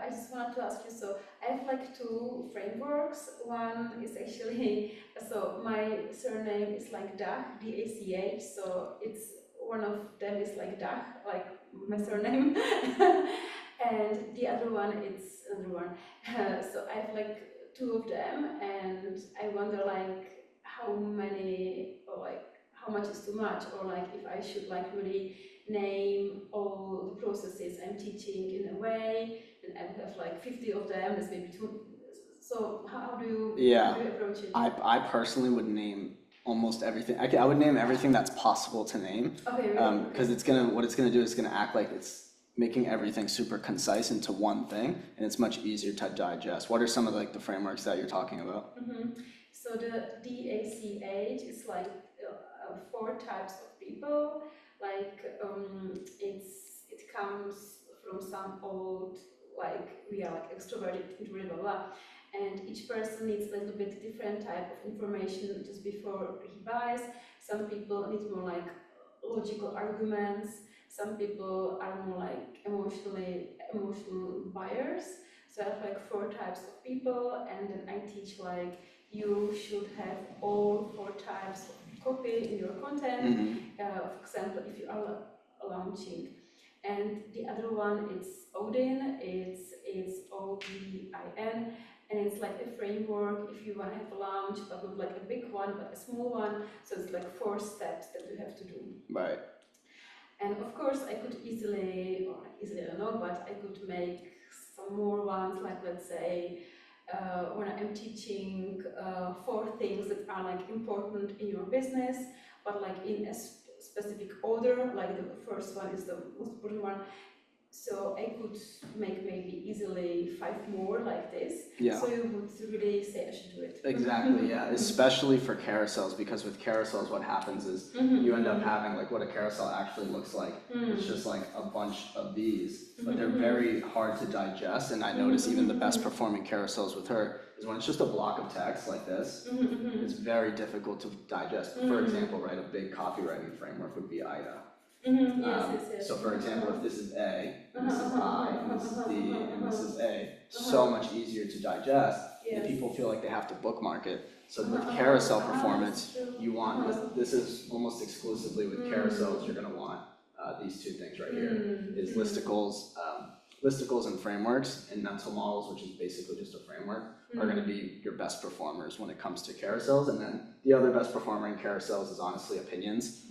I just wanted to ask you, so I have like two frameworks. One is actually, so my surname is like Dach, D-A-C-H, so it's one of them is like Dach, like my surname, and the other one it's another one. So I have like two of them, and I wonder like how many, or like how much is too much, or like if I should like really name all the processes I'm teaching in a way, and I have like 50 of them, there's maybe two. So how do you approach it? I personally would name almost everything. I would name everything that's possible to name. Okay, really? Because what it's gonna do is gonna act like it's making everything super concise into one thing, and it's much easier to digest. What are some of like the frameworks that you're talking about? So the DACH is like 4 types of people. Like it comes from some old, like we are like extroverted, introverted, blah blah, and each person needs a little bit different type of information just before he buys. Some people need more like logical arguments. Some people are more like emotional buyers. So I have like 4 types of people, and then I teach like you should have all 4 types of copy in your content. For example, if you are launching. And the other one is Odin, it's O-D-I-N, and it's like a framework if you want to have a launch, but not like a big one, but a small one. So it's like 4 steps that you have to do. Right. And of course, I could easily, or easily, I don't know, but I could make some more ones, like let's say, when I'm teaching 4 things that are like important in your business, but like in a specific order, like the first one is the most important one. So I could make maybe easily 5 more like this. Yeah. So you would really say I should do it. Exactly, yeah. Especially for carousels, because with carousels what happens is you end up having like what a carousel actually looks like. It's just like a bunch of these, but they're very hard to digest. And I notice even the best performing carousels with her is when it's just a block of text like this, it's very difficult to digest. For example, right, a big copywriting framework would be IDA. Yes. So for example, if this is A, and this is I, and this is D, and this is A, so much easier to digest, and people feel like they have to bookmark it. So with carousel performance, you want, this is almost exclusively with carousels, you're gonna want these 2 things right here, is listicles and frameworks, and mental models, which is basically just a framework, are going to be your best performers when it comes to carousels. And then the other best performer in carousels is honestly opinions.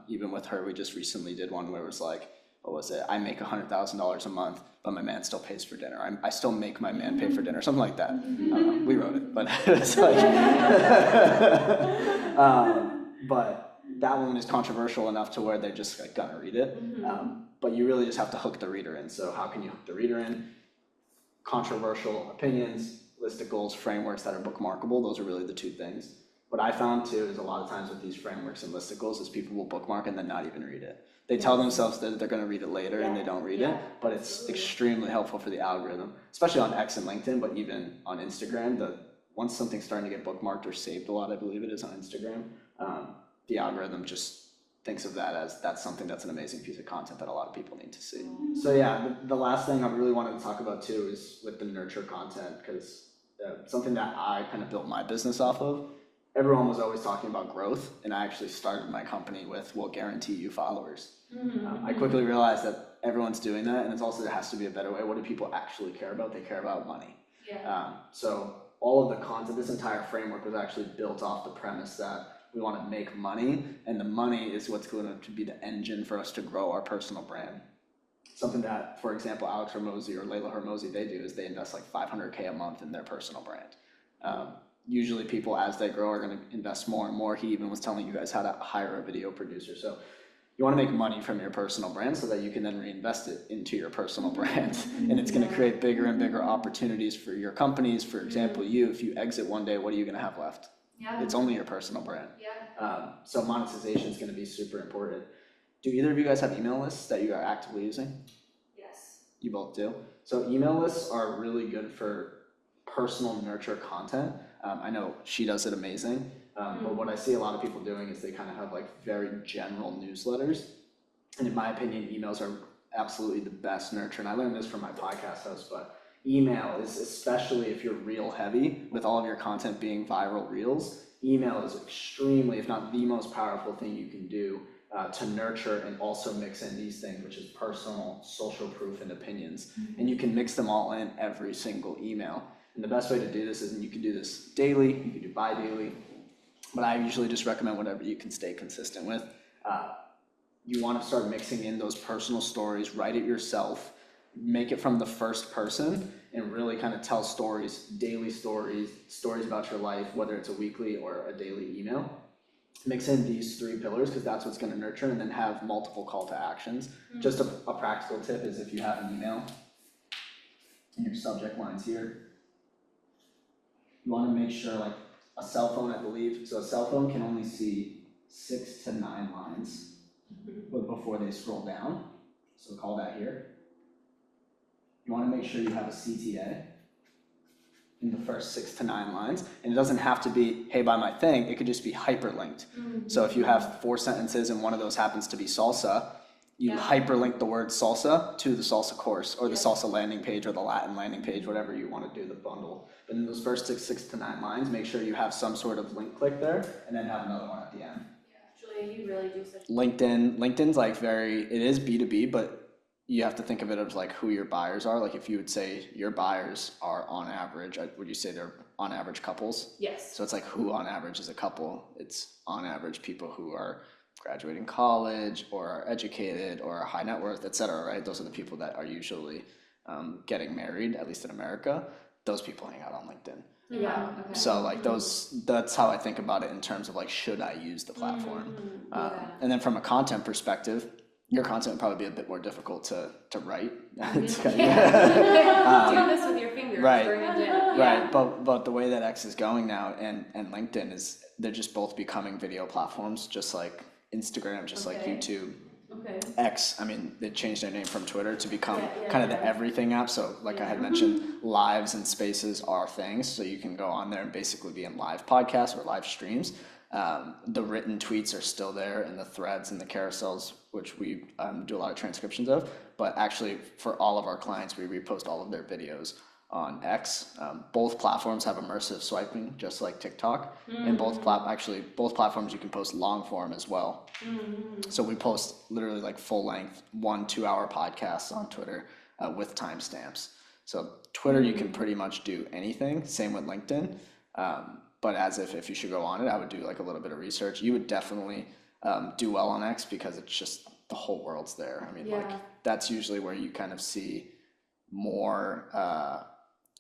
Even with her, we just recently did one where it was like, what was it? I make $100,000 a month, but my man still pays for dinner. I still make my man pay for dinner, something like that. We wrote it, but it's like, but that one is controversial enough to where they're just like gonna read it. But you really just have to hook the reader in. So how can you hook the reader in? Controversial opinions, listicles, frameworks that are bookmarkable. Those are really the 2 things. What I found too is a lot of times with these frameworks and listicles is people will bookmark and then not even read it. They tell themselves that they're going to read it later and they don't read it, but it's extremely helpful for the algorithm, especially on X and LinkedIn, but even on Instagram. Once something's starting to get bookmarked or saved a lot, I believe it is on Instagram, the algorithm just thinks of that as that's something that's an amazing piece of content that a lot of people need to see. So yeah, the last thing I really wanted to talk about too is with the nurture content, because something that I kind of built my business off of. Everyone was always talking about growth, and I actually started my company with, we'll guarantee you followers. I quickly realized that everyone's doing that, and it's also, there has to be a better way. What do people actually care about? They care about money. So all of the content, this entire framework was actually built off the premise that we want to make money, and the money is what's going to be the engine for us to grow our personal brand. Something that, for example, Alex Hormozy or Layla Hormozy, they do is they invest like $500K a month in their personal brand. Usually people, as they grow, are going to invest more and more. He even was telling you guys how to hire a video producer. So You want to make money from your personal brand so that you can then reinvest it into your personal brand. And it's going to create bigger and bigger opportunities for your companies. For example, if you exit one day, what are you going to have left? It's only your personal brand. So monetization is going to be super important. Do either of you guys have email lists that you are actively using? Yes. You both do? So email lists are really good for personal nurture content. I know she does it amazing. But what I see a lot of people doing is they kind of have like very general newsletters. And in my opinion, emails are absolutely the best nurture. And I learned this from my podcast host, but email is, especially if you're reel heavy with all of your content being viral reels, email is extremely, if not the most powerful thing you can do to nurture and also mix in these things, which is personal, social proof, and opinions. And you can mix them all in every single email. And the best way to do this is, and you can do this daily, you can do bi-daily, but I usually just recommend whatever you can stay consistent with. You want to start mixing in those personal stories, write it yourself, make it from the first person, and really kind of tell stories, daily stories about your life, whether it's a weekly or a daily email. Mix in these 3 pillars because that's what's going to nurture, and then have multiple call to actions. Just a practical tip is if you have an email and your subject line's here, you want to make sure, like a cell phone, I believe, so a cell phone can only see 6 to 9 lines before they scroll down. So call that here. You want to make sure you have a CTA in the first 6 to 9 lines. And it doesn't have to be, hey, buy my thing. It could just be hyperlinked. So if you have 4 sentences and one of those happens to be salsa, you hyperlink the word salsa to the salsa course or the salsa landing page or the Latin landing page, whatever you want to do, the bundle. But in those first 6 to 9 lines, make sure you have some sort of link click there and then have another one at the end. Julia, you really do such. LinkedIn's like it is B2B, but you have to think of it as like who your buyers are. Like if you would say your buyers are on average, would you say they're on average couples? Yes. So it's like who on average is a couple? It's on average people who are graduating college or are educated or are high net worth, et cetera, right? Those are the people that are usually getting married, at least in America. Those people hang out on LinkedIn. Okay. So like that's how I think about it in terms of like, should I use the platform? And then from a content perspective, your content would probably be a bit more difficult to write. It's kind of, do this with your fingers. Right. But the way that X is going now and LinkedIn is, they're just both becoming video platforms, just like Instagram, just like YouTube. X, I mean, they changed their name from Twitter to become kind of the everything app. So like I had mentioned, lives and spaces are things. So you can go on there and basically be in live podcasts or live streams. The written tweets are still there, and the threads and the carousels, which we do a lot of transcriptions of. But actually, for all of our clients, we repost all of their videos on X. Both platforms have immersive swiping, just like TikTok. And both platforms you can post long form as well. So we post literally like full length 1-2 hour podcasts on Twitter with timestamps. So Twitter, you can pretty much do anything. Same with LinkedIn. But as if you should go on it, I would do like a little bit of research. You would definitely do well on X because it's just the whole world's there. I mean, like that's usually where you kind of see more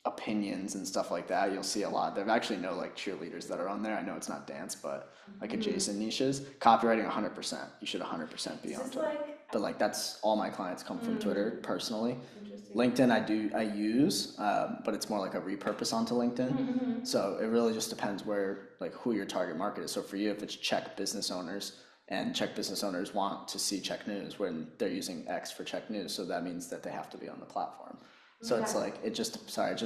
opinions and stuff like that. You'll see a lot. There actually no like cheerleaders that are on there. I know it's not dance, but like adjacent niches. Copywriting 100%. You should 100% be on Twitter. But like that's all my clients come from Twitter personally. LinkedIn I use, but it's more like a repurpose onto LinkedIn. So it really just depends where, like who your target market is. So for you, if it's Czech business owners, and Czech business owners want to see Czech news when they're using X for Czech news, so that means that they have to be on the platform. So it's like, it just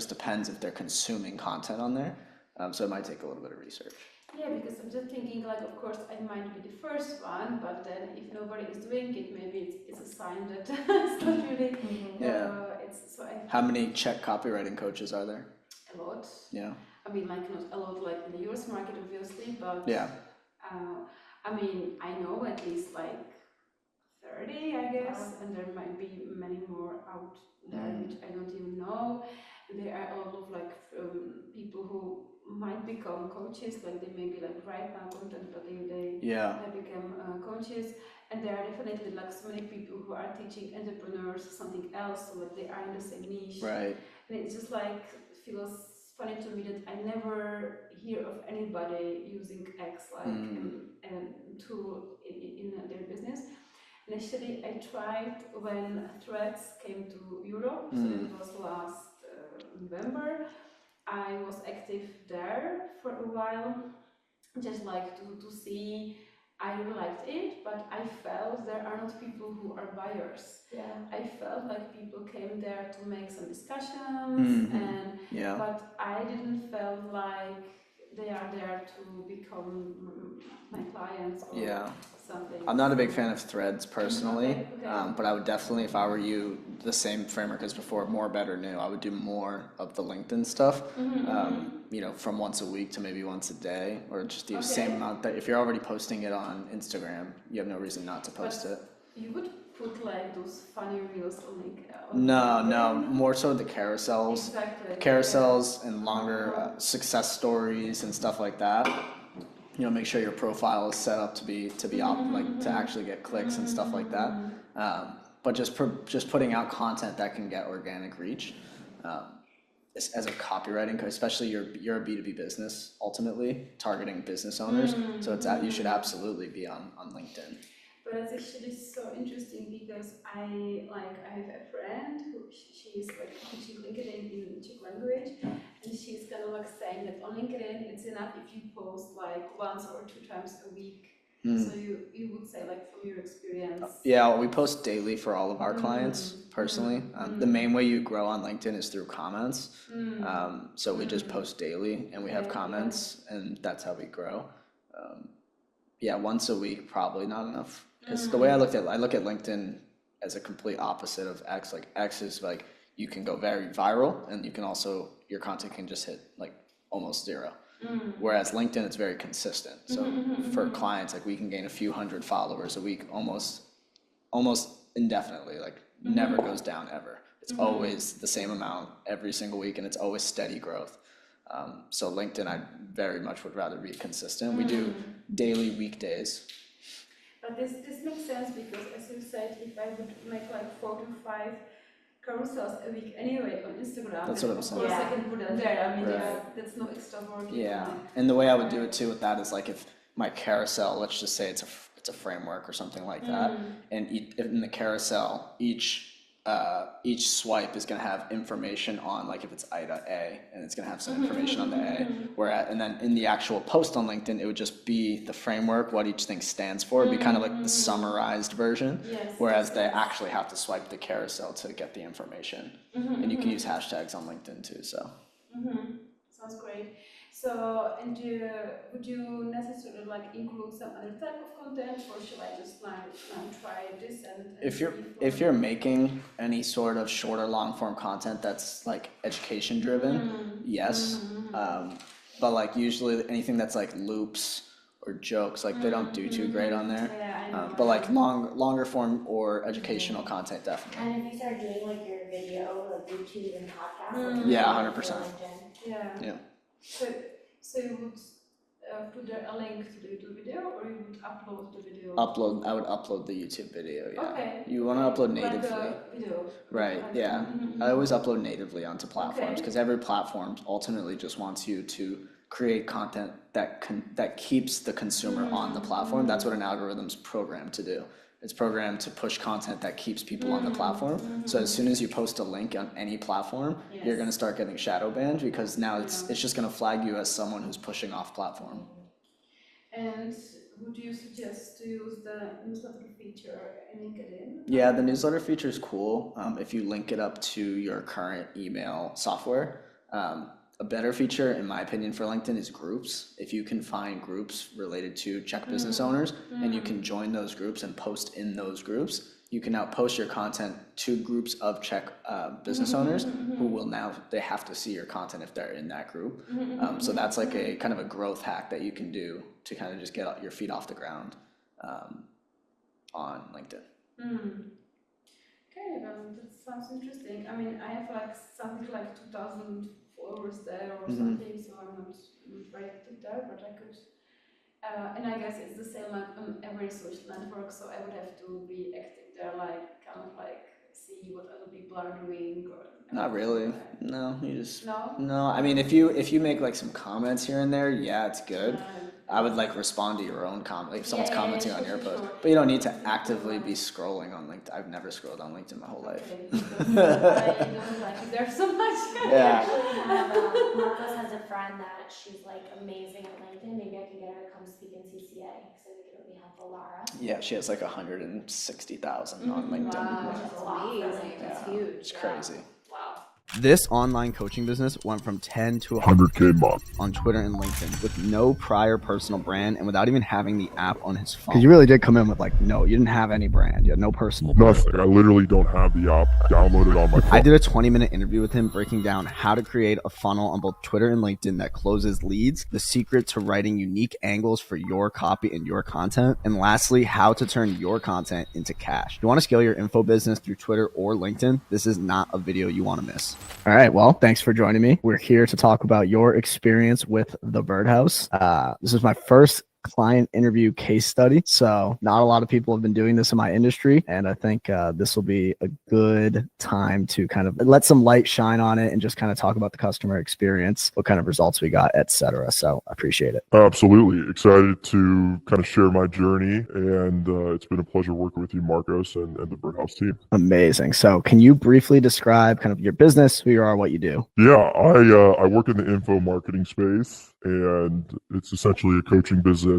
depends if they're consuming content on there. So it might take a little bit of research. Yeah, because I'm just thinking, like, of course, I might be the first one, but then if nobody is doing it, maybe it's a sign that it's not really. How many Czech copywriting coaches are there? A lot. Yeah. I mean, like not a lot, like in the US market, obviously, but I mean, I know at least like 30, I guess, and there might be many more out there which I don't even know. And there are a lot of like people who might become coaches, like they maybe like write now content, but they become coaches. And there are definitely like so many people who are teaching entrepreneurs something else, so that they are in the same niche. Right. And it's just like feels funny to me that I never hear of anybody using X like a tool in their business. Initially, I tried when Threads came to Europe, so it was last November. I was active there for a while, just like to see. I really liked it, but I felt there are not people who are buyers. Yeah. I felt like people came there to make some discussions, and but I didn't feel like they are there to become my clients or something. I'm not a big fan of Threads personally, Okay. but I would definitely, if I were you, the same framework as before, more, better, new. I would do more of the LinkedIn stuff, you know, from once a week to maybe once a day, or just the same amount that if you're already posting it on Instagram, you have no reason not to post it. You would put like those funny reels on LinkedIn? No, more so the carousels. Exactly. Carousels and longer success stories and stuff like that. You know, make sure your profile is set up to be to actually get clicks and stuff like that. But just putting out content that can get organic reach. As a copywriting, especially you're a B2B business, ultimately targeting business owners. So you should absolutely be on LinkedIn. But it's actually so interesting because I have a friend who she's like teaching LinkedIn in Czech language, and she's kind of like saying that on LinkedIn it's enough if you post like once or 2 times a week. So you would say, like, from your experience? Yeah, we post daily for all of our clients personally. The main way you grow on LinkedIn is through comments. So we just post daily and we have comments, and that's how we grow. Once a week, probably not enough. Because the way I look at LinkedIn as a complete opposite of X. Like X is like you can go very viral, and you can also your content can just hit like almost zero. Whereas LinkedIn, it's very consistent. So for clients, like we can gain a few hundred followers a week, almost indefinitely. Like never goes down ever. It's always the same amount every single week, and it's always steady growth. So LinkedIn, I very much would rather be consistent. We do daily, weekdays. But this makes sense because, as you said, if I would make like 4 to 5 carousels a week anyway on Instagram, that's what I'm saying. Of course, I can put it there. I mean, that's no extra work. Yeah, and the way I would do it too with that is like if my carousel, let's just say it's a framework or something like that, and in the carousel, each swipe is going to have information on, like if it's IDA A, and it's going to have some information on the A, and then in the actual post on LinkedIn, it would just be the framework, what each thing stands for. It'd be kind of like the summarized version, whereas they actually have to swipe the carousel to get the information. And you can use hashtags on LinkedIn too, so. Sounds great. So, and would you necessarily like include some other type of content, or should I just now try this and if you're making any sort of shorter long form content that's like education driven, yes. But like usually anything that's like loops or jokes, like they don't do too great on there. But like longer form or educational content, definitely. And if you start doing like your video, like YouTube and podcast, yeah, 100%. Yeah. So you would put there a link to the YouTube video, or you would upload the video? I would upload the YouTube video, yeah. Okay. You want to upload natively. Like video. Right, yeah. I always upload natively onto platforms because every platform ultimately just wants you to create content that keeps the consumer on the platform. That's what an algorithm's programmed to do. It's programmed to push content that keeps people on the platform. So as soon as you post a link on any platform, you're going to start getting shadow banned because now it's just going to flag you as someone who's pushing off platform. And would you suggest to use the newsletter feature in LinkedIn? Yeah, the newsletter feature is cool if you link it up to your current email software. A better feature, in my opinion, for LinkedIn is groups. If you can find groups related to Czech business owners and you can join those groups and post in those groups, you can now post your content to groups of Czech business owners who will now, they have to see your content if they're in that group. So that's like a kind of a growth hack that you can do to kind of just get your feet off the ground on LinkedIn. Okay, well, that sounds interesting. I mean, I have like something like 2,000 followers there or something, so I'm not very active there, but I could. And I guess it's the same like on every social network, so I would have to be active there, like kind of like see what other people are doing. Or not really. No, you just no. I mean, if you make like some comments here and there, yeah, it's good. I would like respond to your own comment, like if someone's commenting on your sure, post, sure. but you don't need to actively be scrolling on LinkedIn. I've never scrolled on LinkedIn my whole life. I don't like it there so much. Yeah. Marcos has a friend that she's like amazing at LinkedIn. Maybe I could get her to come speak in CCA because I think it would be helpful, Lara. Yeah, she has like 160,000 on LinkedIn. Wow, that's amazing. That's huge. It's crazy. Wow. This online coaching business went from 10 to 100K a month. on Twitter and LinkedIn with no prior personal brand and without even having the app on his phone. Because you really did come in with like, no, you didn't have any brand. You had no personal brand. Nothing. I literally don't have the app downloaded on my phone. I did a 20-minute interview with him breaking down how to create a funnel on both Twitter and LinkedIn that closes leads, the secret to writing unique angles for your copy and your content, and lastly, how to turn your content into cash. If you want to scale your info business through Twitter or LinkedIn, this is not a video you want to miss. All right, well, thanks for joining me. We're here to talk about your experience with the Birdhouse. This is my first client interview case study. So not a lot of people have been doing this in my industry. And I think this will be a good time to kind of let some light shine on it and just kind of talk about the customer experience, what kind of results we got, etc. So I appreciate it. Absolutely. Excited to kind of share my journey. And it's been a pleasure working with you, Marcos, and the Birdhouse team. Amazing. So can you briefly describe kind of your business, who you are, what you do? Yeah, I work in the info marketing space, and it's essentially a coaching business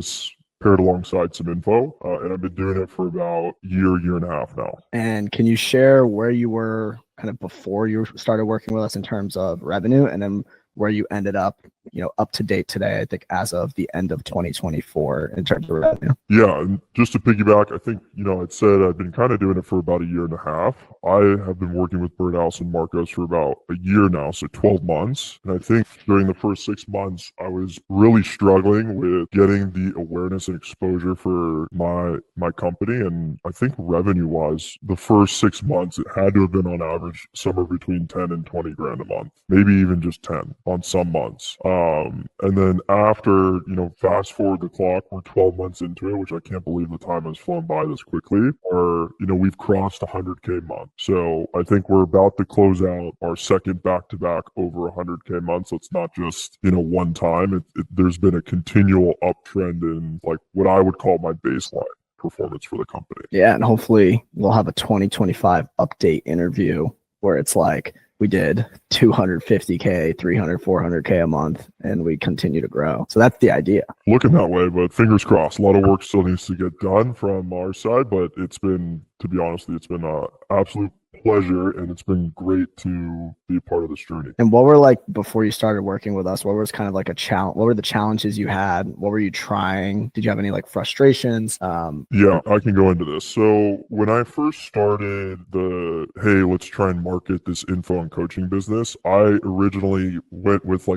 paired alongside some info. And I've been doing it for about a year and a half now. And can you share where you were kind of before you started working with us in terms of revenue, and then where you ended up, up to date today, I think as of the end of 2024 in terms of revenue? Yeah, and just to piggyback, I think, I'd said I've been kind of doing it for about a year and a half. I have been working with Birdhouse and Marcos for about a year now, so 12 months. And I think during the first 6 months, I was really struggling with getting the awareness and exposure for my company. And I think revenue-wise, the first 6 months, it had to have been on average somewhere between 10 and 20 grand a month, maybe even just 10 on some months. And then after, fast forward the clock, we're 12 months into it, which I can't believe the time has flown by this quickly, or, we've crossed 100K a month. So I think we're about to close out our second back-to-back over 100K months. So it's not just, one time. There's been a continual uptrend in like what I would call my baseline performance for the company. Yeah, and hopefully we'll have a 2025 update interview where it's like, we did 250K, 300, 400K a month, and we continue to grow. So that's the idea. Looking that way, but fingers crossed. A lot of work still needs to get done from our side, but it's been, to be honest, it's been an absolute pleasure, and it's been great to be a part of this journey. And what were like, before you started working with us, what was kind of like a challenge? What were the challenges you had? What were you trying? Did you have any like frustrations? Yeah, I can go into this. So when I first started hey, let's try and market this info and coaching business, I originally went with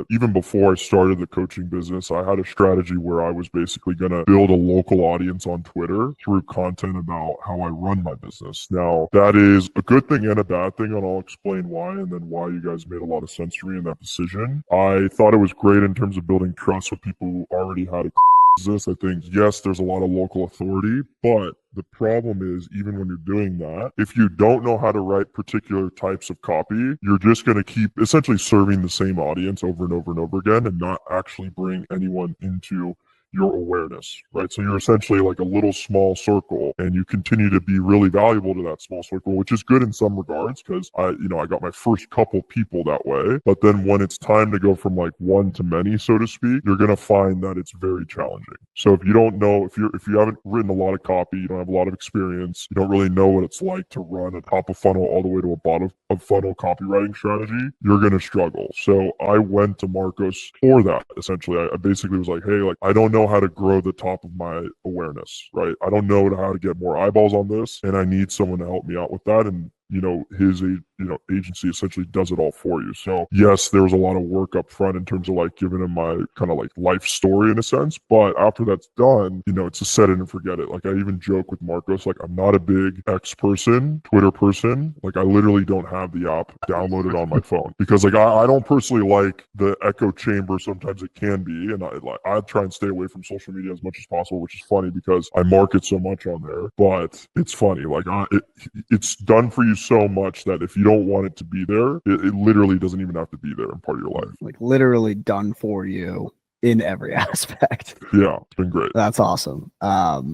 even before I started the coaching business, I had a strategy where I was basically going to build a local audience on Twitter through content about how I run my business. Now, that is a good thing and a bad thing, and I'll explain why, and then why you guys made a lot of sense to me in that decision. I thought it was great in terms of building trust with people who already had a business. I think, yes, there's a lot of local authority, but the problem is, even when you're doing that, if you don't know how to write particular types of copy, you're just going to keep essentially serving the same audience over and over and over again and not actually bring anyone into your awareness, right? So you're essentially like a little small circle, and you continue to be really valuable to that small circle, which is good in some regards because I got my first couple people that way. But then when it's time to go from like one to many, so to speak, you're going to find that it's very challenging. So if you don't know, if you haven't written a lot of copy, you don't have a lot of experience, you don't really know what it's like to run a top of funnel all the way to a bottom of funnel copywriting strategy, you're going to struggle. So I went to Marcos for that. Essentially, I basically was like, hey, like, I don't know how to grow the top of my awareness, right? I don't know how to get more eyeballs on this, and I need someone to help me out with that. And his agency essentially does it all for you. So yes, there was a lot of work up front in terms of like giving him my kind of like life story in a sense, but after that's done, it's a set it and forget it. Like I even joke with Marcos, like I'm not a big X person, Twitter person. Like I literally don't have the app downloaded on my phone because like I don't personally like the echo chamber. Sometimes it can be, and I try and stay away from social media as much as possible, which is funny because I market so much on there. But it's funny, like it's done for you so much that if you don't want it to be there, it literally doesn't even have to be there in part of your life. Like literally done for you. in every aspect. Yeah, it's been great. That's awesome.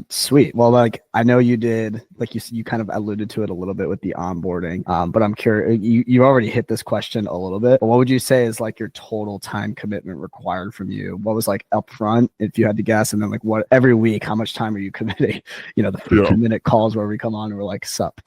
Sweet. Well, like I know you did, like you kind of alluded to it a little bit with the onboarding. But I'm curious, you already hit this question a little bit, but what would you say is like your total time commitment required from you? What was like upfront, if you had to guess, and then like what every week, how much time are you committing? You know, the 15-minute calls where we come on and we're like, sup.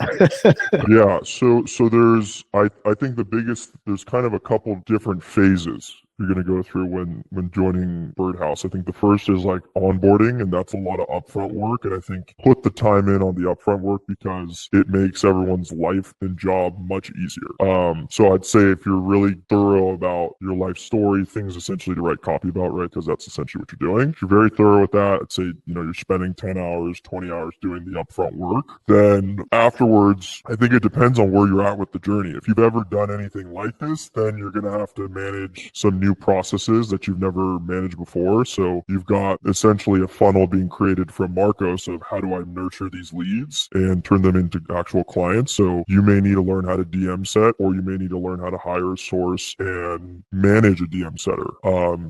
Yeah. So there's I think there's kind of a couple different phases you're going to go through when joining Birdhouse. I think the first is like onboarding, and that's a lot of upfront work. And I think put the time in on the upfront work because it makes everyone's life and job much easier. So I'd say if you're really thorough about your life story, things essentially to write copy about, right? Because that's essentially what you're doing. If you're very thorough with that, I'd say, you're spending 10 hours, 20 hours doing the upfront work. Then afterwards, I think it depends on where you're at with the journey. If you've ever done anything like this, then you're going to have to manage some new processes that you've never managed before. So you've got essentially a funnel being created from Marcos of how do I nurture these leads and turn them into actual clients. So you may need to learn how to DM set, or you may need to learn how to hire, source, and manage a DM setter.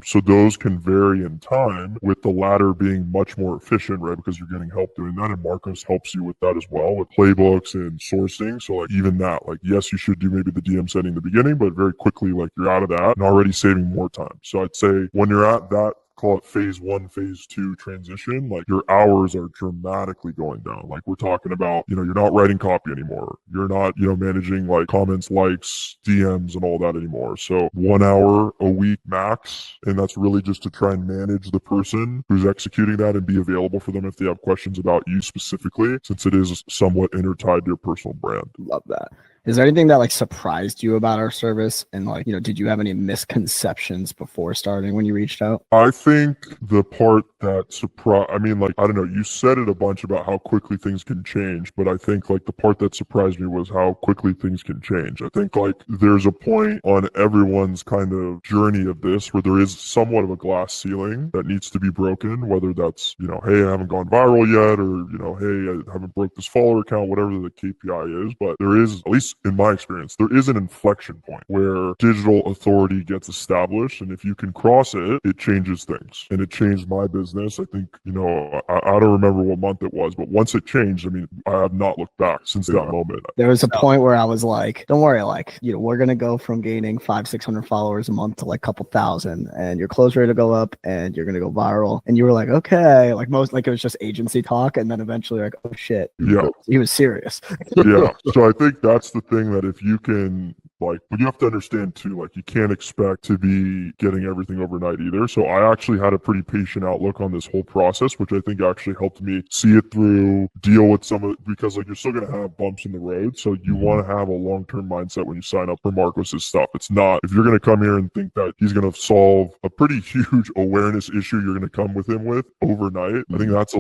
So those can vary in time, with the latter being much more efficient, right? Because you're getting help doing that, and Marcos helps you with that as well, with playbooks and sourcing. So like even that, like yes, you should do maybe the DM setting in the beginning, but very quickly like you're out of that and already saving more time. So I'd say when you're at that, call it phase 1, phase 2 transition, like your hours are dramatically going down. Like we're talking about, you're not writing copy anymore. You're not, managing like comments, likes, DMs and all that anymore. So 1 hour a week max. And that's really just to try and manage the person who's executing that and be available for them if they have questions about you specifically, since it is somewhat intertied to your personal brand. Love that. Is there anything that like surprised you about our service? And like, did you have any misconceptions before starting when you reached out? I think the part that surprised, I don't know, you said it a bunch about how quickly things can change, but I think like the part that surprised me was how quickly things can change. I think like there's a point on everyone's kind of journey of this where there is somewhat of a glass ceiling that needs to be broken, whether that's, hey, I haven't gone viral yet, or, hey, I haven't broke this follower count, whatever the KPI is. But there is, at least in my experience, there is an inflection point where digital authority gets established. And if you can cross it, it changes things. And it changed my business. I think, I don't remember what month it was, but once it changed, I have not looked back since that moment. There was a point where I was like, don't worry, like, we're going to go from gaining 500-600 followers a month to like a couple thousand, and your close rate will go up and you're going to go viral. And you were like, okay, like it was just agency talk. And then eventually like, oh shit. Yeah. He was serious. Yeah. So I think that's the thing, that if you can, but you have to understand too, like you can't expect to be getting everything overnight either. So I actually had a pretty patient outlook on this whole process, which I think actually helped me see it through, deal with some of it, because like you're still going to have bumps in the road. So you want to have a long-term mindset when you sign up for Marcos's stuff. It's not, if you're going to come here and think that he's going to solve a pretty huge awareness issue you're going to come with him with overnight, I think that's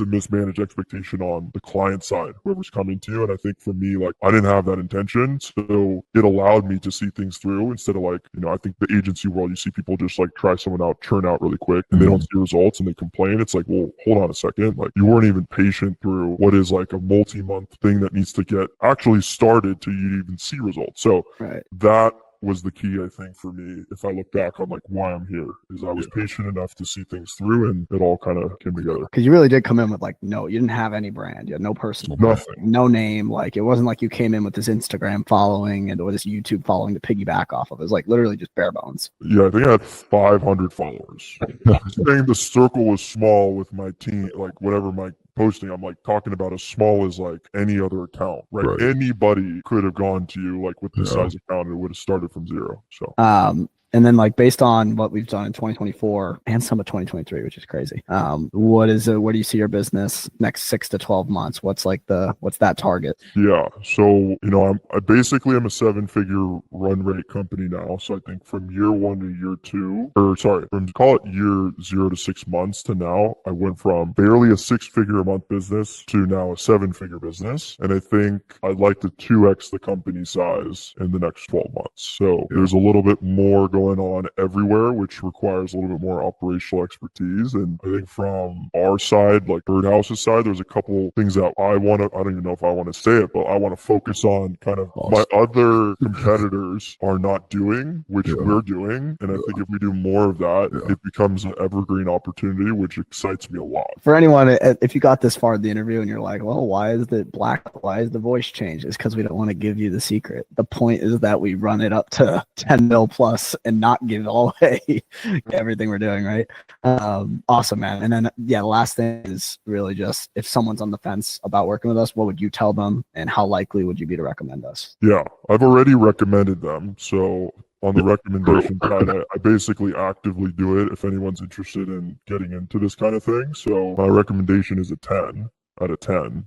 a mismanaged expectation on the client side, whoever's coming to you. And I think for me, like I didn't have that intention. So it allowed me to see things through instead of like, I think the agency world, you see people just like try someone out, churn out really quick, and they don't see results and they complain. It's like, well, hold on a second. Like you weren't even patient through what is like a multi-month thing that needs to get actually started to you even see results. So that was the key, I think, for me. If I look back on like why I'm here, is I was patient enough to see things through, and it all kind of came together. Because you really did come in with like, you didn't have any brand, you had no personal brand, no name. Like it wasn't like you came in with this Instagram following or this YouTube following to piggyback off of. It was like literally just bare bones. Yeah, I think I had 500 followers. Saying the circle was small with my team, like whatever my posting, I'm like talking about as small as like any other account, right? Anybody could have gone to you like with this size account, and it would have started from zero. So and then like based on what we've done in 2024 and some of 2023, which is crazy, where do you see your business next 6 to 12 months? What's that target? Yeah, so I basically am a 7-figure run rate company now. So I think from year 1 to year 2, from call it year 0 to 6 months to now, I went from barely a 6-figure a month business to now a 7-figure business. And I think I'd like to 2x the company size in the next 12 months. So there's a little bit more going going on everywhere, which requires a little bit more operational expertise. And I think from our side, like Birdhouse's side, there's a couple things that I don't even know if I want to say it, but I want to focus on kind of my other competitors are not doing, which we're doing. And I think if we do more of that, it becomes an evergreen opportunity, which excites me a lot. For anyone, if you got this far in the interview and you're like, well, why is the voice changed? It's because we don't want to give you the secret. The point is that we run it up to 10 mil plus and not give away everything we're doing, right? Awesome, man. And then, the last thing is really just, if someone's on the fence about working with us, what would you tell them and how likely would you be to recommend us? Yeah, I've already recommended them. So on the recommendation side, I basically actively do it if anyone's interested in getting into this kind of thing. So my recommendation is a 10 out of 10.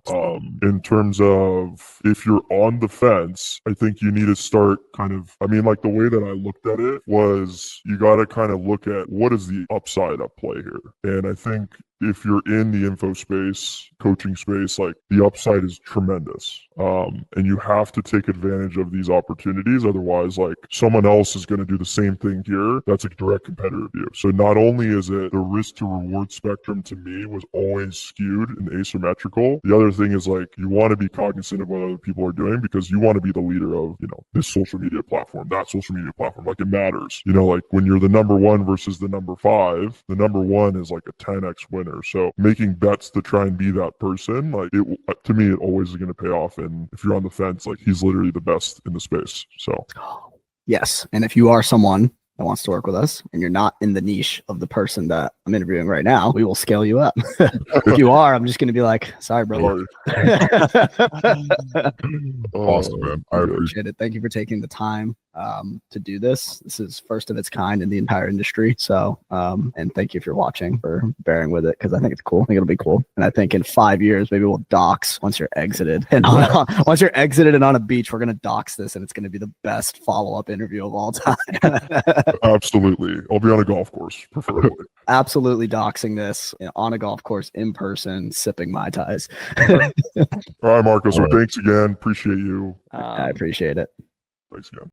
In terms of if you're on the fence, I think you need to start like the way that I looked at it was you got to kind of look at what is the upside at play here. And I think if you're in the info space, coaching space, like the upside is tremendous. And you have to take advantage of these opportunities. Otherwise, like someone else is going to do the same thing here. That's a direct competitor of you. So not only is it the risk to reward spectrum to me was always skewed and asymmetrical. The other thing is like, you want to be cognizant of what other people are doing because you want to be the leader of, this social media platform, that social media platform. Like it matters, like when you're the number 1 versus the number 5, the number 1 is like a 10x win. So making bets to try and be that person, like to me, it always is going to pay off. And if you're on the fence, like he's literally the best in the space. So yes. And if you are someone that wants to work with us and you're not in the niche of the person that I'm interviewing right now, we will scale you up. If you are, I'm just going to be like, sorry, brother. Awesome, man. I appreciate it. Thank you for taking the time to do this. This is first of its kind in the entire industry. So, and thank you if you're watching for bearing with it because I think it's cool. I think it'll be cool. And I think in 5 years, maybe we'll dox once you're exited. And once you're exited and on a beach, we're going to dox this and it's going to be the best follow-up interview of all time. Absolutely. I'll be on a golf course, preferably. Absolutely doxing this on a golf course in person, sipping Mai Tais. All right, Marco. So thanks again. Appreciate you. I appreciate it. Thanks again.